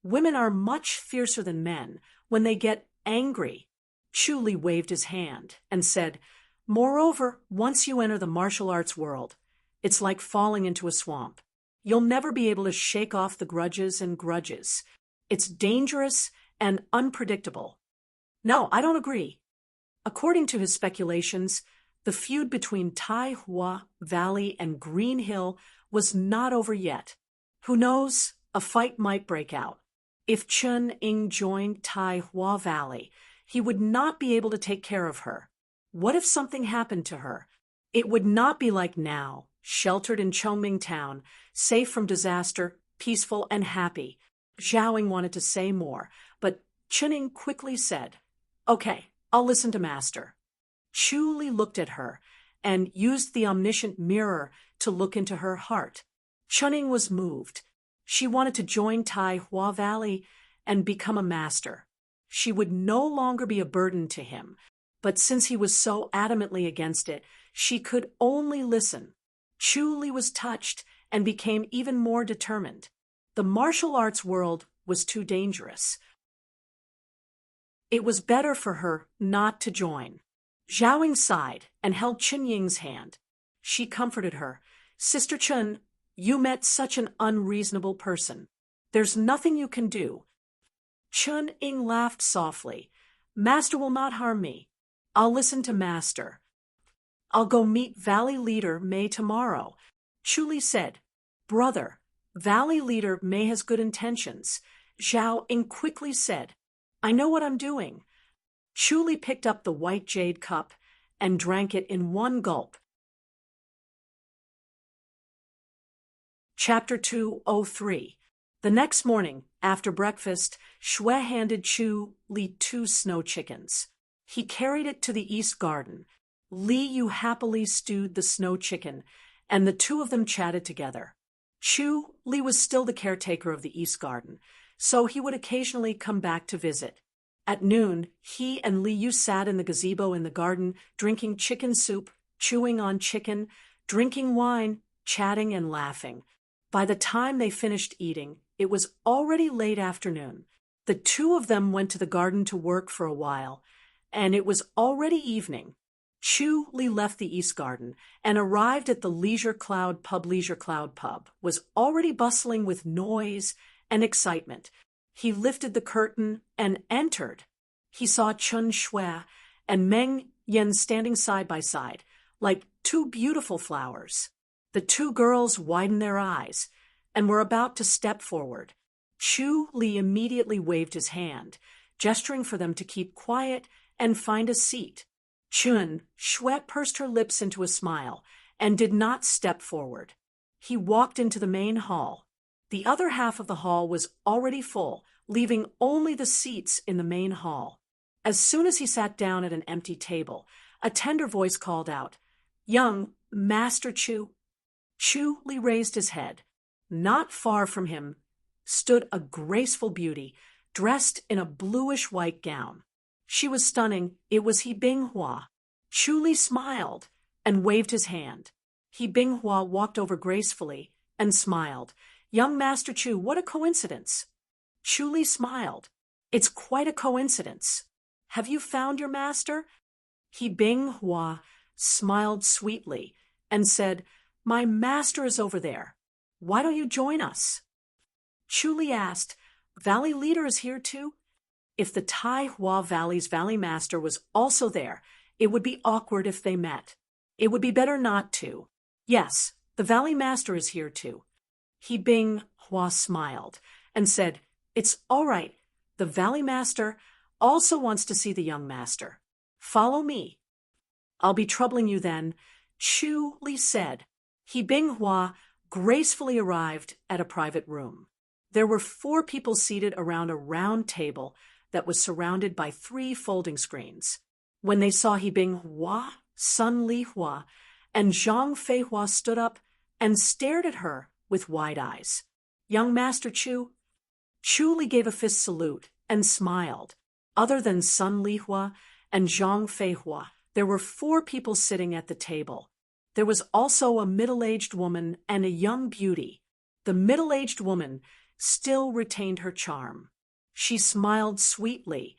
Women are much fiercer than men when they get angry. Chu Li waved his hand and said, moreover, once you enter the martial arts world, it's like falling into a swamp. You'll never be able to shake off the grudges and grudges. It's dangerous and unpredictable. No, I don't agree. According to his speculations, the feud between Tai Hua Valley and Green Hill was not over yet. Who knows? A fight might break out. If Chen Ying joined Tai Hua Valley, he would not be able to take care of her. What if something happened to her? It would not be like now, sheltered in Chongming Town, safe from disaster, peaceful and happy. Zhaoying wanted to say more, but Chen Ying quickly said, okay, I'll listen to Master. Chu Li looked at her and used the omniscient mirror to look into her heart. Chen Ying was moved. She wanted to join Tai Hua Valley and become a master. She would no longer be a burden to him, but since he was so adamantly against it, she could only listen. Chu Li was touched and became even more determined. The martial arts world was too dangerous. It was better for her not to join. Zhaoying sighed and held Chen Ying's hand. She comforted her. Sister Chen, you met such an unreasonable person. There's nothing you can do. Chen Ying laughed softly. Master will not harm me. I'll listen to Master. I'll go meet Valley Leader May tomorrow. Chu Li said, brother, Valley Leader May has good intentions. Zhaoying quickly said, I know what I'm doing. Chu Li picked up the white jade cup and drank it in one gulp. Chapter 203. The next morning, after breakfast, Xue handed Chu Li 2 snow chickens. He carried it to the east garden. Li Yu happily stewed the snow chicken, and the two of them chatted together. Chu Li was still the caretaker of the east garden, so he would occasionally come back to visit. At noon, he and Li Yu sat in the gazebo in the garden, drinking chicken soup, chewing on chicken, drinking wine, chatting and laughing. By the time they finished eating, it was already late afternoon. The two of them went to the garden to work for a while, and it was already evening. Chu Li left the east garden and arrived at the Leisure Cloud Pub. Leisure Cloud Pub was already bustling with noise and excitement. He lifted the curtain and entered. He saw Chen Xue and Meng Yan standing side by side, like two beautiful flowers. The two girls widened their eyes and were about to step forward. Chu Li immediately waved his hand, gesturing for them to keep quiet and find a seat. Chen Xue pursed her lips into a smile and did not step forward. He walked into the main hall. The other half of the hall was already full, leaving only the seats in the main hall. As soon as he sat down at an empty table, a tender voice called out, Young Master Chu. Chu Li raised his head. Not far from him stood a graceful beauty, dressed in a bluish-white gown. She was stunning. It was He Binghua. Chu Li smiled and waved his hand. He Binghua walked over gracefully and smiled. Young Master Chu, what a coincidence. Chu Li smiled. It's quite a coincidence. Have you found your master? He Binghua smiled sweetly and said, My master is over there. Why don't you join us? Chu Li asked, Valley Leader is here too? If the Tai Hua Valley's Valley Master was also there, it would be awkward if they met. It would be better not to. Yes, the Valley Master is here too. He Binghua smiled and said, "It's all right. The Valley Master also wants to see the young master. Follow me." "I'll be troubling you then," Chu Li said. He Binghua gracefully arrived at a private room. There were 4 people seated around a round table that was surrounded by 3 folding screens. When they saw He Binghua, Sun Li Hua, and Zhang Fei Hua stood up and stared at her with wide eyes. "Young Master Chu?" Chu Li gave a fist salute and smiled. Other than Sun Li Hua and Zhang Fei Hua, there were 4 people sitting at the table. There was also a middle-aged woman and a young beauty. The middle-aged woman still retained her charm. She smiled sweetly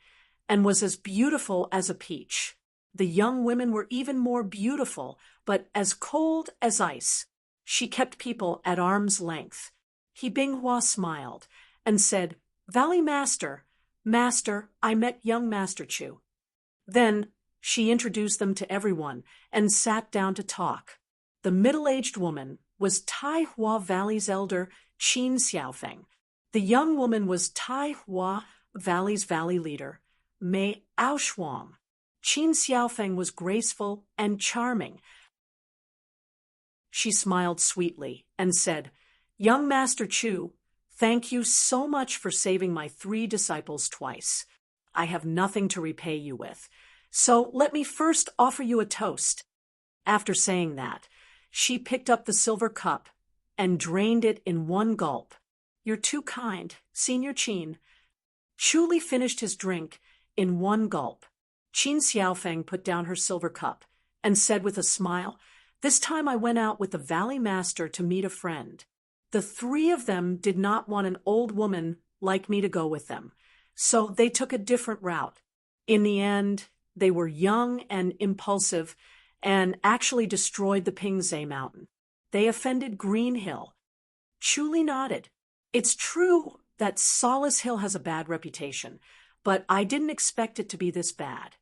and was as beautiful as a peach. The young women were even more beautiful, but as cold as ice. She kept people at arm's length. He Binghua smiled and said, "Valley Master, Master, I met young Master Chu." Then she introduced them to everyone and sat down to talk. The middle-aged woman was Tai Hua Valley's elder, Qin Xiaofeng. The young woman was Tai Hua Valley's valley leader, Mei Aoshuang. Qin Xiaofeng was graceful and charming. She smiled sweetly and said, "Young Master Chu, thank you so much for saving my 3 disciples twice. I have nothing to repay you with. So let me first offer you a toast." After saying that, she picked up the silver cup and drained it in one gulp. "You're too kind, Senior Qin." Chu Li finished his drink in one gulp. Qin Xiaofeng put down her silver cup and said with a smile, "This time I went out with the Valley Master to meet a friend. The 3 of them did not want an old woman like me to go with them, so they took a different route. In the end, they were young and impulsive and actually destroyed the Pingzhe Mountain. They offended Green Hill." Chu Li nodded. "It's true that Solace Hill has a bad reputation, but I didn't expect it to be this bad."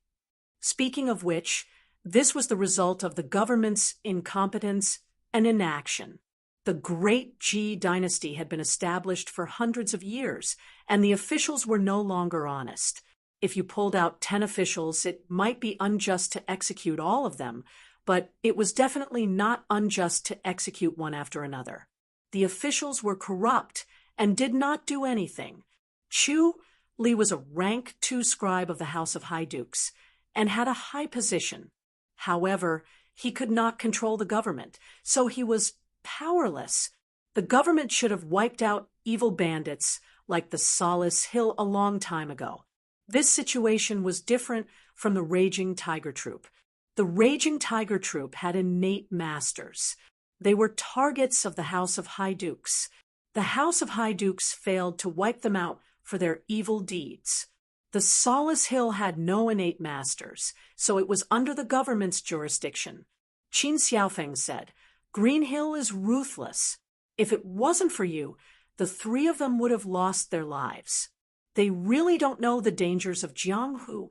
Speaking of which, this was the result of the government's incompetence and inaction. The Great Ji dynasty had been established for hundreds of years, and the officials were no longer honest. If you pulled out 10 officials, it might be unjust to execute all of them, but it was definitely not unjust to execute one after another. The officials were corrupt and did not do anything. Chu Li was a rank 2 scribe of the House of High Dukes and had a high position. However, he could not control the government, so he was powerless. The government should have wiped out evil bandits like the Solace Hill a long time ago. This situation was different from the Raging Tiger Troop. The Raging Tiger Troop had innate masters. They were targets of the House of High Dukes. The House of High Dukes failed to wipe them out for their evil deeds. The Solace Hill had no innate masters, so it was under the government's jurisdiction. Qin Xiaofeng said, "Green Hill is ruthless. If it wasn't for you, the 3 of them would have lost their lives. They really don't know the dangers of Jianghu."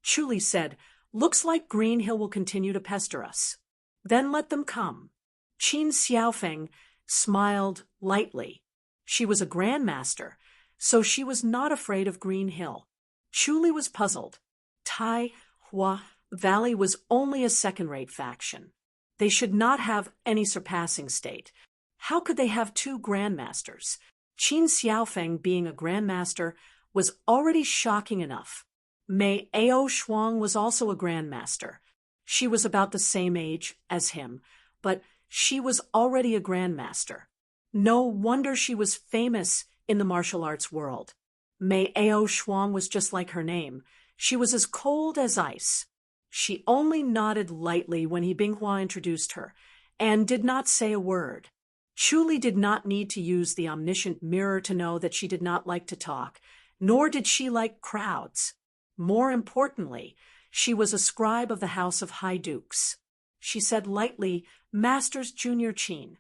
Chu Li said, "Looks like Green Hill will continue to pester us. Then let them come." Qin Xiaofeng smiled lightly. She was a grandmaster, so she was not afraid of Green Hill. Chu Li was puzzled. Tai Hua Valley was only a second-rate faction. They should not have any surpassing state. How could they have 2 grandmasters? Qin Xiaofeng being a grandmaster was already shocking enough. Mei Aoshuang was also a grandmaster. She was about the same age as him, but she was already a grandmaster. No wonder she was famous in the martial arts world. Mei Aoshuang was just like her name. She was as cold as ice. She only nodded lightly when He Binghua introduced her, and did not say a word. Chu Li did not need to use the omniscient mirror to know that she did not like to talk, nor did she like crowds. More importantly, she was a scribe of the House of High Dukes. She said lightly, "Masters Junior Qin."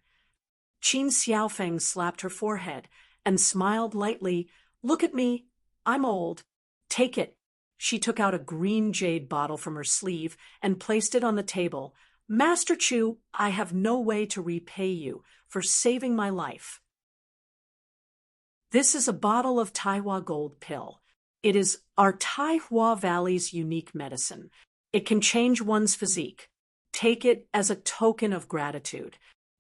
Qin Xiaofeng slapped her forehead and smiled lightly. "Look at me. I'm old. Take it." She took out a green jade bottle from her sleeve and placed it on the table. "Master Chu, I have no way to repay you for saving my life." This is a bottle of Taiwa Gold Pill. It is our Taiwa Valley's unique medicine. It can change one's physique. Take it as a token of gratitude.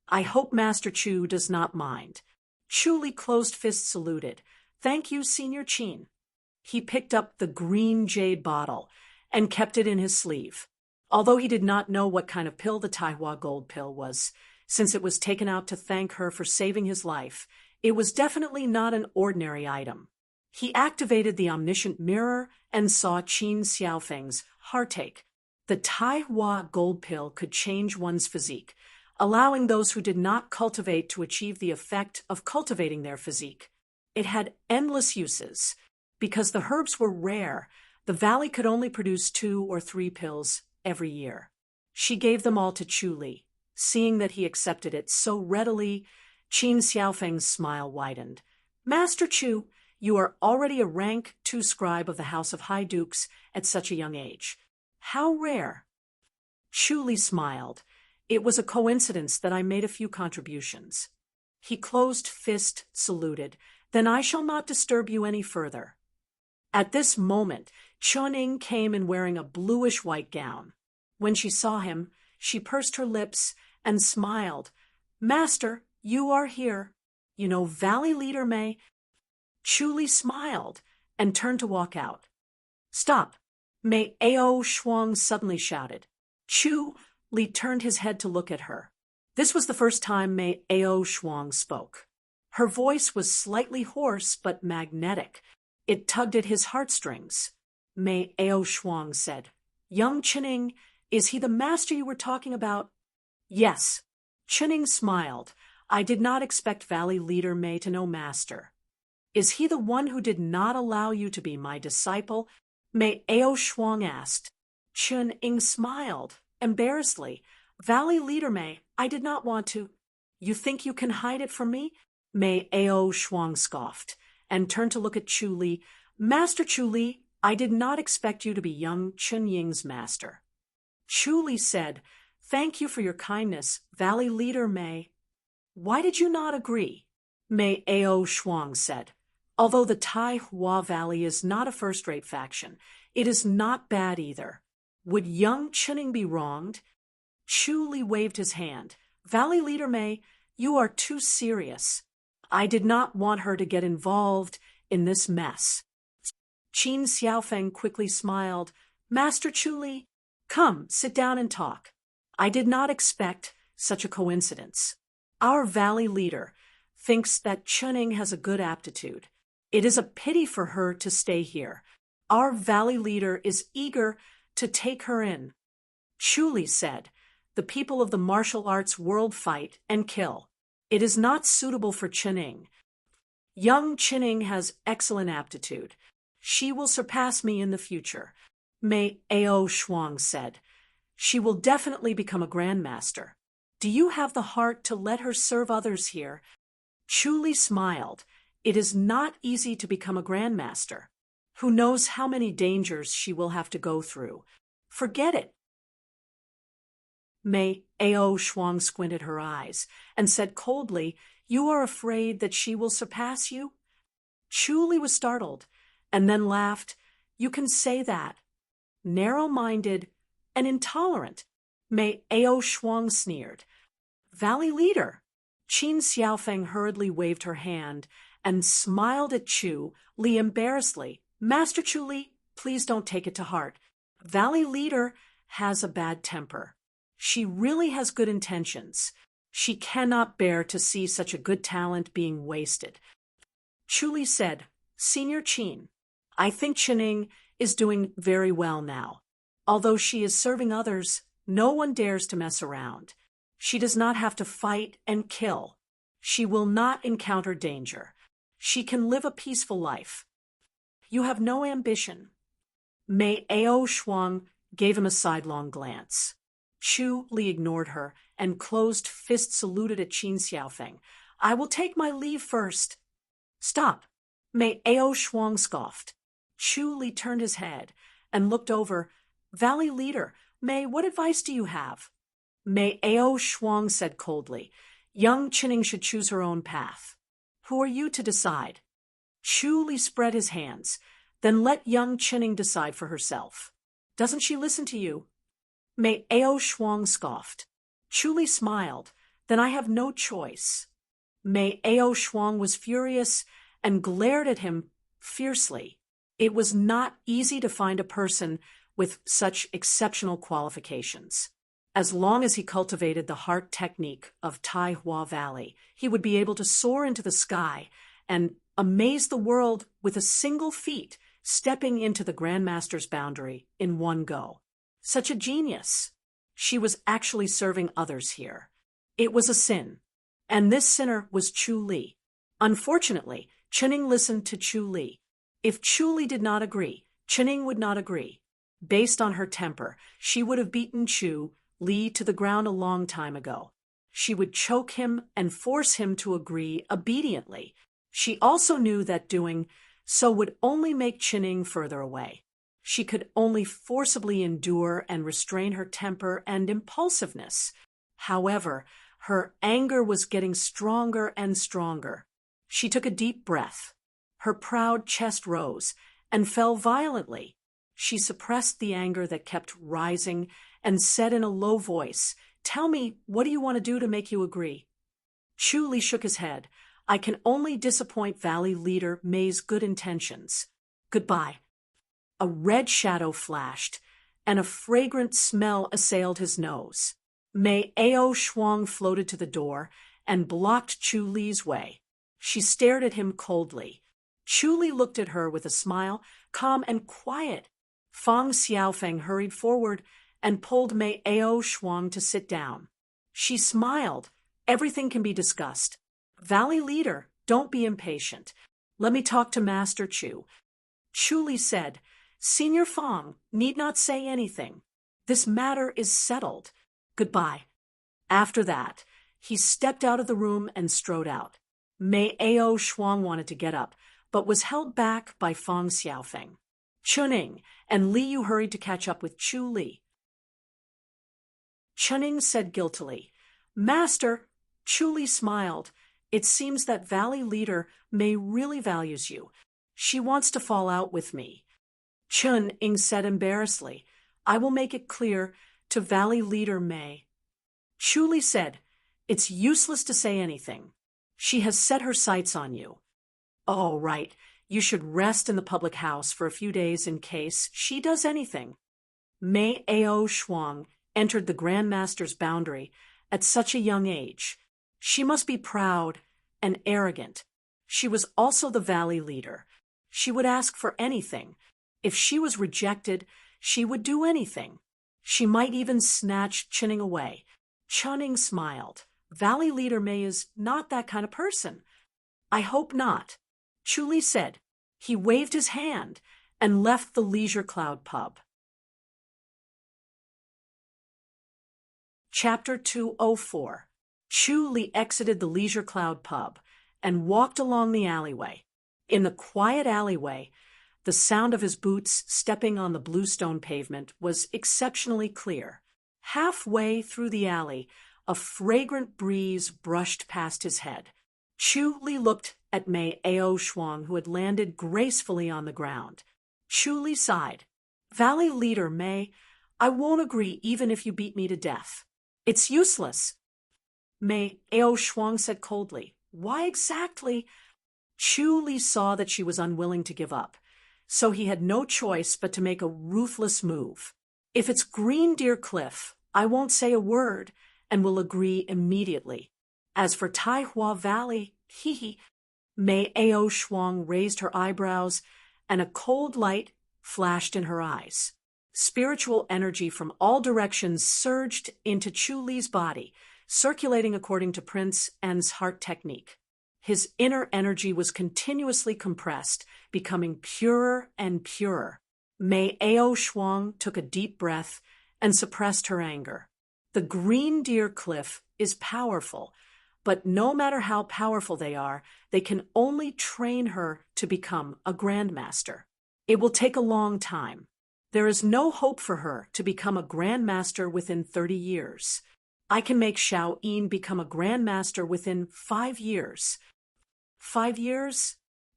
I hope Master Chu does not mind. Chu Li closed fist saluted. Thank you, Senior Qin. He picked up the green jade bottle and kept it in his sleeve. Although he did not know what kind of pill the Taiwa Gold Pill was, since it was taken out to thank her for saving his life, it was definitely not an ordinary item. He activated the omniscient mirror and saw Qin Xiaofeng's heartache. The Taiwa Gold Pill could change one's physique, allowing those who did not cultivate to achieve the effect of cultivating their physique. It had endless uses. Because the herbs were rare, the valley could only produce 2 or 3 pills every year. She gave them all to Chu Li. Seeing that he accepted it so readily, Qin Xiaofeng's smile widened. Master Chu, you are already a rank 2 scribe of the House of High Dukes at such a young age. How rare. Chu Li smiled. It was a coincidence that I made a few contributions. He closed fist saluted. Then I shall not disturb you any further. At this moment, Chuning came in wearing a bluish-white gown. When she saw him, she pursed her lips and smiled. Master, you are here. You know Valley Leader May. Chu Li smiled and turned to walk out. Stop! May Ao Shuang suddenly shouted. Chu Li turned his head to look at her. This was the first time May Ao Shuang spoke. Her voice was slightly hoarse but magnetic. It tugged at his heartstrings. May Ao Shuang said, Young Chuning, is he the master you were talking about? Yes. Chuning smiled. I did not expect Valley Leader May to know master. Is he the one who did not allow you to be my disciple? May Ao Shuang asked. Chuning smiled, embarrassedly. Valley Leader May, I did not want to. You think you can hide it from me? May Ao Shuang scoffed, and turned to look at Chu Li. Master Chu Li, I did not expect you to be young Chun Ying's master. Chu Li said, Thank you for your kindness, Valley Leader May. Why did you not agree? May Ao Shuang said. Although the Taiwa Valley is not a first-rate faction, it is not bad either. Would young Chuning be wronged? Chu Li waved his hand. Valley Leader May, you are too serious. I did not want her to get involved in this mess. Qin Xiaofeng quickly smiled. Master Chu Li, come, sit down and talk. I did not expect such a coincidence. Our valley leader thinks that Chuning has a good aptitude. It is a pity for her to stay here. Our valley leader is eager to take her in. Chu Li said, The people of the martial arts world fight and kill. It is not suitable for Chuning. Young Chuning has excellent aptitude. She will surpass me in the future. May Ao Shuang said. She will definitely become a grandmaster. Do you have the heart to let her serve others here? Chu Li smiled. It is not easy to become a grandmaster. Who knows how many dangers she will have to go through. Forget it. May Ao Shuang squinted her eyes and said coldly, You are afraid that she will surpass you? Chu Li was startled, and then laughed. You can say that. Narrow-minded and intolerant. May Ao Shuang sneered. Valley Leader. Qin Xiaofeng hurriedly waved her hand and smiled at Chu Li embarrassedly. Master Chu Li, please don't take it to heart. Valley Leader has a bad temper. She really has good intentions. She cannot bear to see such a good talent being wasted. Chu Li said, Senior Qin, I think Chuning is doing very well now. Although she is serving others, no one dares to mess around. She does not have to fight and kill. She will not encounter danger. She can live a peaceful life. You have no ambition. May Ao Shuang gave him a sidelong glance. Chu Li ignored her and closed fist saluted at Qin Xiaofeng. I will take my leave first. Stop. May Ao Shuang scoffed. Chu Li turned his head and looked over. Valley Leader, May, what advice do you have? May Ao Shuang said coldly, Young Chuning should choose her own path. Who are you to decide? Chu Li spread his hands. Then let young Chinning decide for herself. Doesn't she listen to you? Mei Ao Shuang scoffed. Chu Li smiled. Then I have no choice. Mei Ao Shuang was furious and glared at him fiercely. It was not easy to find a person with such exceptional qualifications. As long as he cultivated the heart technique of Tai Hua Valley, he would be able to soar into the sky and amaze the world with a single feat, stepping into the Grandmaster's boundary in one go. Such a genius. She was actually serving others here. It was a sin. And this sinner was Chu Li. Unfortunately, Chinning listened to Chu Li. If Chu Li did not agree, Chinning would not agree. Based on her temper, she would have beaten Chu Li to the ground a long time ago. She would choke him and force him to agree obediently. She also knew that doing so would only make Chinning further away. She could only forcibly endure and restrain her temper and impulsiveness. However, her anger was getting stronger and stronger. She took a deep breath. Her proud chest rose and fell violently. She suppressed the anger that kept rising and said in a low voice, "Tell me, what do you want to do to make you agree?" Chu Li shook his head. "I can only disappoint Valley Leader Mei's good intentions. Goodbye." A red shadow flashed, and a fragrant smell assailed his nose. Mei Ao Shuang floated to the door and blocked Chu Li's way. She stared at him coldly. Chu Li looked at her with a smile, calm and quiet. Fang Xiaofeng hurried forward and pulled Mei Ao Shuang to sit down. She smiled. "Everything can be discussed. Valley Leader, don't be impatient. Let me talk to Master Chu." Chu Li said, "Senior Fang need not say anything. This matter is settled. Goodbye." After that, he stepped out of the room and strode out. Mei Ao Shuang wanted to get up, but was held back by Fang Xiaofeng. Chuning and Li Yu hurried to catch up with Chu Li. Chuning said guiltily, "Master." Chu Li smiled. "It seems that Valley Leader Mei really values you. She wants to fall out with me." Chuning said embarrassedly, "I will make it clear to Valley Leader Mei." Chu Li said, "It's useless to say anything. She has set her sights on you." "Oh, right. You should rest in the public house for a few days in case she does anything." Mei Ao Shuang entered the Grandmaster's boundary at such a young age. She must be proud and arrogant. She was also the Valley Leader. She would ask for anything. If she was rejected, she would do anything. She might even snatch Chinning away. Chuning smiled. "Valley Leader Mei is not that kind of person." "I hope not," Chu Li said. He waved his hand and left the Leisure Cloud pub. Chapter 204. Chu Li exited the Leisure Cloud pub and walked along the alleyway. In the quiet alleyway, the sound of his boots stepping on the bluestone pavement was exceptionally clear. Halfway through the alley, a fragrant breeze brushed past his head. Chu Li looked at Mei Ao Shuang, who had landed gracefully on the ground. Chu Li sighed. "Valley Leader Mei, I won't agree even if you beat me to death. It's useless." Mei Ao Shuang said coldly, "Why exactly?" Chu Li saw that she was unwilling to give up, so he had no choice but to make a ruthless move. "If it's Green Deer Cliff, I won't say a word and will agree immediately. As for Tai Hua Valley, hee." Mei Ao Shuang raised her eyebrows, and a cold light flashed in her eyes. Spiritual energy from all directions surged into Chu Li's body, circulating according to Prince N's heart technique. His inner energy was continuously compressed, becoming purer and purer. Mei Ao Shuang took a deep breath and suppressed her anger. The Green Deer Cliff is powerful, but no matter how powerful they are, they can only train her to become a Grandmaster. It will take a long time. There is no hope for her to become a Grandmaster within 30 years. I can make Xiao Yin become a Grandmaster within 5 years. 5 years?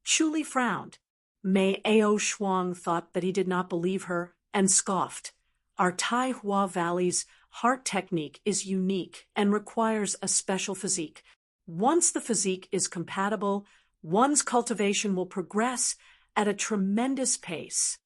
Chu Li frowned. Mei Ao Shuang thought that he did not believe her and scoffed. Our Tai Hua Valley's heart technique is unique and requires a special physique. Once the physique is compatible, one's cultivation will progress at a tremendous pace.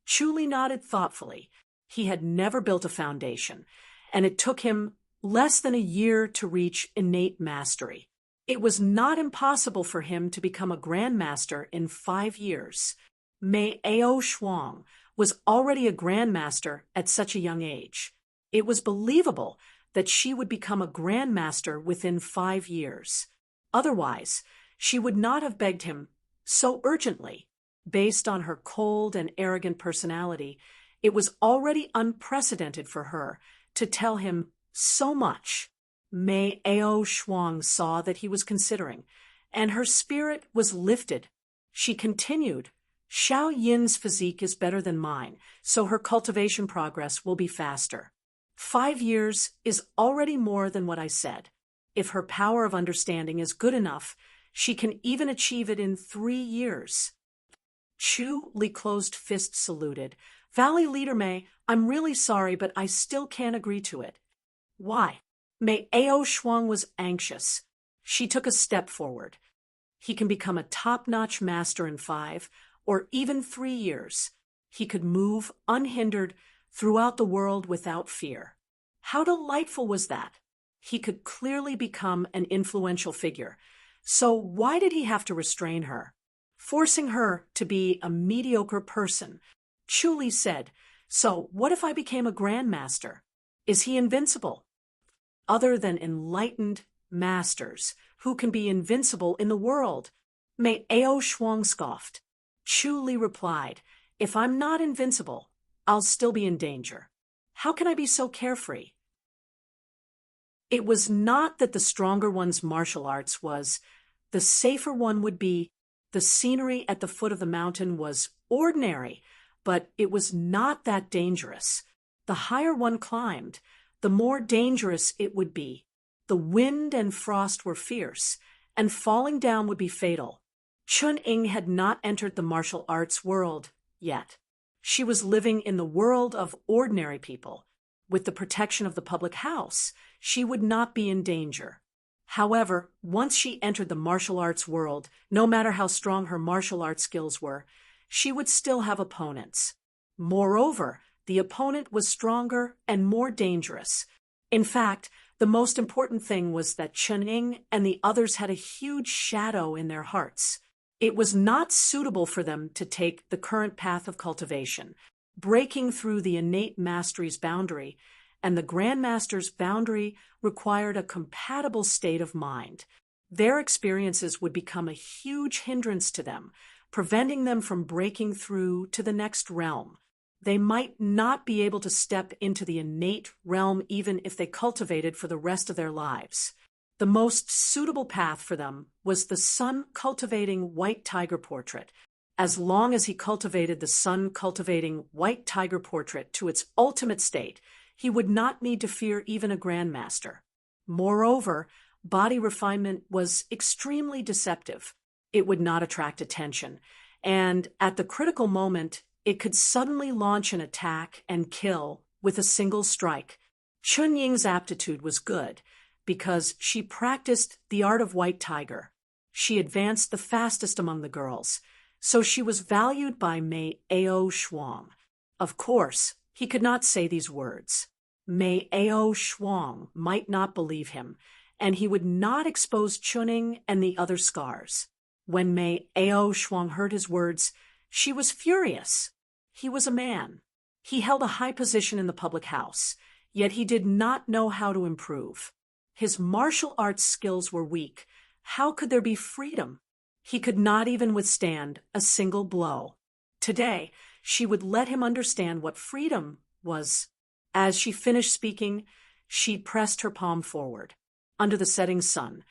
Chu Li nodded thoughtfully. He had never built a foundation, and it took him less than a year to reach innate mastery. It was not impossible for him to become a grandmaster in 5 years. Mei Ao Shuang was already a grandmaster at such a young age. It was believable that she would become a grandmaster within 5 years. Otherwise, she would not have begged him so urgently. Based on her cold and arrogant personality, it was already unprecedented for her to tell him so much. Mei Ao Shuang saw that he was considering, and her spirit was lifted. She continued, Xiao Yin's physique is better than mine, so her cultivation progress will be faster. 5 years is already more than what I said. If her power of understanding is good enough, she can even achieve it in 3 years. Chu Li closed fist saluted. Valley Leader Mei, I'm really sorry, but I still can't agree to it. Why? Mei Ao Shuang was anxious. She took a step forward. He can become a top-notch master in 5 or even 3 years. He could move unhindered throughout the world without fear. How delightful was that? He could clearly become an influential figure. So why did he have to restrain her? Forcing her to be a mediocre person. Chu Li said, So what if I became a grandmaster? Is he invincible? Other than enlightened masters, who can be invincible in the world? Mei Ao Shuang scoffed. Chu Li replied, If I'm not invincible, I'll still be in danger. How can I be so carefree? It was not that the stronger one's martial arts was, the safer one would be. The scenery at the foot of the mountain was ordinary, but it was not that dangerous. The higher one climbed, the more dangerous it would be. The wind and frost were fierce, and falling down would be fatal. Chun Ying had not entered the martial arts world yet. She was living in the world of ordinary people. With the protection of the public house, she would not be in danger. However, once she entered the martial arts world, no matter how strong her martial arts skills were, she would still have opponents. Moreover, the opponent was stronger and more dangerous. In fact, the most important thing was that Chun Ying and the others had a huge shadow in their hearts. It was not suitable for them to take the current path of cultivation, breaking through the innate mastery's boundary, and the Grandmaster's boundary required a compatible state of mind. Their experiences would become a huge hindrance to them, preventing them from breaking through to the next realm. They might not be able to step into the innate realm even if they cultivated for the rest of their lives. The most suitable path for them was the sun-cultivating white tiger portrait. As long as he cultivated the sun-cultivating white tiger portrait to its ultimate state, he would not need to fear even a grandmaster. Moreover, body refinement was extremely deceptive. It would not attract attention, and at the critical moment, it could suddenly launch an attack and kill with a single strike. Chun Ying's aptitude was good because she practiced the art of white tiger. She advanced the fastest among the girls, so she was valued by Mei Ao Shuang. Of course, he could not say these words. Mei Ao Shuang might not believe him, and he would not expose Chun Ying and the other scars. When Mei Ao Shuang heard his words, she was furious. He was a man. He held a high position in the public house, yet he did not know how to improve. His martial arts skills were weak. How could there be freedom? He could not even withstand a single blow. Today, she would let him understand what freedom was. As she finished speaking, she pressed her palm forward. Under the setting sun,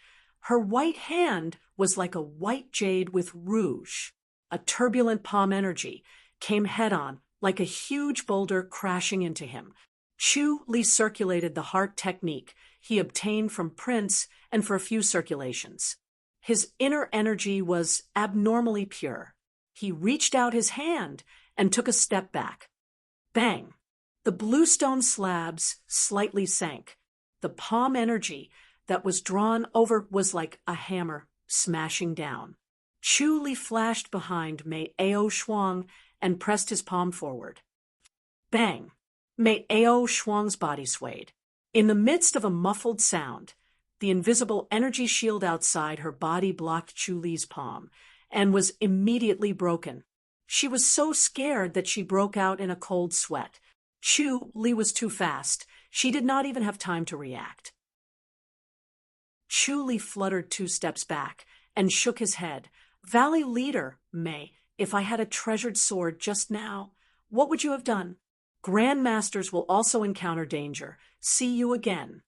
her white hand was like a white jade with rouge. A turbulent palm energy came head-on, like a huge boulder crashing into him. Chu Li circulated the heart technique he obtained from Prince and for a few circulations. His inner energy was abnormally pure. He reached out his hand and took a step back. Bang! The bluestone slabs slightly sank. The palm energy that was drawn over was like a hammer smashing down. Chu Li flashed behind Mei Ao Shuang and pressed his palm forward. Bang! Mei Ao Shuang's body swayed. In the midst of a muffled sound, the invisible energy shield outside her body blocked Chu Li's palm and was immediately broken. She was so scared that she broke out in a cold sweat. Chu Li was too fast. She did not even have time to react. Chu Li fluttered 2 steps back and shook his head. Valley leader, Mei, if I had a treasured sword just now, what would you have done? Grandmasters will also encounter danger. See you again.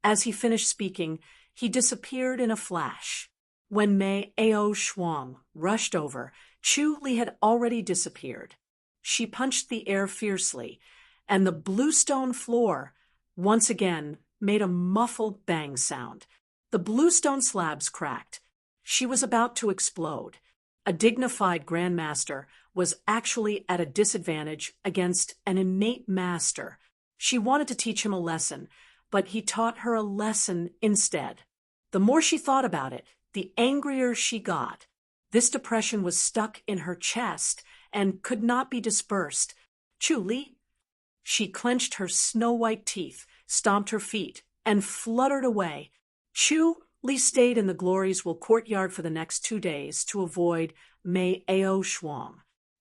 As he finished speaking, he disappeared in a flash. When Mei Ao Shuang rushed over, Chu Li had already disappeared. She punched the air fiercely, and the bluestone floor, once again, made a muffled bang sound. The bluestone slabs cracked. She was about to explode. A dignified grandmaster was actually at a disadvantage against an innate master. She wanted to teach him a lesson, but he taught her a lesson instead. The more she thought about it, the angrier she got. This depression was stuck in her chest and could not be dispersed. Chu Li. She clenched her snow-white teeth, stomped her feet, and fluttered away. Chu Li stayed in the Glorysville courtyard for the next 2 days to avoid Mei Ao Shuang.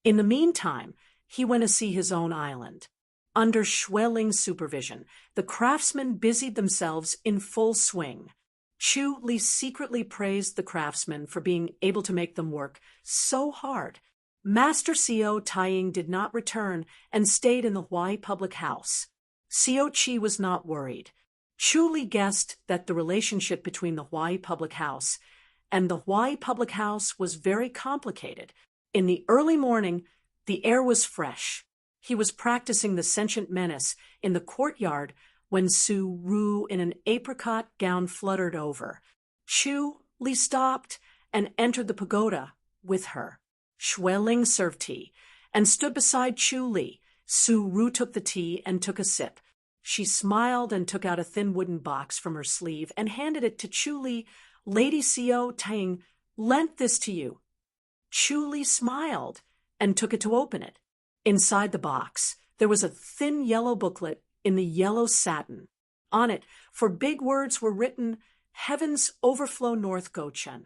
In the meantime, he went to see his own island. Under Shui Ling's supervision, the craftsmen busied themselves in full swing. Chu Li secretly praised the craftsmen for being able to make them work so hard. Master Xiao Taiying did not return and stayed in the Huai public house. Xiao Qi was not worried. Chu Li guessed that the relationship between the Huai public house and the Huai public house was very complicated. In the early morning, the air was fresh. He was practicing the sentient menace in the courtyard when Su Ru in an apricot gown fluttered over. Chu Li stopped and entered the pagoda with her. Shui Ling served tea and stood beside Chu Li. Su Ru took the tea and took a sip. She smiled and took out a thin wooden box from her sleeve and handed it to Chu Li. Lady Xiao Taiying lent this to you. Chu Li smiled and took it to open it. Inside the box, there was a thin yellow booklet in the yellow satin. On it, for big words were written, Heaven's Overflow North Gochen.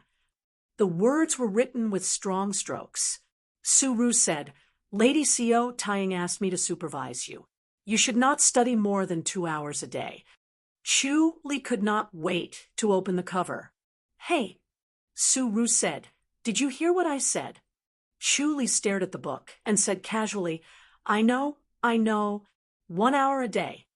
The words were written with strong strokes. Su Ru said, Lady Xiao Taiying asked me to supervise you. You should not study more than 2 hours a day. Chu Li could not wait to open the cover. Hey, Su Ru said, did you hear what I said? Chu Li stared at the book and said casually, I know, 1 hour a day.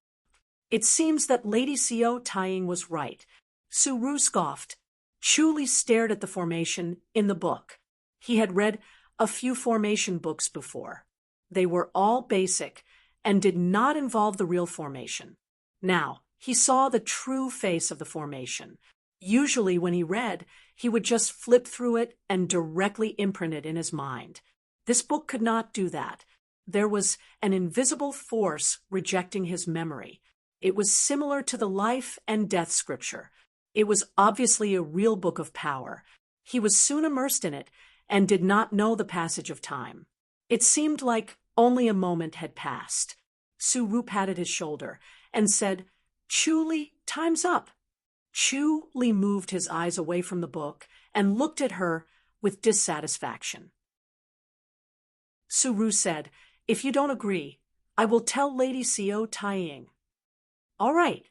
It seems that Lady Xiao Taiying was right. Su Ru scoffed. Chu Li stared at the formation in the book. He had read a few formation books before. They were all basic and did not involve the real formation. Now, he saw the true face of the formation. Usually when he read, he would just flip through it and directly imprint it in his mind. This book could not do that. There was an invisible force rejecting his memory. It was similar to the life and death scripture. It was obviously a real book of power. He was soon immersed in it and did not know the passage of time. It seemed like only a moment had passed. Su Ru patted his shoulder and said, Chu Li, time's up. Chu Li moved his eyes away from the book and looked at her with dissatisfaction. Su Ru said, if you don't agree, I will tell Lady Xiao Taiying. All right.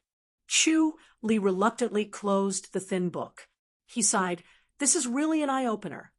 Chu Li reluctantly closed the thin book. He sighed, this is really an eye-opener.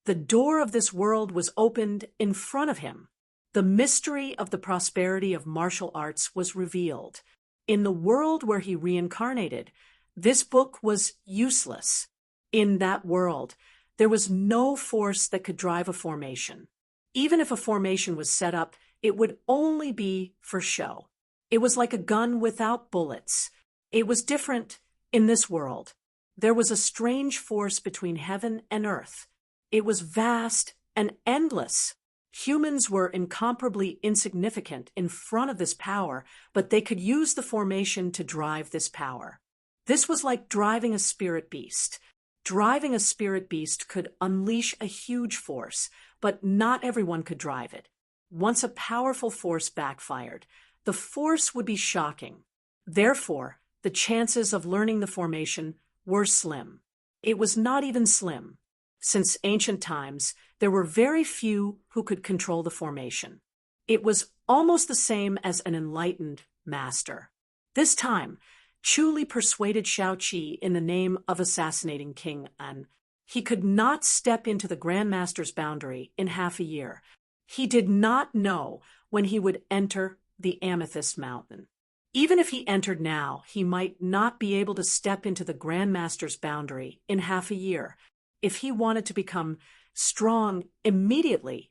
The door of this world was opened in front of him. The mystery of the prosperity of martial arts was revealed. In the world where he reincarnated, this book was useless. In that world, there was no force that could drive a formation. Even if a formation was set up, it would only be for show. It was like a gun without bullets. It was different in this world. There was a strange force between heaven and earth. It was vast and endless. Humans were incomparably insignificant in front of this power, but they could use the formation to drive this power. This was like driving a spirit beast. Driving a spirit beast could unleash a huge force, but not everyone could drive it. Once a powerful force backfired, the force would be shocking. Therefore, the chances of learning the formation were slim. It was not even slim. Since ancient times, there were very few who could control the formation. It was almost the same as an enlightened master. This time, Chu Li persuaded Shao-Chi in the name of assassinating King An. He could not step into the Grand Master's boundary in half a year. He did not know when he would enter the Amethyst Mountain. Even if he entered now, he might not be able to step into the Grand Master's boundary in half a year. If he wanted to become strong immediately,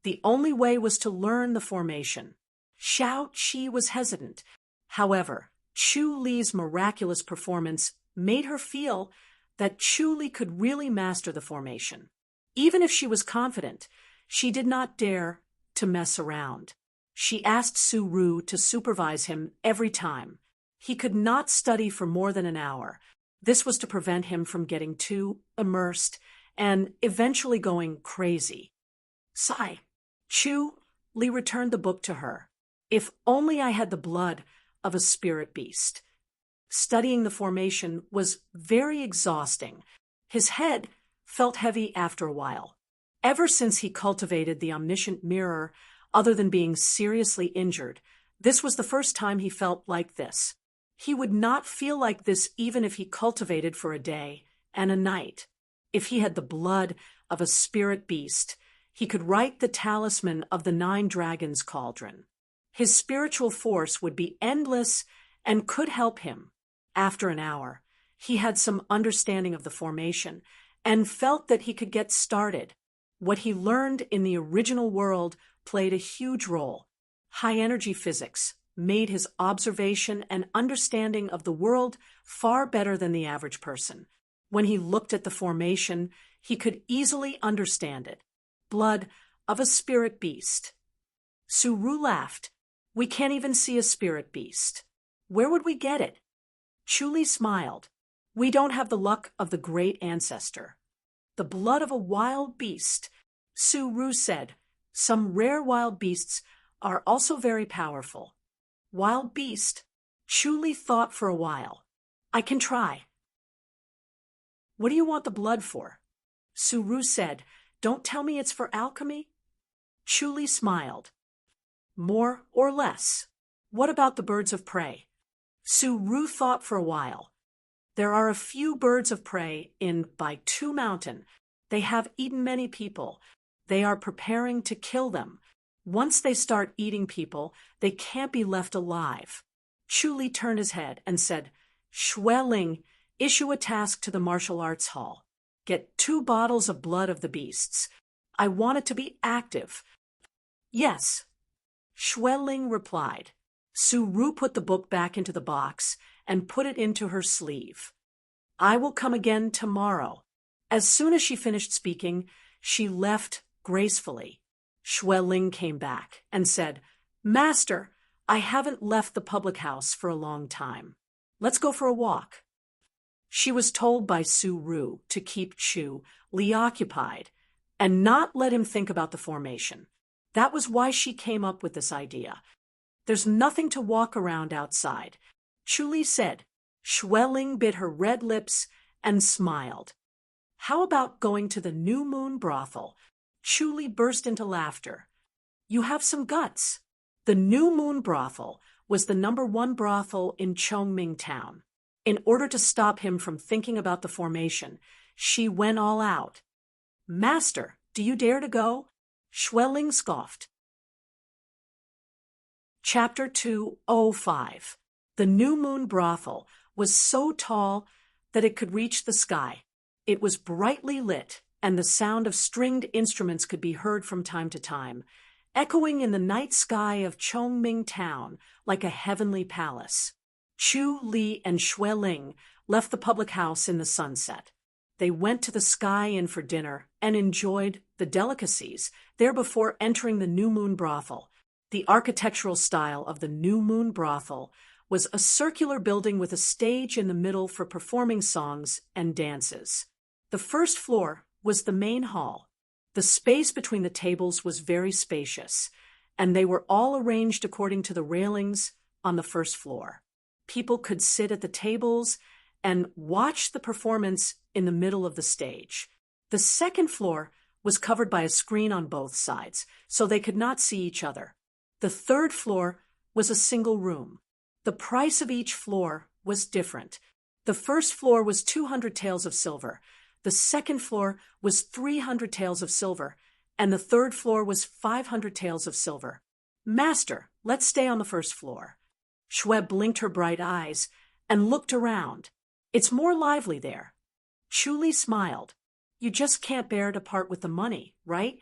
the only way was to learn the formation. Shao-Chi was hesitant. However, Chu Li's miraculous performance made her feel that Chu Li could really master the formation. Even if she was confident, she did not dare to mess around. She asked Su Ru to supervise him every time. He could not study for more than an hour. This was to prevent him from getting too immersed and eventually going crazy. Sigh. Chu Li returned the book to her. If only I had the blood of a spirit beast. Studying the formation was very exhausting. His head felt heavy after a while. Ever since he cultivated the omniscient mirror, other than being seriously injured, this was the first time he felt like this. He would not feel like this even if he cultivated for a day and a night. If he had the blood of a spirit beast, he could write the talisman of the 9 dragons cauldron. His spiritual force would be endless and could help him. After an hour, he had some understanding of the formation and felt that he could get started. What he learned in the original world played a huge role. High-energy physics made his observation and understanding of the world far better than the average person. When he looked at the formation, he could easily understand it. Blood of a spirit beast. Su Ru laughed. We can't even see a spirit beast. Where would we get it? Chu Li smiled. We don't have the luck of the great ancestor. The blood of a wild beast. Su Ru said, some rare wild beasts are also very powerful. Wild beast? Chu Li thought for a while. I can try. What do you want the blood for? Su Ru said, don't tell me it's for alchemy. Chu Li smiled. More or less. What about the birds of prey? Su Ru thought for a while. There are a few birds of prey in Baitu Mountain. They have eaten many people. They are preparing to kill them. Once they start eating people, they can't be left alive. Chu Li turned his head and said, Xue Ling, issue a task to the martial arts hall. Get 2 bottles of blood of the beasts. I want it to be active. Yes. Xue Ling replied. Su Ru put the book back into the box and put it into her sleeve. I will come again tomorrow. As soon as she finished speaking, she left gracefully. Xue Ling came back and said, Master, I haven't left the public house for a long time. Let's go for a walk. She was told by Su Ru to keep Chu Li occupied and not let him think about the formation. That was why she came up with this idea. There's nothing to walk around outside. Chu Li said. Xue Ling bit her red lips and smiled. How about going to the New Moon brothel? Chu Li burst into laughter. You have some guts. The New Moon brothel was the #1 brothel in Chongming Town. In order to stop him from thinking about the formation, she went all out. Master, do you dare to go? Xue Ling scoffed. Chapter 205. The New Moon brothel was so tall that it could reach the sky. It was brightly lit, and the sound of stringed instruments could be heard from time to time, echoing in the night sky of Chongming Town like a heavenly palace. Chu Li and Xue Ling left the public house in the sunset. They went to the Sky Inn for dinner and enjoyed the delicacies there before entering the New Moon brothel. The architectural style of the New Moon brothel was a circular building with a stage in the middle for performing songs and dances. The first floor was the main hall. The space between the tables was very spacious, and they were all arranged according to the railings on the first floor. People could sit at the tables and watch the performance in the middle of the stage. The second floor was covered by a screen on both sides, so they could not see each other. The third floor was a single room. The price of each floor was different. The first floor was 200 taels of silver. The second floor was 300 taels of silver, and the third floor was 500 taels of silver. Master, let's stay on the first floor. Xue blinked her bright eyes and looked around. It's more lively there. Chu Li smiled. You just can't bear to part with the money, right?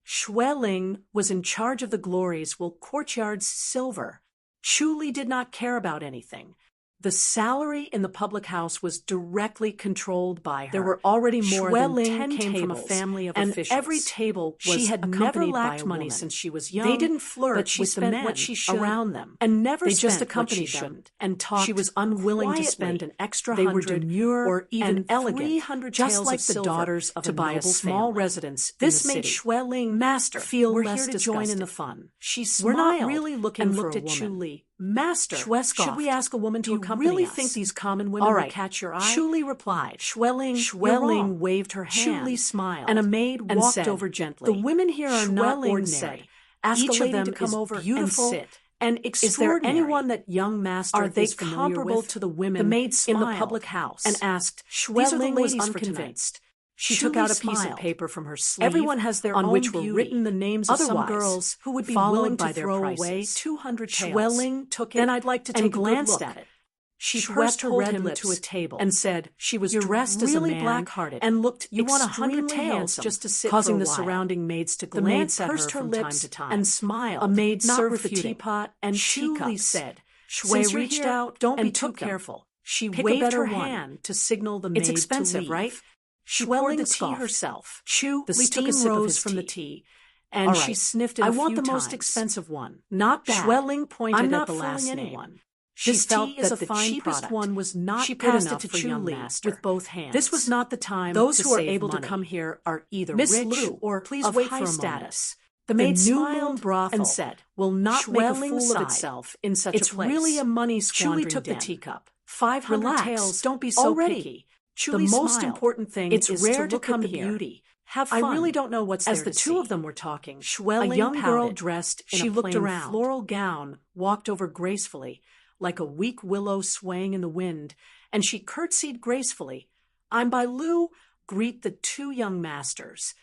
Xue Ling was in charge of the glories while Courtyard's silver. Chu Li did not care about anything. The salary in the public house was directly controlled by her. There were already more than 10 tables, from a family of and officials. Every table was she had never lacked money since she was young. They didn't flirt, but she spent what she should around them, and never they just accompanied them and talked. She was unwilling quietly to spend an extra $100 were demure or even elegant, 300 just like the daughters of to buy a small residence. This made Xue Ling master feel we're less here to join in the fun. She smiled. We're not really looking and for looked a woman. At Chu Li. Master, should we ask a woman to accompany us? Do you really think these common women will catch your eye? Chu Li replied. Xue Ling waved her hand. Chu Li smiled, and a maid walked said, over gently. The women here are not ordinary. Said, ask each a lady of them to come over beautiful and sit. And is there anyone that young master are they is comparable with? To the women the maid in the public house and asked. Xue Ling was unconvinced. She took out a piece of paper from her sleeve. Everyone has their on own which were written the names of some girls who would be willing to throw away 200 taels. Xue Ling took it. Then I'd like to take a glanced at it. She pursed her red lips to a table and said, "She was dressed as a man, black-hearted, and looked. You want 100 taels just to sit causing for a while." The surrounding maids to glance at her from time to time and smile. A maid served the teapot and teacups. Said, Xue reached out. Don't be too careful. She waved her hand to signal the maid to leave. It's expensive, right? She poured the tea herself. The steam rose from the tea, and she sniffed it a few times. I want the most expensive one. Not bad. Xue Ling pointed at the last name. She felt that the cheapest one was not good enough for young master. With both hands. This was not the time. Those who are able to come here are either rich or please wait for a status. The maid smiled and said, "Will not make a fool of itself in such a place. It's really a money squandering den." Chu Li took the teacup. 500 taels. Don't be so picky. The most important thing is rare to come here. Beauty. Have fun. I really don't know what's there to see. As the two of them were talking, a young girl dressed in a plain floral gown walked over gracefully, like a weak willow swaying in the wind, and she curtsied gracefully. "I'm Bai Lu, greet the two young masters."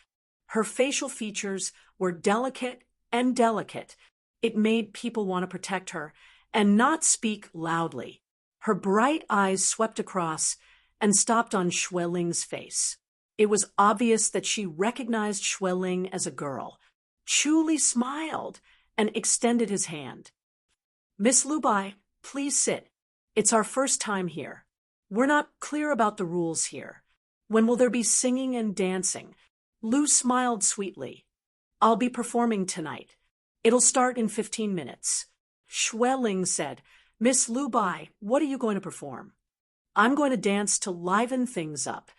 Her facial features were delicate and delicate. It made people want to protect her and not speak loudly. Her bright eyes swept across and stopped on Xue Ling's face. It was obvious that she recognized Xue Ling as a girl. Chu Li smiled and extended his hand. "Miss Lu Bai, please sit. It's our first time here. We're not clear about the rules here. When will there be singing and dancing?" Lu smiled sweetly. "I'll be performing tonight. It'll start in 15 minutes. Xue Ling said, "Miss Lu Bai, what are you going to perform?" "I'm going to dance to liven things up,"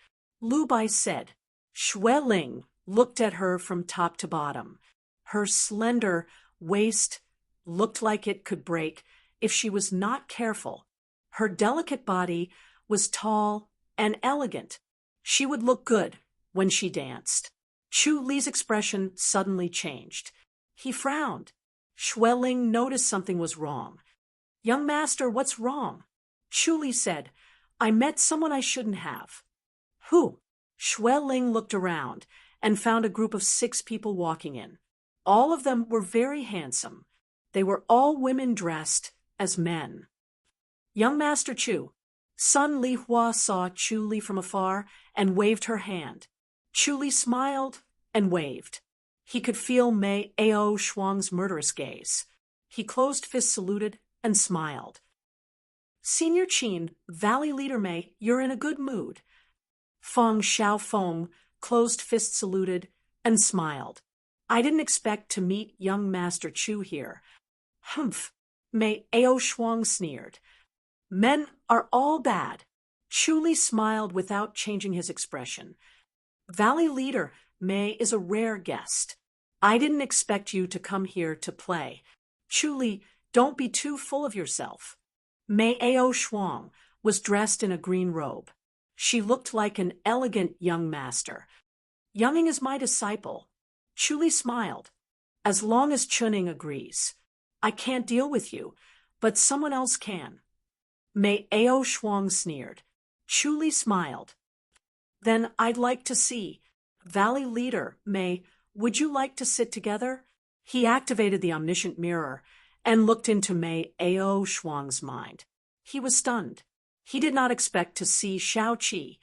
Lu Bai said. Xue Ling looked at her from top to bottom. Her slender waist looked like it could break if she was not careful. Her delicate body was tall and elegant. She would look good when she danced. Chu Li's expression suddenly changed. He frowned. Xue Ling noticed something was wrong. "Young master, what's wrong?" Chu Li said, "I met someone I shouldn't have." "Who?" Xue Ling looked around and found a group of 6 people walking in. All of them were very handsome. They were all women dressed as men. "Young Master Chu." Sun Li Hua saw Chu Li from afar and waved her hand. Chu Li smiled and waved. He could feel Mei Ao Shuang's murderous gaze. He closed fist saluted and smiled. Senior Qin, Valley Leader Mei, you're in a good mood. Feng Xiaofeng closed fist saluted and smiled. I didn't expect to meet young Master Chu here. Humph, Mei Ao Shuang sneered. Men are all bad. Chu Li smiled without changing his expression. Valley Leader Mei is a rare guest. I didn't expect you to come here to play. Chu Li, don't be too full of yourself. Mei Ao Shuang was dressed in a green robe. She looked like an elegant young master. Younging is my disciple. Chu Li smiled. As long as Chuning agrees. I can't deal with you, but someone else can. Mei Ao Shuang sneered. Chu Li smiled. Then I'd like to see. Valley Leader, Mei, would you like to sit together? He activated the omniscient mirror and looked into Mei Ao Shuang's mind. He was stunned. He did not expect to see Shao Qi.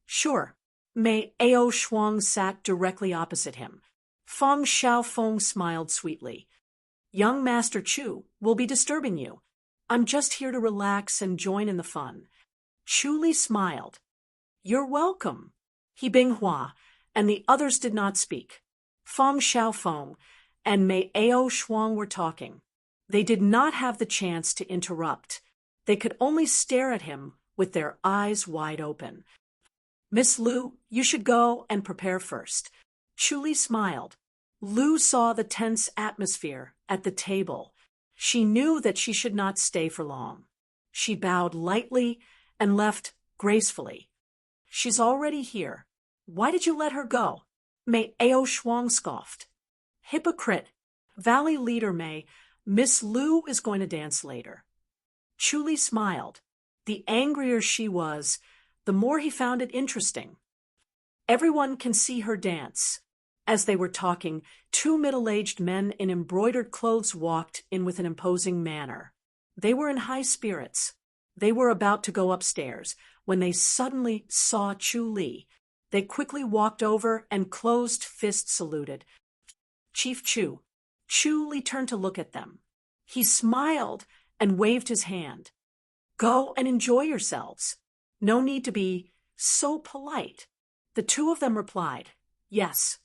Sure. Mei Ao Shuang sat directly opposite him. Feng Xiaofeng smiled sweetly. Young Master Chu will be disturbing you. I'm just here to relax and join in the fun. Chu Li smiled. You're welcome. He Binghua, and the others did not speak. Feng Xiaofeng and Mei Ao Shuang were talking. They did not have the chance to interrupt. They could only stare at him with their eyes wide open. Miss Lu, you should go and prepare first. Chu Li smiled. Lu saw the tense atmosphere at the table. She knew that she should not stay for long. She bowed lightly and left gracefully. She's already here. Why did you let her go? Mei Ao Shuang scoffed. Hypocrite. Valley Leader Mei, Miss Lu is going to dance later. Chu Li smiled. The angrier she was, the more he found it interesting. Everyone can see her dance. As they were talking, two middle-aged men in embroidered clothes walked in with an imposing manner. They were in high spirits. They were about to go upstairs when they suddenly saw Chu Li. They quickly walked over and closed fist saluted. Chief Chu. Chu Li turned to look at them. He smiled and waved his hand. Go and enjoy yourselves. No need to be so polite. The two of them replied, yes.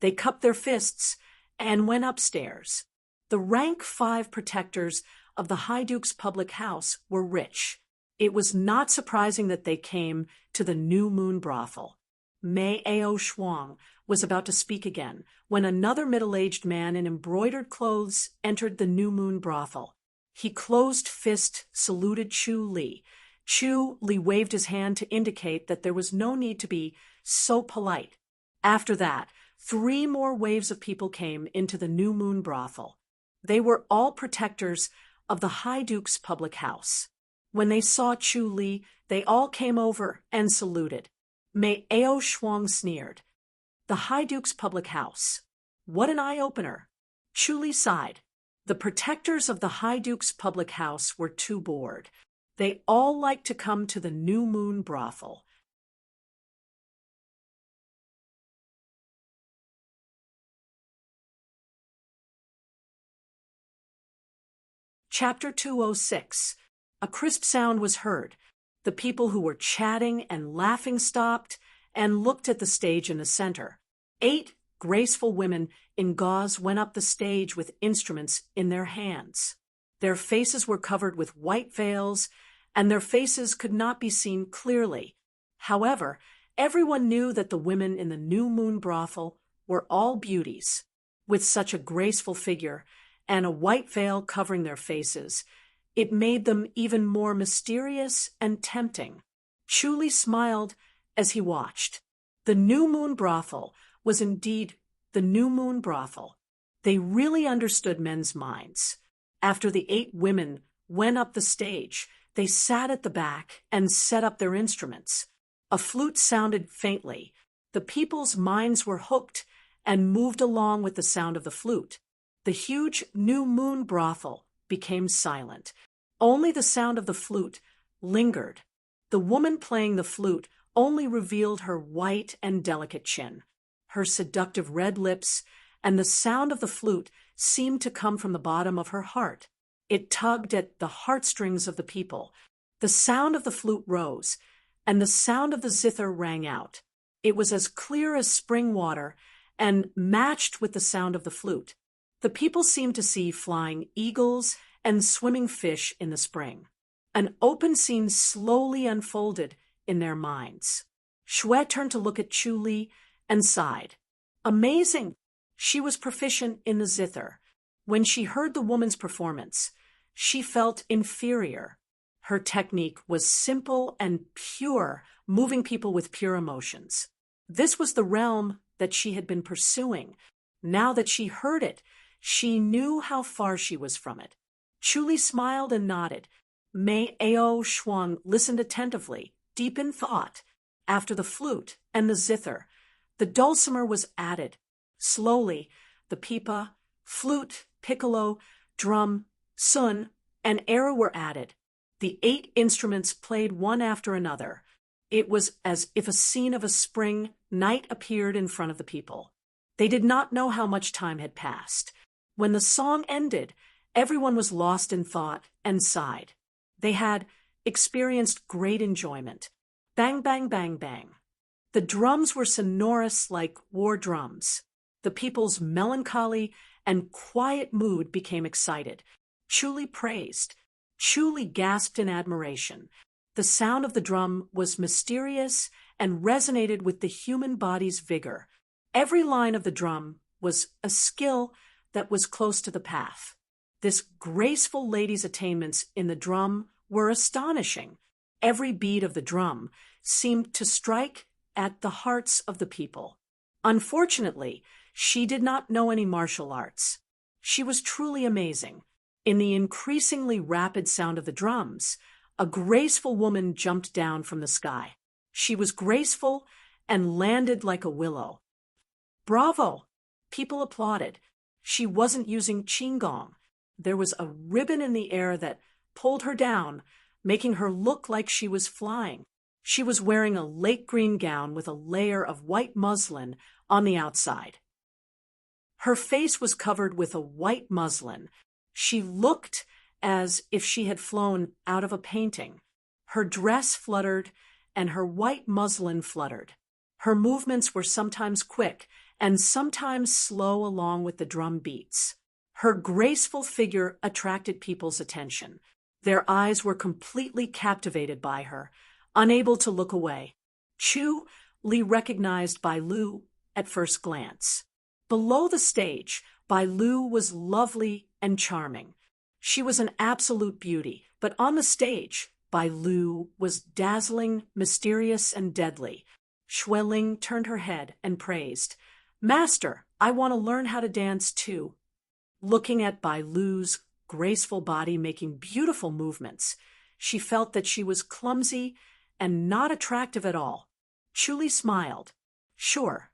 They cupped their fists and went upstairs. The rank 5 protectors of the High Duke's public house were rich. It was not surprising that they came to the New Moon brothel. Mei Ao Shuang was about to speak again when another middle-aged man in embroidered clothes entered the New Moon brothel. He closed fist saluted Chu Li. Chu Li waved his hand to indicate that there was no need to be so polite. After that, 3 more waves of people came into the New Moon brothel. They were all protectors of the High Duke's public house. When they saw Chu Li, they all came over and saluted. Mei Ao Shuang sneered. The High Duke's public house. What an eye-opener. Chu Li sighed. The protectors of the High Duke's public house were too bored. They all liked to come to the New Moon brothel. Chapter 206. A crisp sound was heard. The people who were chatting and laughing stopped and looked at the stage in the center. 8 graceful women in gauze went up the stage with instruments in their hands. Their faces were covered with white veils, and their faces could not be seen clearly. However, everyone knew that the women in the New Moon brothel were all beauties. With such a graceful figure and a white veil covering their faces, it made them even more mysterious and tempting. Chu Li smiled as he watched. The New Moon brothel was indeed the New Moon brothel. They really understood men's minds. After the 8 women went up the stage, they sat at the back and set up their instruments. A flute sounded faintly. The people's minds were hooked and moved along with the sound of the flute. The huge New Moon brothel became silent. Only the sound of the flute lingered. The woman playing the flute only revealed her white and delicate chin. Her seductive red lips and the sound of the flute seemed to come from the bottom of her heart. It tugged at the heartstrings of the people. The sound of the flute rose, and the sound of the zither rang out. It was as clear as spring water and matched with the sound of the flute. The people seemed to see flying eagles and swimming fish in the spring. An open scene slowly unfolded in their minds. Shui turned to look at Chu Li and sighed. Amazing! She was proficient in the zither. When she heard the woman's performance, she felt inferior. Her technique was simple and pure, moving people with pure emotions. This was the realm that she had been pursuing. Now that she heard it, she knew how far she was from it. Chu Li smiled and nodded. Mei Ao Shuang listened attentively, deep in thought. After the flute and the zither, the dulcimer was added. Slowly, the pipa, flute, piccolo, drum, sun, and era were added. The 8 instruments played one after another. It was as if a scene of a spring night appeared in front of the people. They did not know how much time had passed. When the song ended, everyone was lost in thought and sighed. They had experienced great enjoyment. Bang, bang, bang, bang. The drums were sonorous like war drums. The people's melancholy and quiet mood became excited. Chu Li praised. Chu Li gasped in admiration. The sound of the drum was mysterious and resonated with the human body's vigor. Every line of the drum was a skill that was close to the path. This graceful lady's attainments in the drum were astonishing. Every beat of the drum seemed to strike at the hearts of the people. Unfortunately, she did not know any martial arts. She was truly amazing. In the increasingly rapid sound of the drums, a graceful woman jumped down from the sky. She was graceful and landed like a willow. Bravo! People applauded. She wasn't using qinggong. There was a ribbon in the air that pulled her down, making her look like she was flying. She was wearing a lake green gown with a layer of white muslin on the outside. Her face was covered with a white muslin. She looked as if she had flown out of a painting. Her dress fluttered and her white muslin fluttered. Her movements were sometimes quick and sometimes slow along with the drum beats. Her graceful figure attracted people's attention. Their eyes were completely captivated by her, unable to look away. Chu Li recognized Bai Lu at first glance. Below the stage, Bai Lu was lovely and charming. She was an absolute beauty, but on the stage, Bai Lu was dazzling, mysterious, and deadly. Shui Ling turned her head and praised, "Master, I want to learn how to dance too." Looking at Bai Lu's graceful body making beautiful movements, she felt that she was clumsy and not attractive at all. Chu Li smiled. "Sure."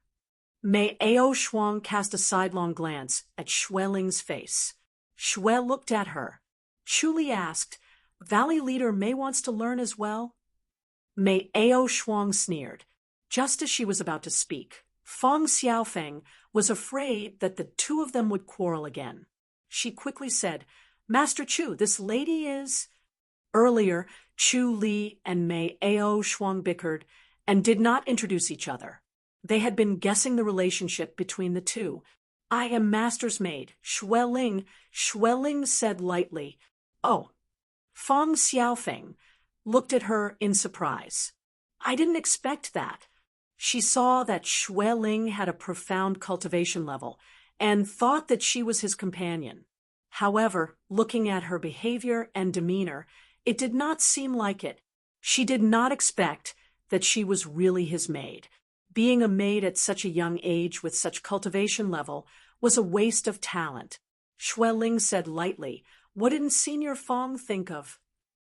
Mei Ao Shuang cast a sidelong glance at Shui Ling's face. Shui looked at her. Chu Li asked, "Valley Leader Mei wants to learn as well?" Mei Ao Shuang sneered. Just as she was about to speak, Feng Xiaofeng was afraid that the two of them would quarrel again. She quickly said, "Master Chu, this lady is—" Earlier, Chu Li and Mei Ao Shuang bickered and did not introduce each other. They had been guessing the relationship between the two. "I am Master's maid, Shui Ling," Shui Ling said lightly. "Oh." Feng Xiaofeng looked at her in surprise. "I didn't expect that." She saw that Shui Ling had a profound cultivation level and thought that she was his companion. However, looking at her behavior and demeanor, it did not seem like it. She did not expect that she was really his maid. Being a maid at such a young age with such cultivation level was a waste of talent. Shui Ling said lightly, "What didn't Senior Feng think of?"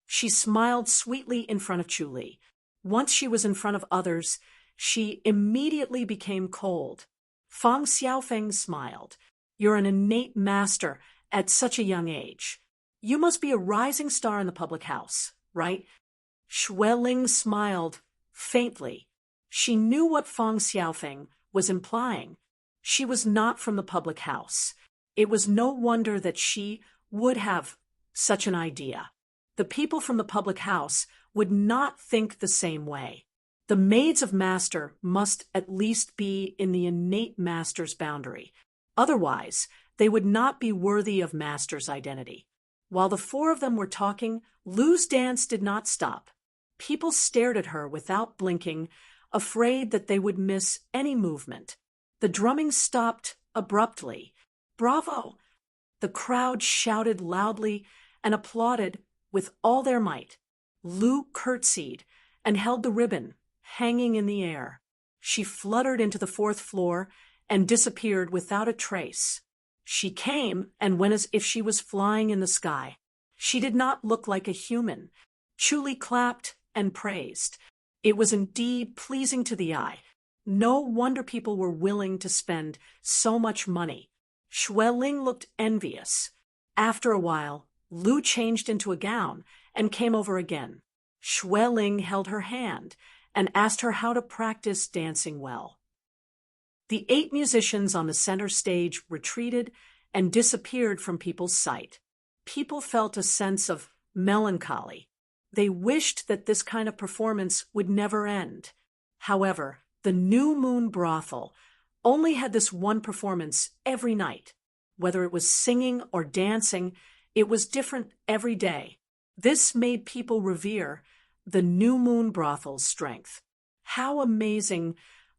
She smiled sweetly in front of Chu Li. Once she was in front of others, she immediately became cold. Feng Xiaofeng smiled. "You're an innate master at such a young age. You must be a rising star in the public house, right?" Shui Ling smiled faintly. She knew what Feng Xiaofeng was implying. She was not from the public house. It was no wonder that she would have such an idea. The people from the public house would not think the same way. The maids of master must at least be in the innate master's boundary. Otherwise, they would not be worthy of master's identity. While the four of them were talking, Lu's dance did not stop. People stared at her without blinking, afraid that they would miss any movement. The drumming stopped abruptly. "Bravo!" The crowd shouted loudly and applauded with all their might. Lu curtsied and held the ribbon hanging in the air. She fluttered into the fourth floor and disappeared without a trace. She came and went as if she was flying in the sky. She did not look like a human. Chuli clapped and praised. It was indeed pleasing to the eye. No wonder people were willing to spend so much money. Xueling looked envious. After a while, Lu changed into a gown and came over again. Xueling held her hand and asked her how to practice dancing well. The 8 musicians on the center stage retreated and disappeared from people's sight. People felt a sense of melancholy. They wished that this kind of performance would never end. However, the New Moon brothel only had this one performance every night. Whether it was singing or dancing, it was different every day. This made people revere the New Moon brothel's strength. How amazing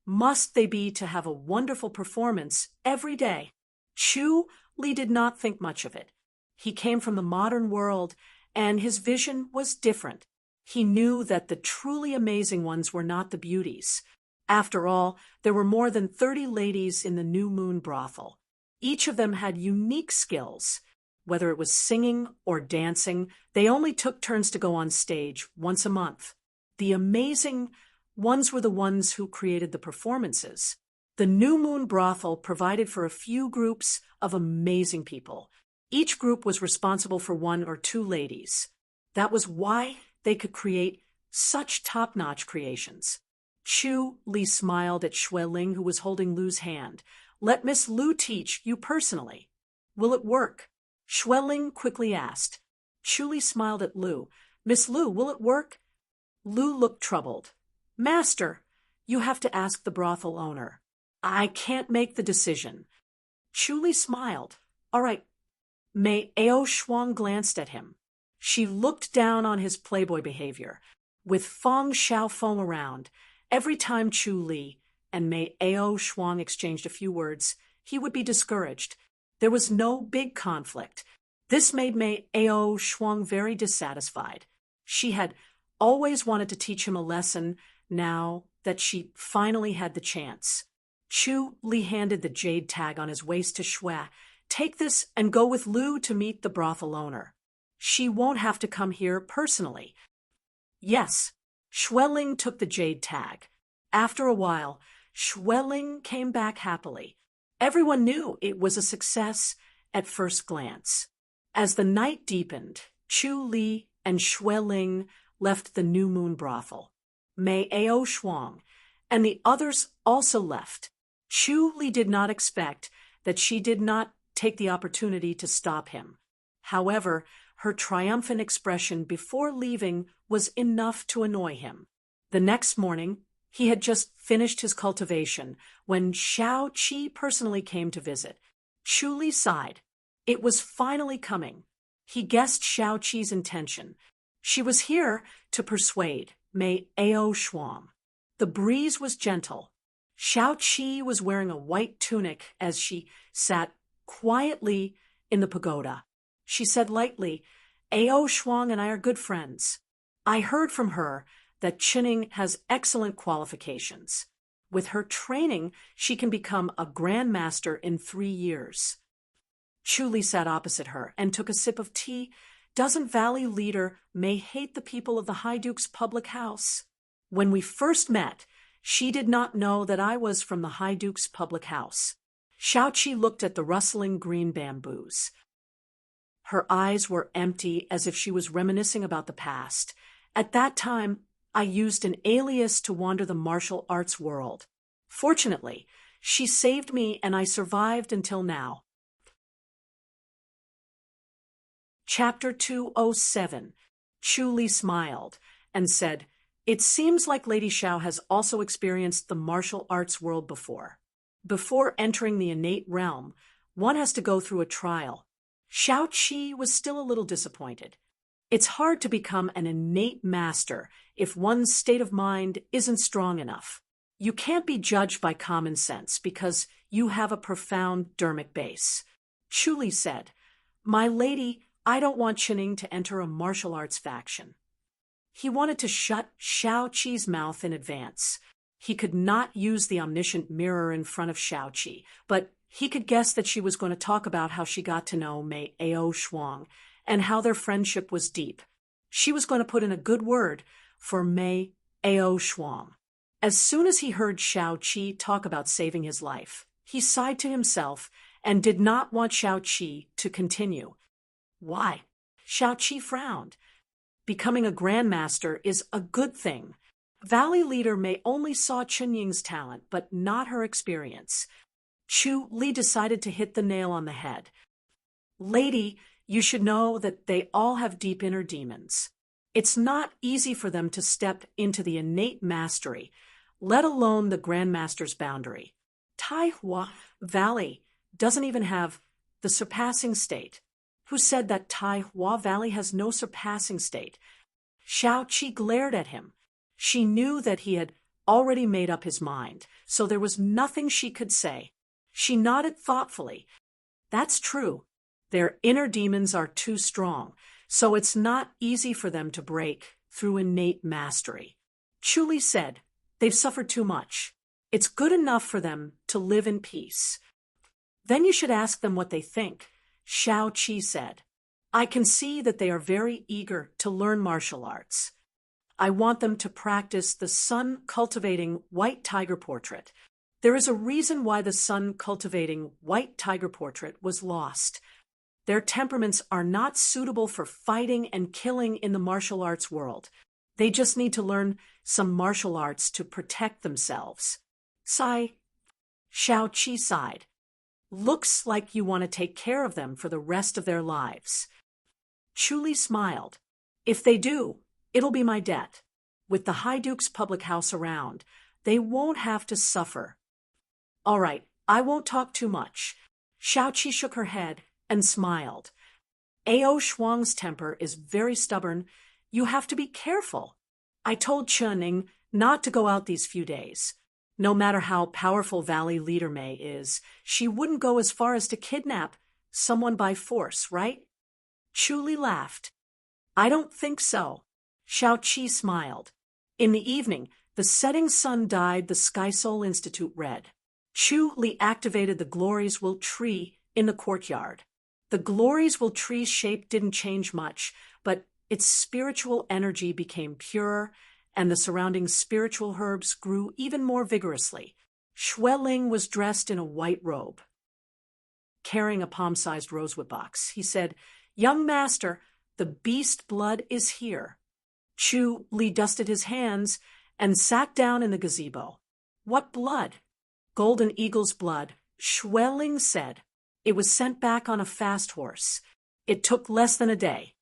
must they be to have a wonderful performance every day? Chu Li did not think much of it. He came from the modern world, and his vision was different. He knew that the truly amazing ones were not the beauties. After all, there were more than 30 ladies in the New Moon brothel. Each of them had unique skills. Whether it was singing or dancing, they only took turns to go on stage once a month. The amazing ones were the ones who created the performances. The New Moon brothel provided for a few groups of amazing people. Each group was responsible for 1 or 2 ladies. That was why they could create such top-notch creations. Chu Li smiled at Xueling, who was holding Lu's hand. "Let Miss Lu teach you personally. Will it work?" Xueling quickly asked. Chu Li smiled at Lu. "Miss Lu, will it work?" Lu looked troubled. "Master, you have to ask the brothel owner. I can't make the decision." Chu Li smiled. "All right." Mei Ao Shuang glanced at him. She looked down on his playboy behavior. With Feng Xiaofeng around, every time Chu Li and Mei Ao Shuang exchanged a few words, he would be discouraged. There was no big conflict. This made Mei Ao Shuang very dissatisfied. She had always wanted to teach him a lesson now that she finally had the chance. Chu Li handed the jade tag on his waist to Xue. "Take this and go with Lu to meet the brothel owner. She won't have to come here personally." Yes, Xueling took the jade tag. After a while, Xueling came back happily. Everyone knew it was a success at first glance. As the night deepened, Chu Li and Xueling left the New Moon brothel. Mei Ao Shuang and the others also left. Chu Li did not expect that she did not take the opportunity to stop him. However, her triumphant expression before leaving was enough to annoy him. The next morning, he had just finished his cultivation when Xiao Qi personally came to visit. Chu Li sighed. It was finally coming. He guessed Xiao Qi's intention. She was here to persuade Mei Ao Shuang. The breeze was gentle. Xiao Qi was wearing a white tunic as she sat quietly in the pagoda. She said lightly, "Ao Shuang and I are good friends. I heard from her that Chinning has excellent qualifications. With her training, she can become a grandmaster in 3 years." Chu Li sat opposite her and took a sip of tea. "Doesn't Valley Leader may hate the people of the High Duke's public house? When we first met, she did not know that I was from the High Duke's public house." Xiao Qi looked at the rustling green bamboos. Her eyes were empty, as if she was reminiscing about the past. "At that time, I used an alias to wander the martial arts world. Fortunately, she saved me and I survived until now." Chapter 207. Chu Li smiled and said, "It seems like Lady Xiao has also experienced the martial arts world before. Before entering the innate realm, one has to go through a trial." Xiao Qi was still a little disappointed. It's hard to become an innate master if one's state of mind isn't strong enough. You can't be judged by common sense because you have a profound dermic base. Chu Li said, "My lady, I don't want Chenning to enter a martial arts faction." He wanted to shut Xiao Qi's mouth in advance. He could not use the omniscient mirror in front of Xiao Qi, but he could guess that she was going to talk about how she got to know Mei Ao Shuang and how their friendship was deep. She was going to put in a good word for Mei Ao Shuang. As soon as he heard Xiao Qi talk about saving his life, he sighed to himself and did not want Xiao Qi to continue. Why? Xiao Qi frowned. Becoming a grandmaster is a good thing. Valley leader Mei only saw Chen Ying's talent, but not her experience. Chu Li decided to hit the nail on the head. "Lady, you should know that they all have deep inner demons. It's not easy for them to step into the innate mastery, let alone the grandmaster's boundary. Tai Hua Valley doesn't even have the surpassing state." "Who said that Tai Hua Valley has no surpassing state?" Xiao Qi glared at him. She knew that he had already made up his mind, so there was nothing she could say. She nodded thoughtfully. "That's true. Their inner demons are too strong, so it's not easy for them to break through innate mastery." Chu Li said, "They've suffered too much. It's good enough for them to live in peace." "Then you should ask them what they think," Xiao Qi said. "I can see that they are very eager to learn martial arts. I want them to practice the sun-cultivating white tiger portrait. There is a reason why the sun-cultivating white tiger portrait was lost. Their temperaments are not suitable for fighting and killing in the martial arts world. They just need to learn some martial arts to protect themselves." Xiao Qi sighed. "Looks like you want to take care of them for the rest of their lives." Chu Li smiled. "If they do, it'll be my debt. With the High Duke's public house around, they won't have to suffer." "All right, I won't talk too much." Xiao Qi shook her head and smiled. "Ao Shuang's temper is very stubborn. You have to be careful. I told Chen not to go out these few days. No matter how powerful Valley leader Mei is, she wouldn't go as far as to kidnap someone by force, right?" Chu Li laughed. "I don't think so." Xiao Qi smiled. In the evening, the setting sun dyed the Sky Soul Institute red. Chu Li activated the Glories Will tree in the courtyard. The Glories Will tree's shape didn't change much, but its spiritual energy became purer, and the surrounding spiritual herbs grew even more vigorously. Xueling was dressed in a white robe. Carrying a palm-sized rosewood box, he said, "Young master, the beast blood is here." Chu Li dusted his hands and sat down in the gazebo. "What blood?" "Golden Eagle's blood," Xueling said. "It was sent back on a fast horse. It took less than a day."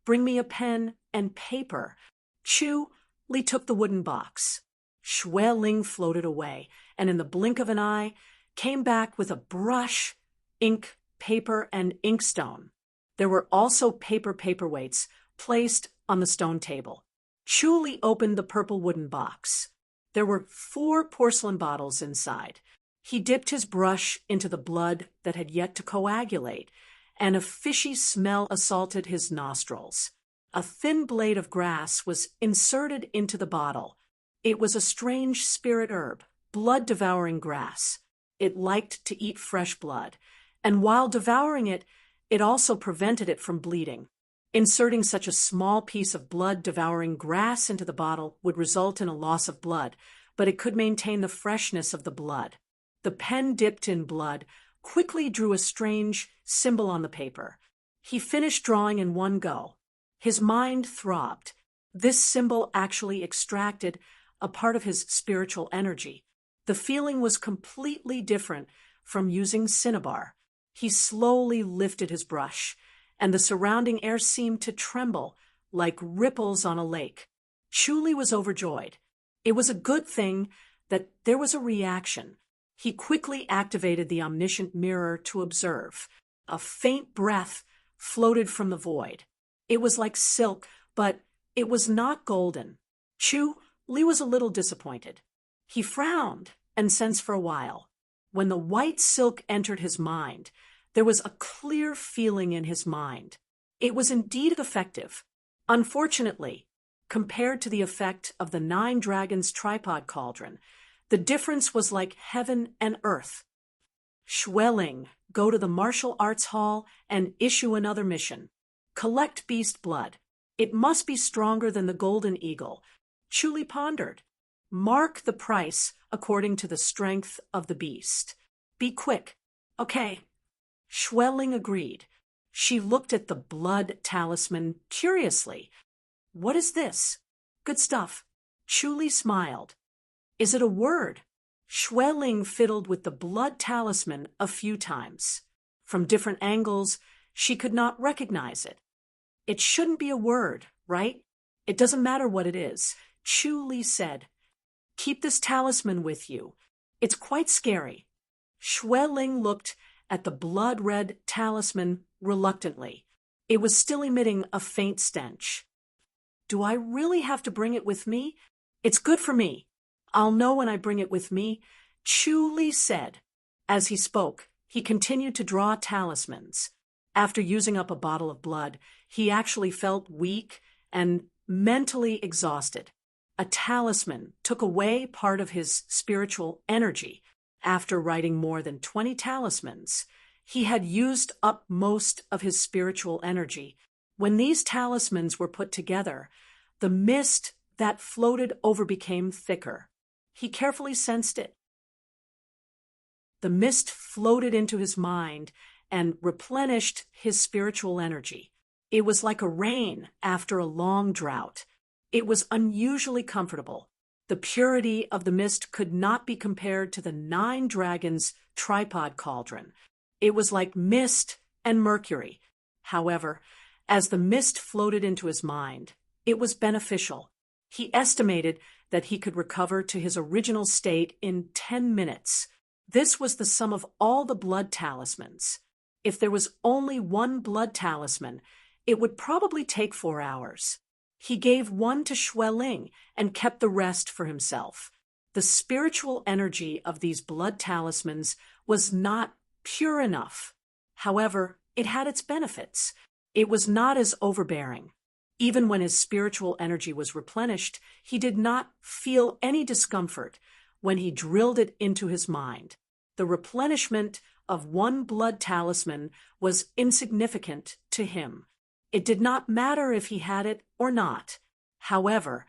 "Bring me a pen and paper." Chu Li took the wooden box. Xueling floated away, and in the blink of an eye, came back with a brush, ink, paper, and inkstone. There were also paper paperweights placed on the stone table. Chu Li opened the purple wooden box. There were 4 porcelain bottles inside. He dipped his brush into the blood that had yet to coagulate, and a fishy smell assaulted his nostrils. A thin blade of grass was inserted into the bottle. It was a strange spirit herb, blood-devouring grass. It liked to eat fresh blood, and while devouring it, it also prevented it from bleeding. Inserting such a small piece of blood-devouring grass into the bottle would result in a loss of blood, but it could maintain the freshness of the blood. The pen dipped in blood quickly drew a strange symbol on the paper. He finished drawing in one go. His mind throbbed. This symbol actually extracted a part of his spiritual energy. The feeling was completely different from using cinnabar. He slowly lifted his brush, and the surrounding air seemed to tremble like ripples on a lake. Chu Li was overjoyed. It was a good thing that there was a reaction. He quickly activated the omniscient mirror to observe. A faint breath floated from the void. It was like silk, but it was not golden. Chu Li was a little disappointed. He frowned and sensed for a while. When the white silk entered his mind, there was a clear feeling in his mind. It was indeed effective. Unfortunately, compared to the effect of the 9 dragons tripod cauldron, the difference was like heaven and earth. Schweling, go to the martial arts hall and issue another mission. Collect beast blood. It must be stronger than the golden eagle. Chu Li pondered. Mark the price according to the strength of the beast. Be quick. Okay. Schweling agreed. She looked at the blood talisman curiously. What is this? Good stuff. Chu Li smiled. Is it a word? Schweling fiddled with the blood talisman a few times. From different angles, she could not recognize it. It shouldn't be a word, right? It doesn't matter what it is. Chu Li said, keep this talisman with you. It's quite scary. Schweling looked at the blood-red talisman reluctantly. It was still emitting a faint stench. Do I really have to bring it with me? It's good for me. I'll know when I bring it with me, Chu Li said. As he spoke, he continued to draw talismans. After using up a bottle of blood, he actually felt weak and mentally exhausted. A talisman took away part of his spiritual energy. After writing more than 20 talismans, he had used up most of his spiritual energy. When these talismans were put together, the mist that floated over became thicker. He carefully sensed it. The mist floated into his mind and replenished his spiritual energy. It was like a rain after a long drought. It was unusually comfortable. The purity of the mist could not be compared to the 9 dragons tripod cauldron. It was like mist and mercury. However, as the mist floated into his mind, it was beneficial. He estimated that he could recover to his original state in 10 minutes. This was the sum of all the blood talismans. If there was only one blood talisman, it would probably take 4 hours. He gave one to Schweling and kept the rest for himself. The spiritual energy of these blood talismans was not pure enough. However, it had its benefits. It was not as overbearing. Even when his spiritual energy was replenished, he did not feel any discomfort when he drilled it into his mind. The replenishment of one blood talisman was insignificant to him. It did not matter if he had it or not. However,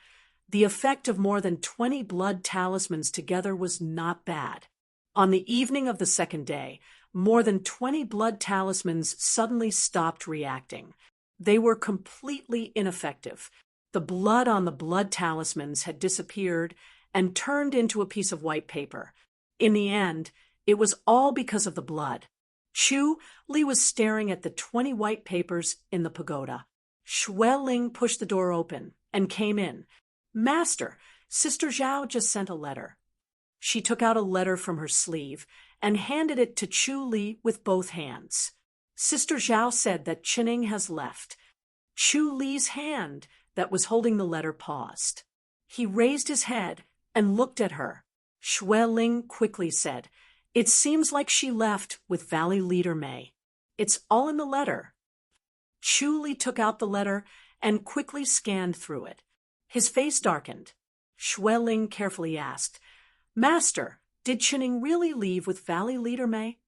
the effect of more than 20 blood talismans together was not bad. On the evening of the second day, more than 20 blood talismans suddenly stopped reacting. They were completely ineffective. The blood on the blood talismans had disappeared and turned into a piece of white paper. In the end, it was all because of the blood. Chu Li was staring at the 20 white papers in the pagoda. Schweling pushed the door open and came in. Master, Sister Zhao just sent a letter. She took out a letter from her sleeve and handed it to Chu Li with both hands. Sister Zhao said that Qining has left. Chu Li's hand that was holding the letter paused. He raised his head and looked at her. Schweling quickly said, "It seems like she left with Valley Leader Mei. It's all in the letter." Chu Li took out the letter and quickly scanned through it. His face darkened. Schweling carefully asked, "Master, did Qining really leave with Valley Leader Mei?"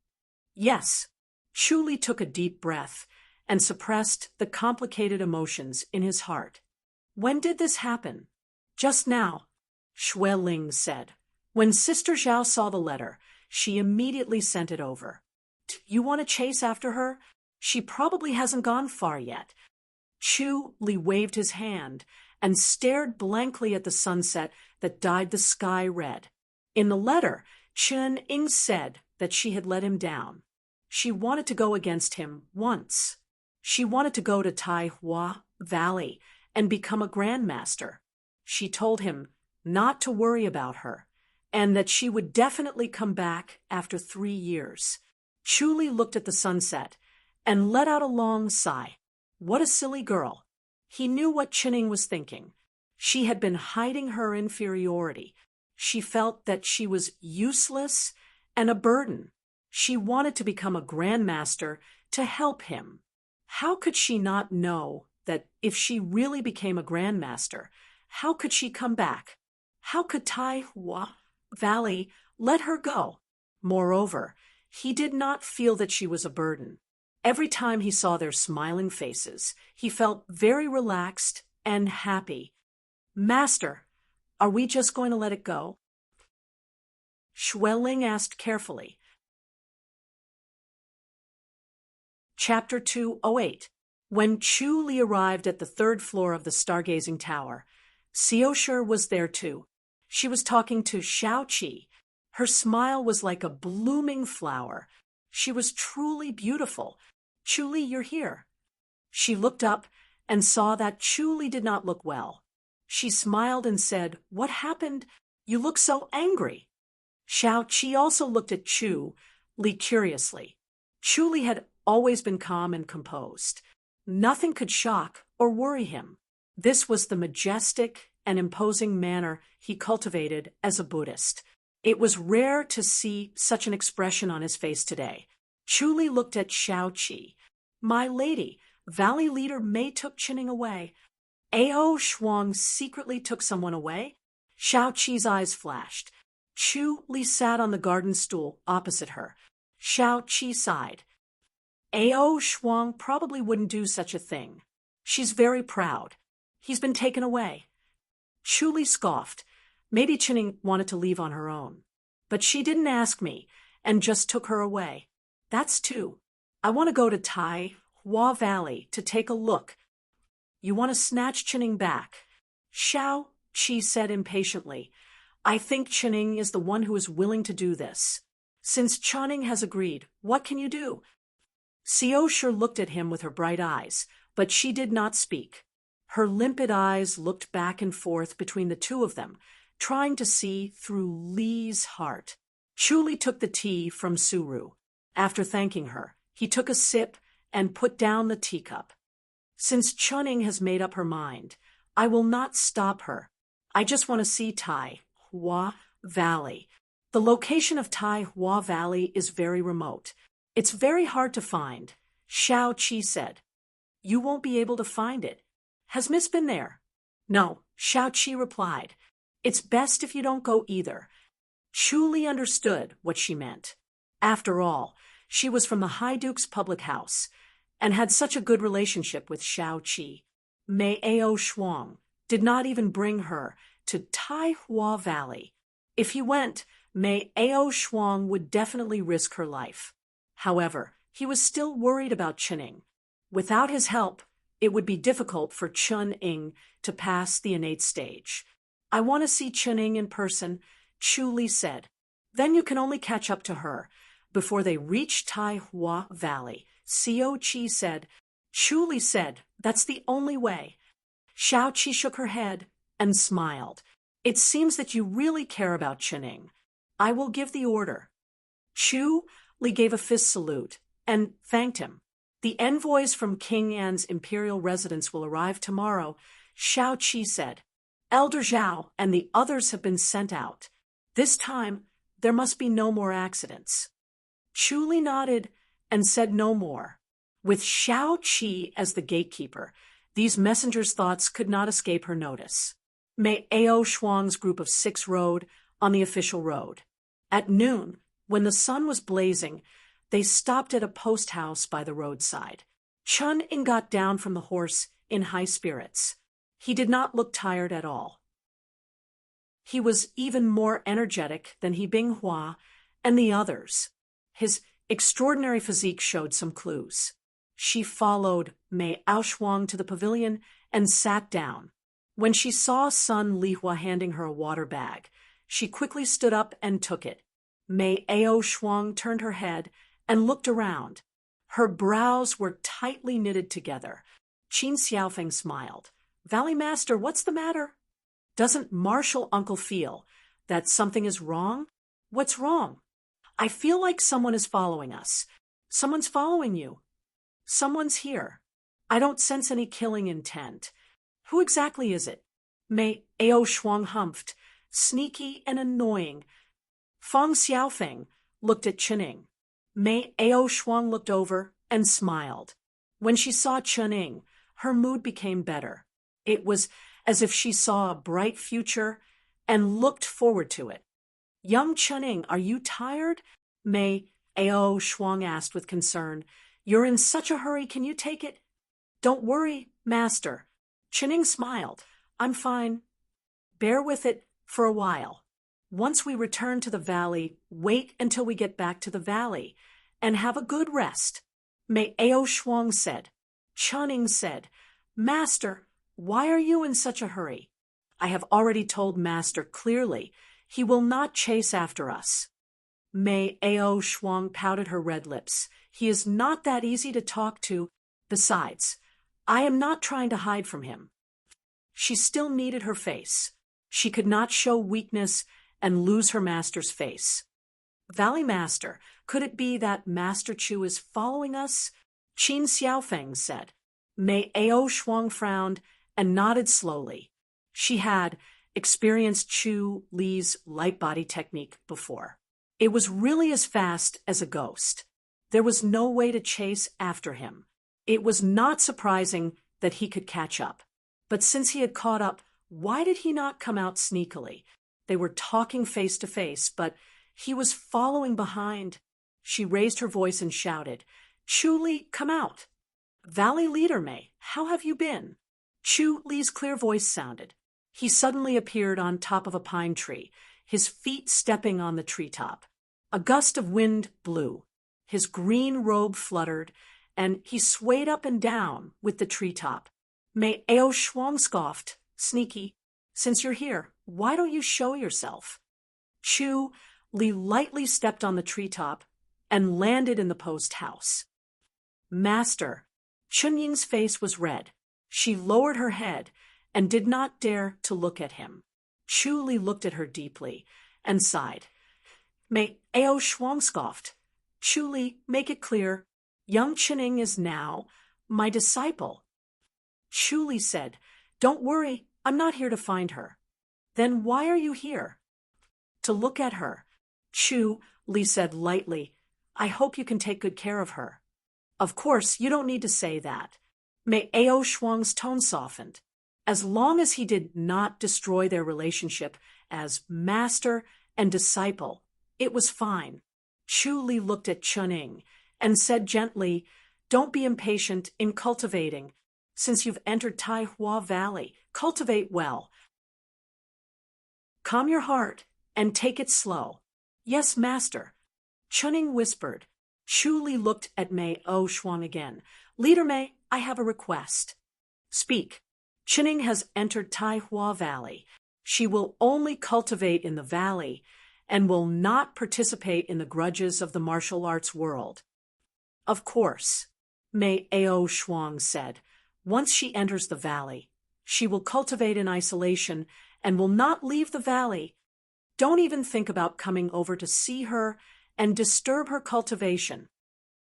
"Yes." Chu Li took a deep breath and suppressed the complicated emotions in his heart. "When did this happen?" "Just now," Schweling said. When Sister Zhao saw the letter, she immediately sent it over. "Do you want to chase after her? She probably hasn't gone far yet." Chu Li waved his hand and stared blankly at the sunset that dyed the sky red. In the letter, Qining said that she had let him down. She wanted to go against him once. She wanted to go to Tai Hua Valley and become a grandmaster. She told him not to worry about her, and that she would definitely come back after 3 years. Chuli looked at the sunset and let out a long sigh. What a silly girl. He knew what Chinning was thinking. She had been hiding her inferiority. She felt that she was useless and a burden. She wanted to become a grandmaster to help him. How could she not know that if she really became a grandmaster, how could she come back? How could Tai Hua Valley let her go? Moreover, he did not feel that she was a burden. Every time he saw their smiling faces, he felt very relaxed and happy. Master, are we just going to let it go? Schwelling asked carefully. Chapter 208. When Chu Li arrived at the 3rd floor of the stargazing tower, Xiaoshi was there too. She was talking to Xiao Qi. Her smile was like a blooming flower. She was truly beautiful. Chu Li, you're here. She looked up and saw that Chu Li did not look well. She smiled and said, "What happened? You look so angry." Xiao Qi also looked at Chu Li curiously. Chu Li had always been calm and composed. Nothing could shock or worry him. This was the majestic and imposing manner he cultivated as a Buddhist. It was rare to see such an expression on his face today. Chu Li looked at Xiao Qi. "My lady, Valley Leader Mei took Chinning away. Ao Shuang secretly took someone away?" Xiao Qi's eyes flashed. Chu Li sat on the garden stool opposite her. Xiao Qi sighed. Ao Shuang probably wouldn't do such a thing. She's very proud. He's been taken away. Chu Li scoffed. Maybe Chinning wanted to leave on her own. But she didn't ask me, and just took her away. That's two. I want to go to Tai Hua Valley to take a look. You want to snatch Chinning back? Xiao Qi said impatiently. I think Chinning is the one who is willing to do this. Since Chinning has agreed, what can you do? Xiaoshi looked at him with her bright eyes, but she did not speak. Her limpid eyes looked back and forth between the two of them, trying to see through Li's heart. Chu Li took the tea from Suru. After thanking her, he took a sip and put down the teacup. Since Chinning has made up her mind, I will not stop her. I just want to see Tai Hua Valley. The location of Tai Hua Valley is very remote. It's very hard to find, Xiao Qi said. You won't be able to find it. Has Miss been there? No, Xiao Qi replied. It's best if you don't go either. Chu Li understood what she meant. After all, she was from the High Duke's public house and had such a good relationship with Xiao Qi. Mei Ao Shuang did not even bring her to Tai Hua Valley. If he went, Mei Ao Shuang would definitely risk her life. However, he was still worried about Chinning. Without his help, it would be difficult for Chun-Ing to pass the innate stage. I want to see Chinning in person, Chu Li said. Then you can only catch up to her before they reach Tai Hua Valley, Xiao Qi said. Chu Li said, that's the only way. Xiao Qi shook her head and smiled. It seems that you really care about Chinning. I will give the order. Chu Li gave a fist salute and thanked him. The envoys from King An's imperial residence will arrive tomorrow, Xiao Qi said. Elder Zhao and the others have been sent out. This time, there must be no more accidents. Chu Li nodded and said no more. With Xiao Qi as the gatekeeper, these messengers' thoughts could not escape her notice. Mei Ao Shuang's group of 6 rode on the official road. At noon, when the sun was blazing, they stopped at a post house by the roadside. Chun-Ing got down from the horse in high spirits. He did not look tired at all. He was even more energetic than He Binghua and the others. His extraordinary physique showed some clues. She followed Mei Ao Shuang to the pavilion and sat down. When she saw son Lihua handing her a water bag, she quickly stood up and took it. Mei Ao Shuang turned her head and looked around. Her brows were tightly knitted together. Qin Xiaofeng smiled. Valley Master, what's the matter? Doesn't Marshall Uncle feel that something is wrong? What's wrong? I feel like someone is following us. Someone's following you. Someone's here. I don't sense any killing intent. Who exactly is it? Mei Ao Shuang humphed. Sneaky and annoying. Feng Xiaofeng looked at Chening. Mei Ao Shuang looked over and smiled. When she saw Chening, her mood became better. It was as if she saw a bright future and looked forward to it. Young Chening, are you tired? Mei Ao Shuang asked with concern. You're in such a hurry, can you take it? Don't worry, Master. Chening smiled. I'm fine. Bear with it for a while. Once we return to the valley, wait until we get back to the valley and have a good rest. Mei Ao Shuang said. Chening said, Master, why are you in such a hurry? I have already told Master clearly he will not chase after us. Mei Ao Shuang pouted her red lips. He is not that easy to talk to. Besides, I am not trying to hide from him. She still needed her face. She could not show weakness and lose her master's face. Valley Master, could it be that Master Chu is following us? Qin Xiaofeng said. Mei Ao Shuang frowned and nodded slowly. She had experienced Chu Li's light body technique before. It was really as fast as a ghost. There was no way to chase after him. It was not surprising that he could catch up. But since he had caught up, why did he not come out sneakily? They were talking face to face, but he was following behind. She raised her voice and shouted, Chu Li, come out. Valley Leader Mei, how have you been? Chu Li's clear voice sounded. He suddenly appeared on top of a pine tree, his feet stepping on the treetop. A gust of wind blew. His green robe fluttered, and he swayed up and down with the treetop. Mei Ao Shuang scoffed, Sneaky, since you're here, why don't you show yourself? Chu Li lightly stepped on the treetop and landed in the post house. Master, Chunying's face was red. She lowered her head and did not dare to look at him. Chu Li looked at her deeply and sighed. Mei Ao Shuang scoffed. Chu Li, make it clear, young Chunying is now my disciple. Chu Li said, Don't worry, I'm not here to find her. Then why are you here? To look at her. Chu Li said lightly, I hope you can take good care of her. Of course, you don't need to say that. Mei Ao Shuang's tone softened. As long as he did not destroy their relationship as master and disciple, it was fine. Chu Li looked at Chunying and said gently, Don't be impatient in cultivating. Since you've entered Tai Hua Valley, cultivate well. Calm your heart and take it slow. Yes, Master. Chunying whispered. Chu Li looked at Mei Ao Shuang again. Leader Mei, I have a request. Speak. Chunying has entered Tai Hua Valley. She will only cultivate in the valley and will not participate in the grudges of the martial arts world. Of course, Mei Ao Shuang said. Once she enters the valley, she will cultivate in isolation and will not leave the valley. Don't even think about coming over to see her and disturb her cultivation.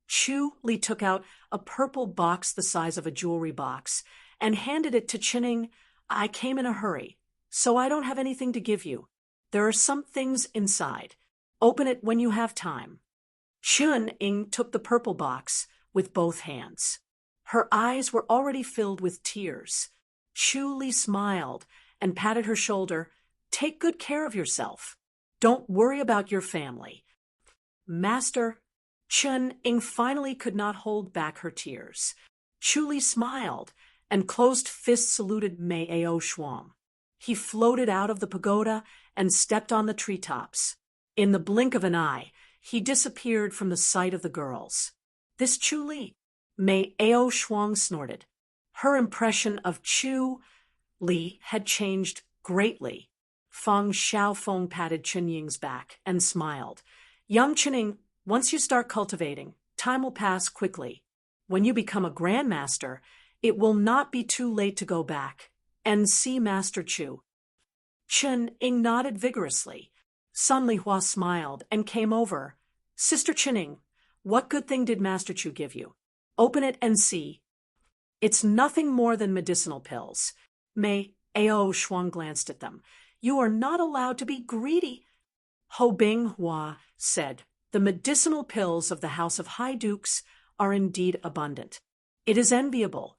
Chu Li took out a purple box the size of a jewelry box and handed it to Chunying. I came in a hurry, so I don't have anything to give you. There are some things inside. Open it when you have time. Chunying took the purple box with both hands. Her eyes were already filled with tears. Chu Li smiled and patted her shoulder. Take good care of yourself. Don't worry about your family. Master, Chunying finally could not hold back her tears. Chu Li smiled and closed fist saluted Mei Ao Shuang. He floated out of the pagoda and stepped on the treetops. In the blink of an eye, he disappeared from the sight of the girls. This Chu Li, Mei Ao Shuang snorted. Her impression of Chu Li had changed greatly. Feng Xiaofeng patted Chunying's back and smiled. Young Chunying, once you start cultivating, time will pass quickly. When you become a grandmaster, it will not be too late to go back and see Master Chu. Chen-Ing nodded vigorously. Sun Lihua smiled and came over. Sister Chen-Ing, what good thing did Master Chu give you? Open it and see. It's nothing more than medicinal pills. Mei Ao Shuang glanced at them. You are not allowed to be greedy. Ho Binghua said, the medicinal pills of the House of High Dukes are indeed abundant. It is enviable.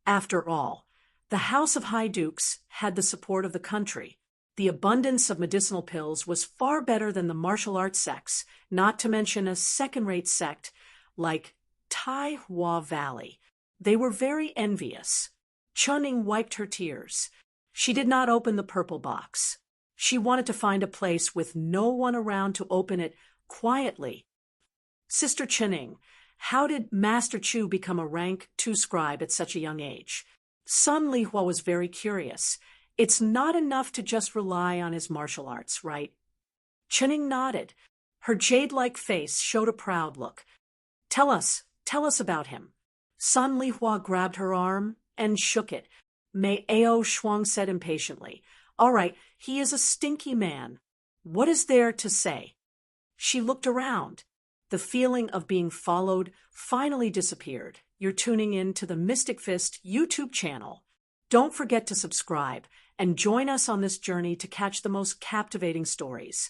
After all, the House of High Dukes had the support of the country. The abundance of medicinal pills was far better than the martial arts sects, not to mention a second-rate sect like Tai Hua Valley. They were very envious. Chen-Ing wiped her tears. She did not open the purple box. She wanted to find a place with no one around to open it quietly. Sister Chen-Ing, how did Master Chu become a rank 2 scribe at such a young age? Sun Lihua was very curious. It's not enough to just rely on his martial arts, right? Chen-Ing nodded. Her jade-like face showed a proud look. Tell us about him. Sun Lihua grabbed her arm and shook it. Mei Ao Shuang said impatiently, All right, he is a stinky man. What is there to say? She looked around. The feeling of being followed finally disappeared. You're tuning in to the Mystic Fist YouTube channel. Don't forget to subscribe and join us on this journey to catch the most captivating stories.